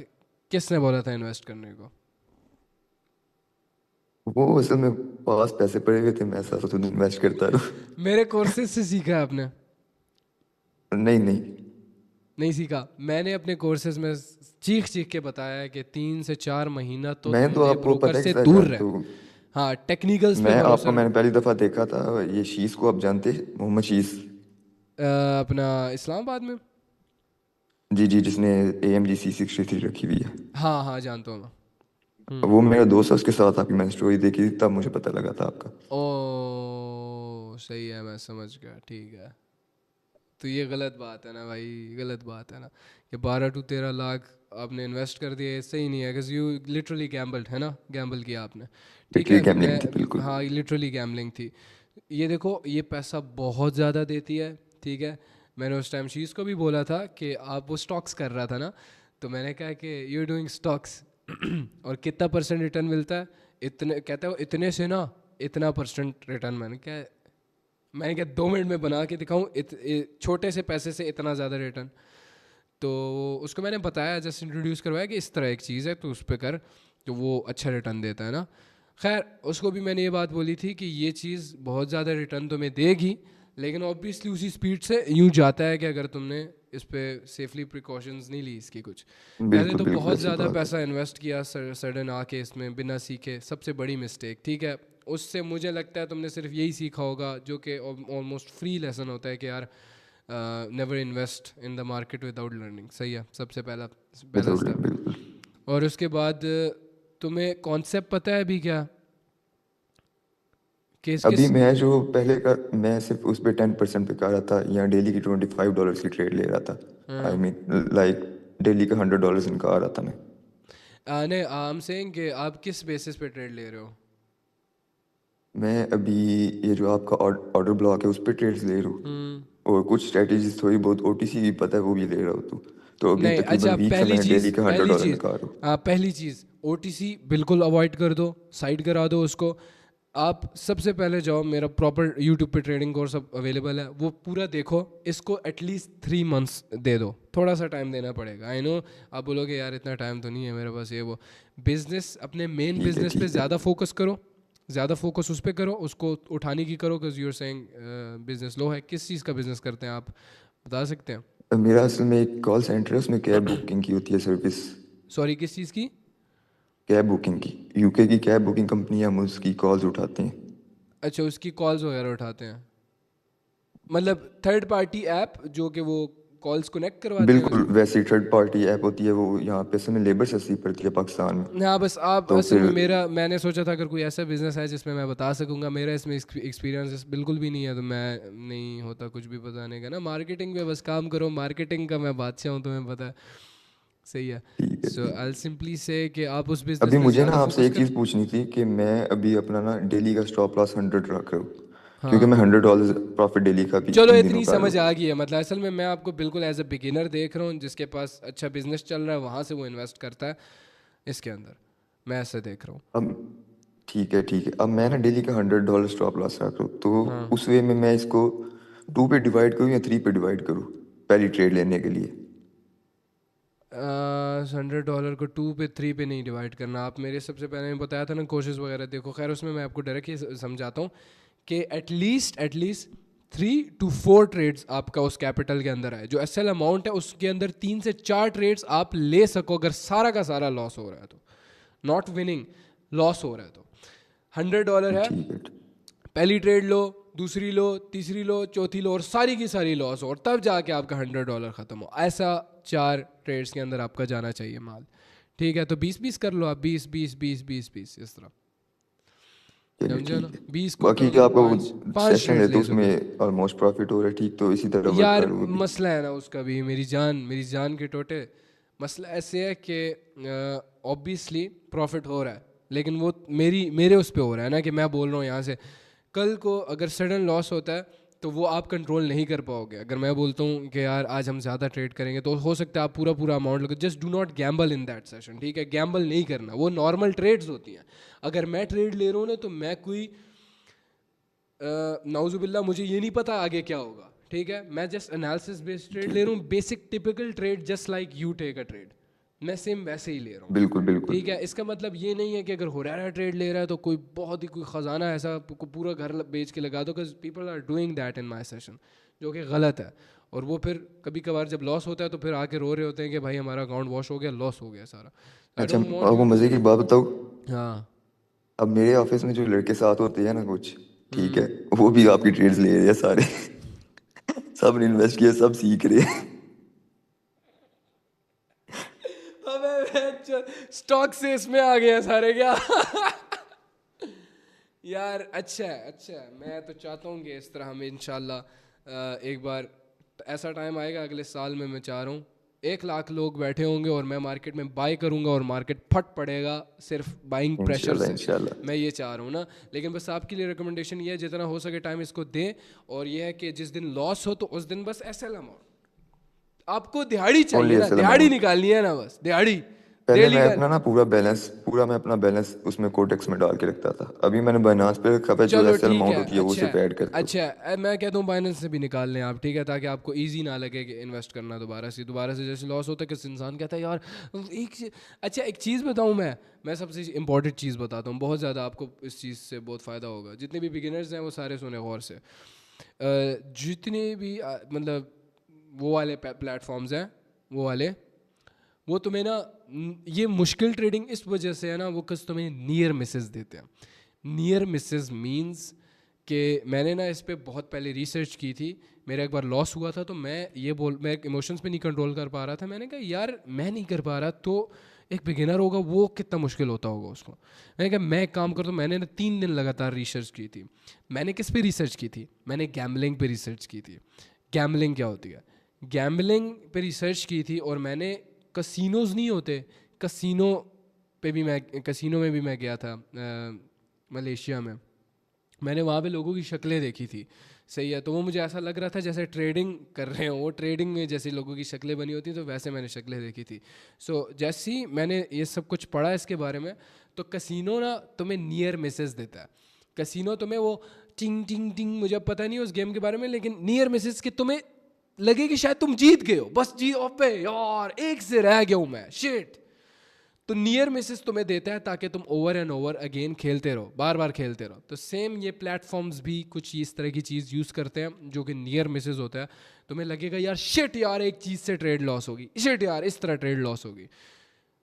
किसने बोला था इन्वेस्ट करने को? वो असल में पास पैसे पड़े हुए थे, मैं ऐसा तो इन्वेस्ट करता रहा। मेरे कोर्सेज से सीखा है आपने? नहीं सीखा। मैंने अपने कोर्सेज में चीख के बताया है कि 3 से 4 महीना तो मैं तो आपको ब्रोकर पता है से किसका दूर जानता रहे। हूँ। हाँ टेक्निकल्स पे मैं भरोसा आपको मैंने पहली दफा देखा था, ये शीश को आप जानते, मोहम्मद शीश। अपना इस्लामाबाद में। जी जिसने AMG C63 रखी हुई है। हाँ जानता हूँ मैं। वो मेरा दोस्त है, उसके साथ आपकी मैंने स्टोरी देखी थी, तब मुझे पता लगा था आपका। ओ सही है, मैं समझ गया, ठीक है। तो ये गलत बात है ना भाई, गलत बात है ना कि 12 to 13 लाख आपने इन्वेस्ट कर दिए, सही नहीं है। बिकॉज यू लिटरली गैम्बल्ड है ना, गैम्बल किया आपने, ठीक है। गैम्बलिंग थी बिल्कुल। हाँ लिटरली गैम्बलिंग थी। ये देखो ये पैसा बहुत ज़्यादा देती है, ठीक है। मैंने उस टाइम शीज़ को भी बोला था कि आप वो स्टॉक्स कर रहा था ना, तो मैंने कहा कि यू डूइंग स्टॉक्स और कितना % रिटर्न मिलता है, इतने, कहता है इतने से ना इतना % रिटर्न। मैंने क्या 2 मिनट में बना के दिखाऊं छोटे से पैसे से इतना ज़्यादा रिटर्न? तो उसको मैंने बताया, जस्ट इंट्रोड्यूस करवाया कि इस तरह एक चीज़ है तो उस पर कर, तो वो अच्छा रिटर्न देता है ना। खैर उसको भी मैंने ये बात बोली थी कि ये चीज़ बहुत ज़्यादा रिटर्न तुम्हें देगी, लेकिन ऑब्वियसली उसी स्पीड से यूँ जाता है कि अगर तुमने इस पर सेफली प्रिकॉशंस नहीं ली इसकी कुछ। पहले तो बहुत ज़्यादा पैसा इन्वेस्ट किया सडन आके इसमें बिना सीखे, सबसे बड़ी मिस्टेक, ठीक है। उससे मुझे लगता है तुमने सिर्फ यही सीखा होगा जो कि ऑलमोस्ट फ्री लेसन होता है कि यार never invest in the market without learning. सही है, सबसे पहला स्टेप। और उसके बाद तुम्हें कॉन्सेप्ट पता है अभी क्या? अभी मैं जो पहले का, मैं सिर्फ उस पर 10% पे कर रहा था, यहाँ डेली की $25 की ट्रेड ले रहा था। आई मीन लाइक डेली का $100 इनका आ रहा था मैं। नहीं आई एम सेइंग कि आप किस बेसिस पे ट्रेड ले रहे हो? मैं अभी ये जो आपका ऑर्डर ब्लॉक है उस पर ट्रेड्स ले रहा हूँ, और कुछ स्ट्रेटेजीज थोड़ी बहुत ओटीसी भी पता है वो भी ले रहा हूँ। तो अभी नहीं, अच्छा, तकरीबन वीक से पहली मैं डेली चीज़ का पहली $100 चीज़ निकाल रहा हूँ। पहली चीज़ ओटीसी बिल्कुल अवॉइड कर दो, साइड करा दो उसको। आप सबसे पहले जाओ, मेरा प्रॉपर यूट्यूब पे ट्रेडिंग कोर्स अब अवेलेबल है, वो पूरा देखो। इसको एटलीस्ट 3 मंथ्स दे दो, थोड़ा सा टाइम देना पड़ेगा। आई नो आप बोलोगे यार इतना टाइम तो नहीं है मेरे पास, ये वो। बिजनेस, अपने मेन बिजनेस पे ज़्यादा फोकस करो, ज़्यादा फोकस उस पर करो, उसको उठाने की करो। बिकॉज यूर सेइंग बिजनेस लो है। किस चीज़ का बिजनेस करते हैं आप, बता सकते हैं? मेरा असल में एक कॉल सेंटर है, उसमें कैब बुकिंग की होती है सर्विस। सॉरी, किस चीज़ की? कैब बुकिंग की, यूके की कैब बुकिंग कंपनी है, हम उसकी कॉल्स उठाते हैं। अच्छा, उसकी कॉल्स वगैरह उठाते हैं, मतलब थर्ड पार्टी ऐप जो कि वो कॉल्स कनेक्ट करवाते हैं? बिल्कुल वैसी थर्ड पार्टी ऐप होती है वो। यहाँ पे असल में लेबर सस्ती पड़ती है पाकिस्तान में। हाँ, बस आप तो असल में फिर मैंने सोचा था अगर कोई ऐसा बिजनेस है जिसमें मैं बता सकूंगा। मेरा इसमें एक्सपीरियंस बिल्कुल भी नहीं है, तो मैं नहीं होता कुछ भी बताने का ना। मार्केटिंग पे बस काम करो, मार्केटिंग का मैं बादशाह हूँ, तुम्हें पता है। सही है। सो आई विल सिंपली से कि आप उस बिजनेस अभी पे मुझे ना ज़्यादा आपसे फोकस एक करें। चीज़ पूछनी थी कि मैं अभी अपना ना डेली का स्टॉप लॉस 100 रख रहा हूँ, क्योंकि मैं हाँ, $100 प्रॉफिट डेली का भी चलो इन दिनों इतनी कर रहा समझ हूँ। आ गई है। मतलब असल में मैं आपको बिल्कुल एज अ बिगिनर देख रहा हूँ, जिसके पास अच्छा बिजनेस चल रहा है, वहाँ से वो इन्वेस्ट करता है इसके अंदर। मैं ऐसे देख रहा हूँ। अब ठीक है, अब मैं ना डेली का $100 स्टॉप लॉस रख रहा हूँ, तो हाँ, उस वे में मैं इसको 2 पे डिवाइड करूँ या 3 पे डिवाइड करूँ पहली ट्रेड लेने के लिए? $100 को 2 पे 3 पे नहीं डिवाइड करना। आप मेरे सबसे पहले मैं बताया था ना कोशिश वगैरह देखो। खैर उसमें मैं आपको डायरेक्ट ही समझाता हूँ कि एटलीस्ट 3 to 4 ट्रेड्स आपका उस कैपिटल के अंदर है। जो एसएल अमाउंट है उसके अंदर 3 से 4 ट्रेड्स आप ले सको, अगर सारा का सारा लॉस हो रहा है तो। नॉट विनिंग, लॉस हो रहा है तो। $100 है, ठीक है। पहली ट्रेड लो, दूसरी लो, तीसरी लो, चौथी लो, और सारी की सारी लॉस हो, और तब जाके आपका $100 ख़त्म हो। ऐसा 4 ट्रेड्स के अंदर आपका जाना चाहिए माल। ठीक है, तो 20-20 कर लो आप, 20-20-20-20-20 इस तरह, चलिए समझो ना। ठीक है। 20 को बाकी कर जो लो, आपका वो 5 सेशन ट्रेड्स है तो ले सको। उसमें ऑलमोस्ट प्रॉफिट हो रहा है, ठीक, तो इसी तरह वर्क यार करूँ अभी। मसला है ना उसका भी, मेरी जान के टोटे। मसला ऐसे है कि ऑब्वियसली प्रॉफिट हो रहा है, लेकिन वो मेरे उस पे हो रहा है ना, कि मैं बोल रहा हूँ यहाँ से। कल को अगर सडन लॉस होता है तो वो आप कंट्रोल नहीं कर पाओगे। अगर मैं बोलता हूँ कि यार आज हम ज़्यादा ट्रेड करेंगे, तो हो सकता है आप पूरा अमाउंट लगे। Just do not Gamble in that session, ठीक है? गैम्बल नहीं करना, वो नॉर्मल ट्रेड्स होती हैं। अगर मैं ट्रेड ले रहा हूँ ना, तो मैं कोई नाउजुबिल्ला मुझे ये नहीं पता आगे क्या होगा, ठीक है? मैं जस्ट एनालिसिस बेस्ड ट्रेड ले रहा हूँ, basic typical trade, just like you take a trade. मैं सेम वैसे ही ले रहा हूँ, बिल्कुल बिल्कुल। ठीक है? इसका मतलब ये नहीं है कि अगर हुरैरा ट्रेड ले रहा है तो कोई बहुत ही कोई ख़जाना ऐसा पूरा घर बेच के लगा दो, because people are doing that in my session, जो कि गलत है। और वो फिर कभी कभार जब लॉस होता है तो फिर आके रो रहे होते हैं कि भाई हमारा अकाउंट वॉश हो गया, लॉस हो गया सारा। आई अच्छा, डोंट वांट आपको यू टू मज़े की बी। बात बताऊँ? हाँ। अब मेरे ऑफिस में जो लड़के साथ होते हैं ना कुछ, ठीक है, हम्म। वो भी आपकी ट्रेड्स ले रहे हैं सारे। सब ने इन्वेस्ट किया, सब सीख रहे हैं। अबे स्टॉक से इसमें आ गया सारे क्या? यार अच्छा है। मैं तो चाहता हूँ कि इस तरह हम इंशाल्लाह एक बार ऐसा टाइम आएगा अगले साल में, मैं चाह रहा हूँ 1 लाख लोग बैठे होंगे और मैं मार्केट में बाय करूँगा और मार्केट फट पड़ेगा सिर्फ बाइंग प्रेशर इंशाल्लाह से। इंशाल्लाह। मैं ये चाह रहा हूँ ना। लेकिन बस आपके लिए रिकमेंडेशन ये है, जितना हो सके टाइम इसको दें। और ये है कि जिस दिन लॉस हो तो उस दिन बस एसएल अमाउंट आपको दिहाड़ी चाहिए ओनली ना, एसएल दिहाड़ी अमाउंट। निकालनी है ना, बस दिहाड़ी पहले डेली मैं का। अपना ना पूरा मैं अपना बैलेंस उसमें कोटेक्स में डाल के रखता था। अभी मैंने बाइनांस पे रखा है, जो चलो एसएल ठीक अमाउंट है, होती है वो अच्छा उसे पे ऐड करता हूँ। मैं कहता हूँ बाइनेंस से भी निकाल लें आप, ठीक है? ताकि आपको इजी ना लगे कि इन्वेस्ट करना दोबारा से जैसे लॉस होता है कि इंसान कहता है यार अच्छा एक चीज़ बताऊँ, मैं सबसे इंपॉर्टेंट चीज़ बताता हूँ, बहुत ज़्यादा आपको इस चीज़ से बहुत फ़ायदा होगा। जितने भी बिगिनर्स हैं वो सारे सुने गौर से। जितने भी मतलब वो वाले प्लेटफॉर्म्स हैं, वो तुम्हें ना ये मुश्किल ट्रेडिंग इस वजह से है ना, वो कुछ तुम्हें नियर मिसेस देते हैं। नियर मिसेस मींस कि मैंने ना इस पे बहुत पहले रिसर्च की थी। मेरा एक बार लॉस हुआ था तो मैं इमोशंस पे नहीं कंट्रोल कर पा रहा था। मैंने कहा यार मैं नहीं कर पा रहा तो एक बिगिनर होगा वो कितना मुश्किल होता होगा उसको। मैंने कहा मैं एक काम करता हूँ। मैंने ना 3 दिन लगातार रिसर्च की थी। मैंने किस पे रिसर्च की थी? मैंने गैम्बलिंग पे रिसर्च की थी। गैम्बलिंग क्या होती है, गैम्बलिंग पे रिसर्च की थी। और मैंने कसिनोज़ नहीं होते, कसिनो में भी मैं गया था मलेशिया में। मैंने वहाँ पे लोगों की शक्लें देखी थी, सही है, तो वो मुझे ऐसा लग रहा था जैसे ट्रेडिंग कर रहे हो, वो ट्रेडिंग में जैसे लोगों की शक्लें बनी होती तो वैसे मैंने शक्लें देखी थी। सो जैसे ही मैंने ये सब कुछ पढ़ा इसके बारे में, तो कसिनो ना तुम्हें नियर मिसेस देता है। कसिनो तुम्हें वो टिंग टिंग टिंग, मुझे पता नहीं उस गेम के बारे में, लेकिन नियर मिसेस के तुम्हें लगे कि शायद तुम जीत गए हो, बस जी ओपे यार एक से रह गया हूँ मैं, शिट। तो नियर मिसेस तुम्हें देता है ताकि तुम ओवर एंड ओवर अगेन खेलते रहो, बार बार खेलते रहो। तो सेम ये प्लेटफॉर्म्स भी कुछ इस तरह की चीज़ यूज़ करते हैं जो कि नियर मिसेस होता है। तुम्हें लगेगा यार शिट यार एक चीज़ से ट्रेड लॉस होगी, शिट यार इस तरह ट्रेड लॉस होगी।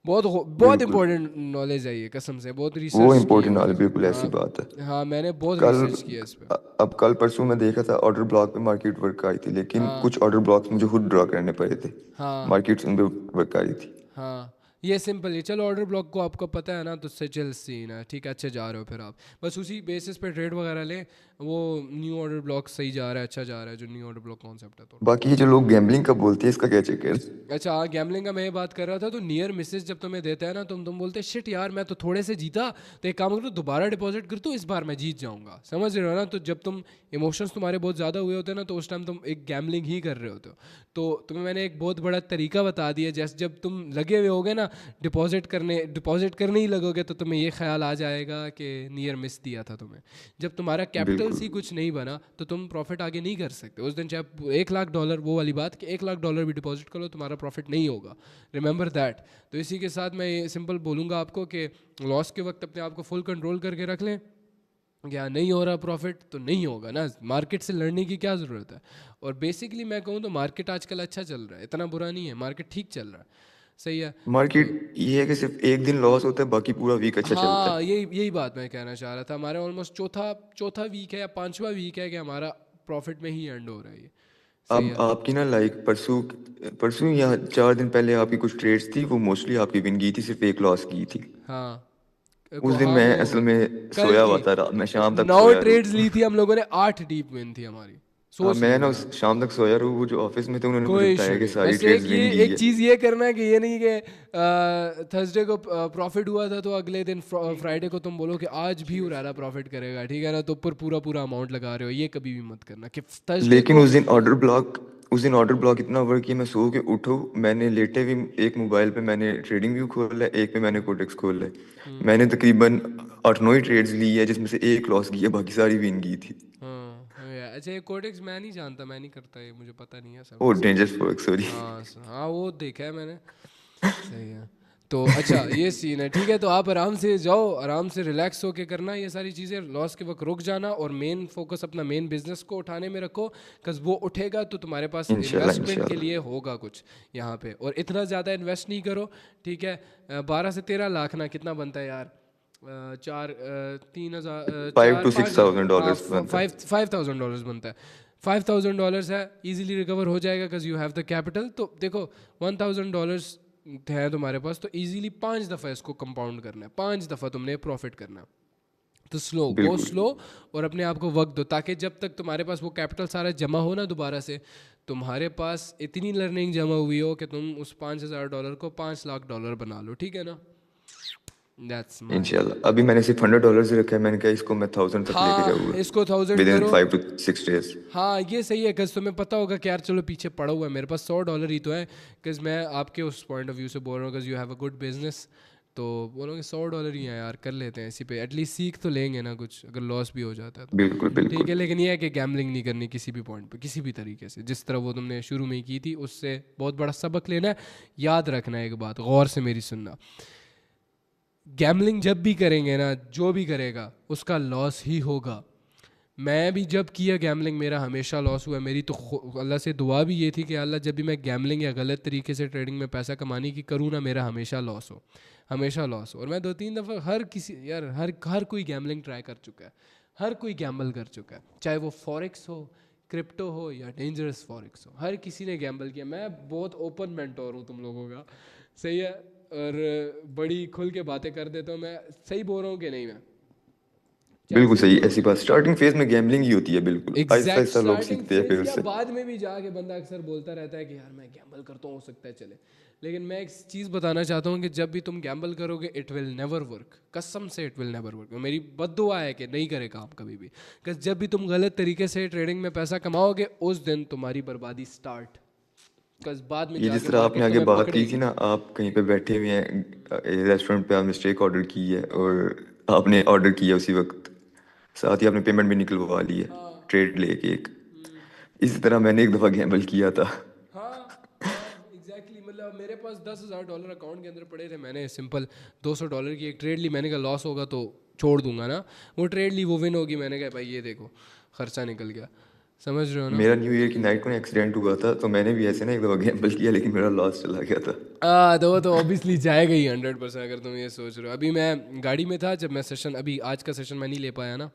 बहुत इंपॉर्टेंट नॉलेज है ये, कसम से बहुत रिसर्च वो इम्पोर्टेंट नॉलेज, बिल्कुल ऐसी बात है। हाँ मैंने बहुत कल रिसर्च किया इस पे। अब कल परसों मैं देखा था ऑर्डर ब्लॉक पे मार्केट वर्क आई थी, लेकिन हाँ कुछ ऑर्डर ब्लॉक्स मुझे खुद ड्रॉ करने पड़े थे, हाँ मार्केट्स उन पे वर्क आ रही थी। हाँ ये सिंपल है। चलो ऑर्डर ब्लॉक को आपको पता है ना, तो सचल सीन है, ठीक है, अच्छे जा रहे हो फिर आप बस उसी बेसिस पे ट्रेड वगैरह लें। वो न्यू ऑर्डर ब्लॉक सही जा रहा है, अच्छा जा रहा है जो न्यू ऑर्डर ब्लॉक कॉन्सेप्ट है। तो बाकी ये जो लोग गैम्बलिंग का बोलते हैं, इसका क्या चक्कर है? अच्छा हाँ गैम्बलिंग का मैं ये बात कर रहा था। तो नियर मिसेस जब तुम्हें देता है ना, तुम बोलते शिट यार मैं तो थोड़े से जीता, तो एक काम करो दोबारा डिपॉजिट कर दो, इस बार मैं जीत जाऊंगा, समझ रहे हो ना। तो जब तुम इमोशंस तुम्हारे बहुत ज़्यादा हुए होते हैं ना, तो उस टाइम तुम एक गैम्बलिंग ही कर रहे होते हो। तो तुम्हें मैंने एक बहुत बड़ा तरीका बता दिया, जैसे जब तुम लगे हुए होगे ना डिपॉजिट करने ही लगोगे, तो तुम्हें ये ख्याल आ जाएगा कि नियर मिस दिया था तुम्हें। जब तुम्हारा कैपिटल ही कुछ नहीं बना तो तुम प्रॉफिट आगे नहीं कर सकते। उस दिन चाहे $1,00,000, वो वाली बात कि $1,00,000 भी डिपॉजिट करो तुम्हारा प्रॉफिट नहीं होगा, रिमेंबर दैट। तो इसी के साथ मैं ये सिंपल बोलूँगा आपको कि लॉस के वक्त अपने आप को फुल कंट्रोल करके रख लें। क्या नहीं हो रहा प्रॉफिट तो नहीं होगा ना, मार्केट से लड़ने की क्या ज़रूरत है। और बेसिकली मैं कहूँ तो मार्केट आजकल अच्छा चल रहा है, इतना बुरा नहीं है, मार्केट ठीक चल रहा है, सही है। मार्केट ये है कि सिर्फ एक दिन लॉस होता है, बाकी पूरा वीक अच्छा चलता है। हाँ यही बात मैं कहना चाह रहा था। हमारे ऑलमोस्ट चौथा वीक है या 5वां वीक है कि हमारा प्रॉफिट में ही एंड हो रहा है ये, सही अब है। आपकी ना लाइक परसों या 4 दिन पहले आपकी कुछ ट्रेड्स थी, वो मोस्टली आपकी विन गई थी, सिर्फ एक लॉस की थी। हाँ उस दिन हाँ मैं वो असल में कल सोया हुआ की था, रात में शाम तक 9 सोया ट्रेड्स रहूँ। ली थी हम लोगों ने, 8 डीप विन थी हमारी, हाँ, सोच मैं लो ना जरा। शाम तक सोया रहूँ, वो जो ऑफिस में थे उन्होंने मुझे कोई इशू बताया कि नहीं, सारी बस ट्रेड्स विन गई एक है। चीज़ ये करना है कि ये नहीं कि थर्सडे को प्रॉफिट हुआ था तो अगले दिन फ्राइडे को तुम बोलो कि आज भी उरारा प्रॉफिट करेगा, ठीक है ना, तो ऊपर पूरा अमाउंट लगा रहे हो, ये कभी भी मत करना कि थर्सडे लेकिन को। उस दिन ऑर्डर ब्लॉक इतना वर्क किया, मैं सो के उठो, मैंने लेटे भी एक मोबाइल पे मैंने ट्रेडिंग व्यू खोला है, एक पे मैंने कोडेक्स खोला है। मैंने तकरीबन 8-9 ही ट्रेड्स ली है, जिसमें से एक लॉस की है, बाकी सारी विन की थी। अच्छा ये कोडेक्स मैं नहीं जानता, मैं नहीं करता ये, मुझे पता नहीं है सब ओ इसका। Dangerous forex, sorry. हाँ वो देखा है मैंने, सही है। तो अच्छा ये सीन है, ठीक है। तो आप आराम से जाओ, आराम से रिलैक्स होके करना ये सारी चीज़ें, लॉस के वक्त रुक जाना और मेन फोकस अपना मेन बिजनेस को उठाने में रखो, बिकॉज वो उठेगा तो तुम्हारे पास इंशाल्लाह इन्वेस्टमेंट के इंशाल्लाह। लिए होगा कुछ यहाँ पे। और इतना ज़्यादा इन्वेस्ट नहीं करो, ठीक है। 12 से 13 लाख ना कितना बनता है यार, 3,000 5 to 4-5 $6,000 बनता है। $5,000 बनता है। $5,000 है, इजीली रिकवर हो जाएगा because you have the capital. तो देखो $1,000 है तुम्हारे पास, तो इजीली 5 दफ़ा इसको कंपाउंड करना है, 5 दफ़ा तुमने प्रॉफिट करना है। तो गो बिल्कुल। स्लो और अपने आप को वक्त दो, ताकि जब तक तुम्हारे पास वो कैपिटल सारा जमा हो ना, दोबारा से तुम्हारे पास इतनी लर्निंग जमा हुई हो कि तुम उस $5,000 को $5,00,000 बना लो, ठीक है ना। That's my इंशाल्लाह। अभी मैंने सिर्फ $100 ही रखा है, मैंने कहा इसको मैं 1000 तक लेके हाँ जाऊंगा इसको 1000 विद इन करो। 5 to 6 days। हाँ ये सही है, बिकॉज तुम्हें पता होगा कि यार चलो पीछे पड़ा हुआ है, मेरे पास $100 ही तो है। बिकॉज मैं आपके उस पॉइंट ऑफ व्यू से बोल रहा हूँ, because you have a good business, तो बोलोगे $100 ही है यार, कर लेते हैं इसी पे, एटलीस्ट सीख तो लेंगे ना कुछ, अगर लॉस भी हो जाता है तो। बिल्कुल ठीक बिल्कुल। है, लेकिन ये है कि गैम्बलिंग नहीं करनी किसी भी पॉइंट पे, किसी भी तरीके से, जिस तरह वो तुमने शुरू में ही की थी, उससे बहुत बड़ा सबक लेना है। याद रखना है एक बात, गौर से मेरी सुनना, गैम्बलिंग जब भी करेंगे ना, जो भी करेगा उसका लॉस ही होगा। मैं भी जब किया गैम्बलिंग, मेरा हमेशा लॉस हुआ। मेरी तो अल्लाह से दुआ भी ये थी कि अल्लाह जब भी मैं गैम्बलिंग या गलत तरीके से ट्रेडिंग में पैसा कमाने की करूँ ना, मेरा हमेशा लॉस हो, हमेशा लॉस हो। और मैं 2-3 दफ़ा हर कोई गैम्बलिंग ट्राई कर चुका है, हर कोई गैम्बल कर चुका है, चाहे वो फॉरेक्स हो, क्रिप्टो हो या डेंजरस फॉरेक्स हो, हर किसी ने गैम्बल किया। मैं बहुत ओपन मेंटोर हूँ तुम लोगों का, सही है, और बड़ी खुल के बातें कर देता हूँ मैं, सही बोल रहा हूँ कि नहीं मैं। बिल्कुल चांसेस सही, भी ऐसी होते बात हैं। स्टार्टिंग फेज में गैम्बलिंग ही होती है, बिल्कुल आहिस्ता एग्जैक्ट आहिस्ता लोग स्टार्टिंग सीखते हैं फिर फेज या उससे। बाद में भी जाके बंदा अक्सर बोलता रहता है कि यार मैं गैम्बल करता हूँ, हो सकता है चले। लेकिन मैं एक चीज़ बताना चाहता हूँ कि जब भी तुम गैम्बल करोगे इट विल नेवर वर्क, कसम से इट विल नेवर वर्क। मेरी बद्दुआ है कि नहीं करे काम कभी भी, because जब भी तुम गलत तरीके से ट्रेडिंग में पैसा कमाओगे उस दिन तुम्हारी बर्बादी स्टार्ट, because बाद में ये जिस जाके तरह आपने मार्केट आगे तुम्हें बात की थी पकड़ेगी। ना, आप कहीं पे बैठे हुए हैं रेस्टोरेंट पे, आपने स्टेक ऑर्डर की है और आपने ऑर्डर किया उसी वक्त, साथ ही आपने पेमेंट भी निकलवा ली है ट्रेड लेके एक। इसी तरह मैंने एक दफ़ा गैम्बल किया था। हाँ एग्जैक्टली, मतलब मेरे पास $10,000 अकाउंट के अंदर पड़े थे, मैंने सिंपल $200 की एक ट्रेड ली। मैंने कहा लॉस होगा तो छोड़ दूंगा ना, वो ट्रेड ली, वो विन होगी, मैंने कहा भाई ये देखो खर्चा निकल गया, समझ रहे हो ना। मेरा न्यू ईयर की नाइट को एक्सीडेंट हुआ था, तो मैंने भी ऐसे ना एक दफ़ा गैम्बल किया, लेकिन मेरा लॉस चला गया था। तो वो तो ऑब्वियसली जाएगा ही 100%, अगर तुम ये सोच रहे हो। अभी मैं गाड़ी में था जब मैं सेशन, अभी आज का सेशन मैं नहीं ले पाया ना,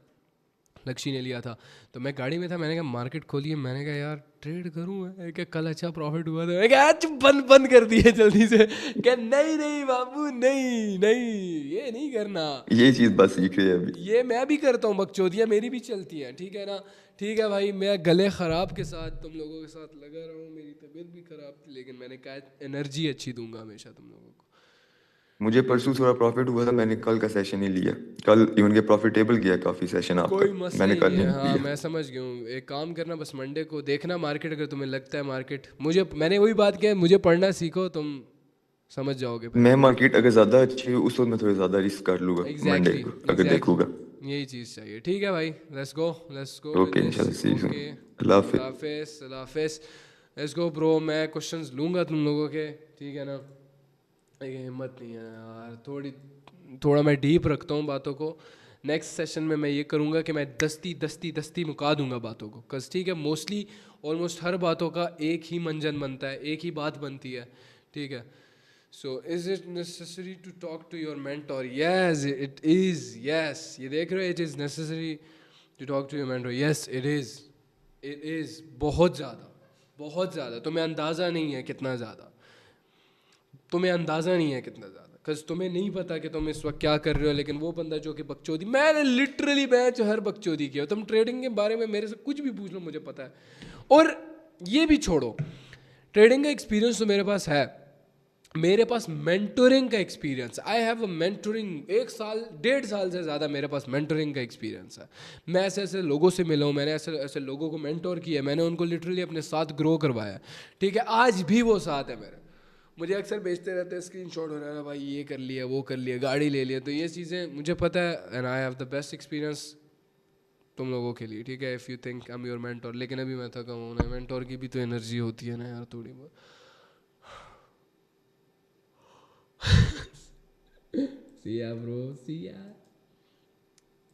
लक्ष्य ने लिया था, तो मैं गाड़ी में था, मैंने कहा मार्केट खोलिए, मैंने कहा यार ट्रेड करूँ, मैं क्या कल अच्छा प्रॉफिट हुआ था, मैं कहा आज बंद बंद कर दिए जल्दी से, क्या नहीं नहीं बाबू नहीं नहीं ये नहीं करना। ये चीज़ बस सीख रहे हैं अभी। ये मैं भी करता हूँ, बकचोदियाँ मेरी भी चलती हैं, ठीक है ना। ठीक है भाई, मैं गले ख़राब के साथ तुम लोगों के साथ लगा रहा हूँ, मेरी तबीयत भी ख़राब थी, लेकिन मैंने कहा एनर्जी अच्छी दूंगा हमेशा तुम लोगों को। मुझे परसों थोड़ा प्रॉफिट हुआ था, मैंने कल का सेशन ही लिया, कल इवन के प्रॉफिटेबल गया काफ़ी सेशन आपका, कोई मसला मैंने ही कल नहीं है। नहीं हाँ लिया। मैं समझ गया हूँ, एक काम करना बस मंडे को देखना मार्केट, अगर तुम्हें लगता है मार्केट, मुझे मैंने वही बात किया, मुझे पढ़ना सीखो, तुम समझ जाओगे फिर। मैं मार्केट अगर ज़्यादा अच्छी हुई उस वक्त मैं थोड़ा ज़्यादा रिस्क कर लूँगा मंडे एग्जैक्टली को, अगर देखूँगा। यही चीज़ चाहिए। ठीक है भाई, let's go with okay this. इंशाल्लाह, सी यू। ओके, अल्लाह हाफिज़। अल्लाह हाफिज़, अल्लाह हाफिज़। लेट्स गो ब्रो, मैं क्वेश्चंस लूँगा तुम लोगों के, ठीक है ना। लेकिन हिम्मत नहीं है यार, थोड़ा मैं डीप रखता हूँ बातों को। नेक्स्ट सेशन में मैं ये करूँगा कि मैं दस्ती मुका दूंगा बातों को, कस ठीक है। मोस्टली ऑलमोस्ट हर बातों का एक ही मंजन बनता है, एक ही बात बनती है, ठीक है। So is it necessary to talk to your mentor? Yes it is, yes ये देख रहे हो, it is necessary to talk to your mentor, yes it is बहुत ज़्यादा। तुम्हें अंदाज़ा नहीं है कितना ज़्यादा, तुम्हें अंदाज़ा नहीं है कितना ज़्यादा, कस तुम्हें नहीं पता कि तुम इस वक्त क्या कर रहे हो। लेकिन वो बंदा जो कि बकचोदी, मैंने लिटरली मैच हर बकचोदी किया, तुम ट्रेडिंग के बारे में मेरे से कुछ भी पूछ लो मुझे पता है। और ये भी छोड़ो, ट्रेडिंग का एक्सपीरियंस तो मेरे पास है, मेरे पास मेंटोरिंग का experience, I have a mentoring, 1 साल से ज़्यादा मेरे पास मेंटोरिंग का एक्सपीरियंस है। मैं ऐसे लोगों से मिला हूँ, मैंने ऐसे लोगों को मेंटोर किया, मैंने उनको लिटरली अपने साथ ग्रो करवाया, ठीक है। आज भी वो साथ है मेरे, मुझे अक्सर भेजते रहते हैं स्क्रीनशॉट हो रहा है, भाई ये कर लिया, वो कर लिया, गाड़ी ले लिया, तो ये चीज़ें मुझे पता है, and I have the best experience तुम लोगों के लिए, ठीक है। If you think I am your mentor, लेकिन अभी मैं थका हूँ ना, मेंटोर की भी तो एनर्जी होती है ना यार थोड़ी बहुत। See ya bro, see ya.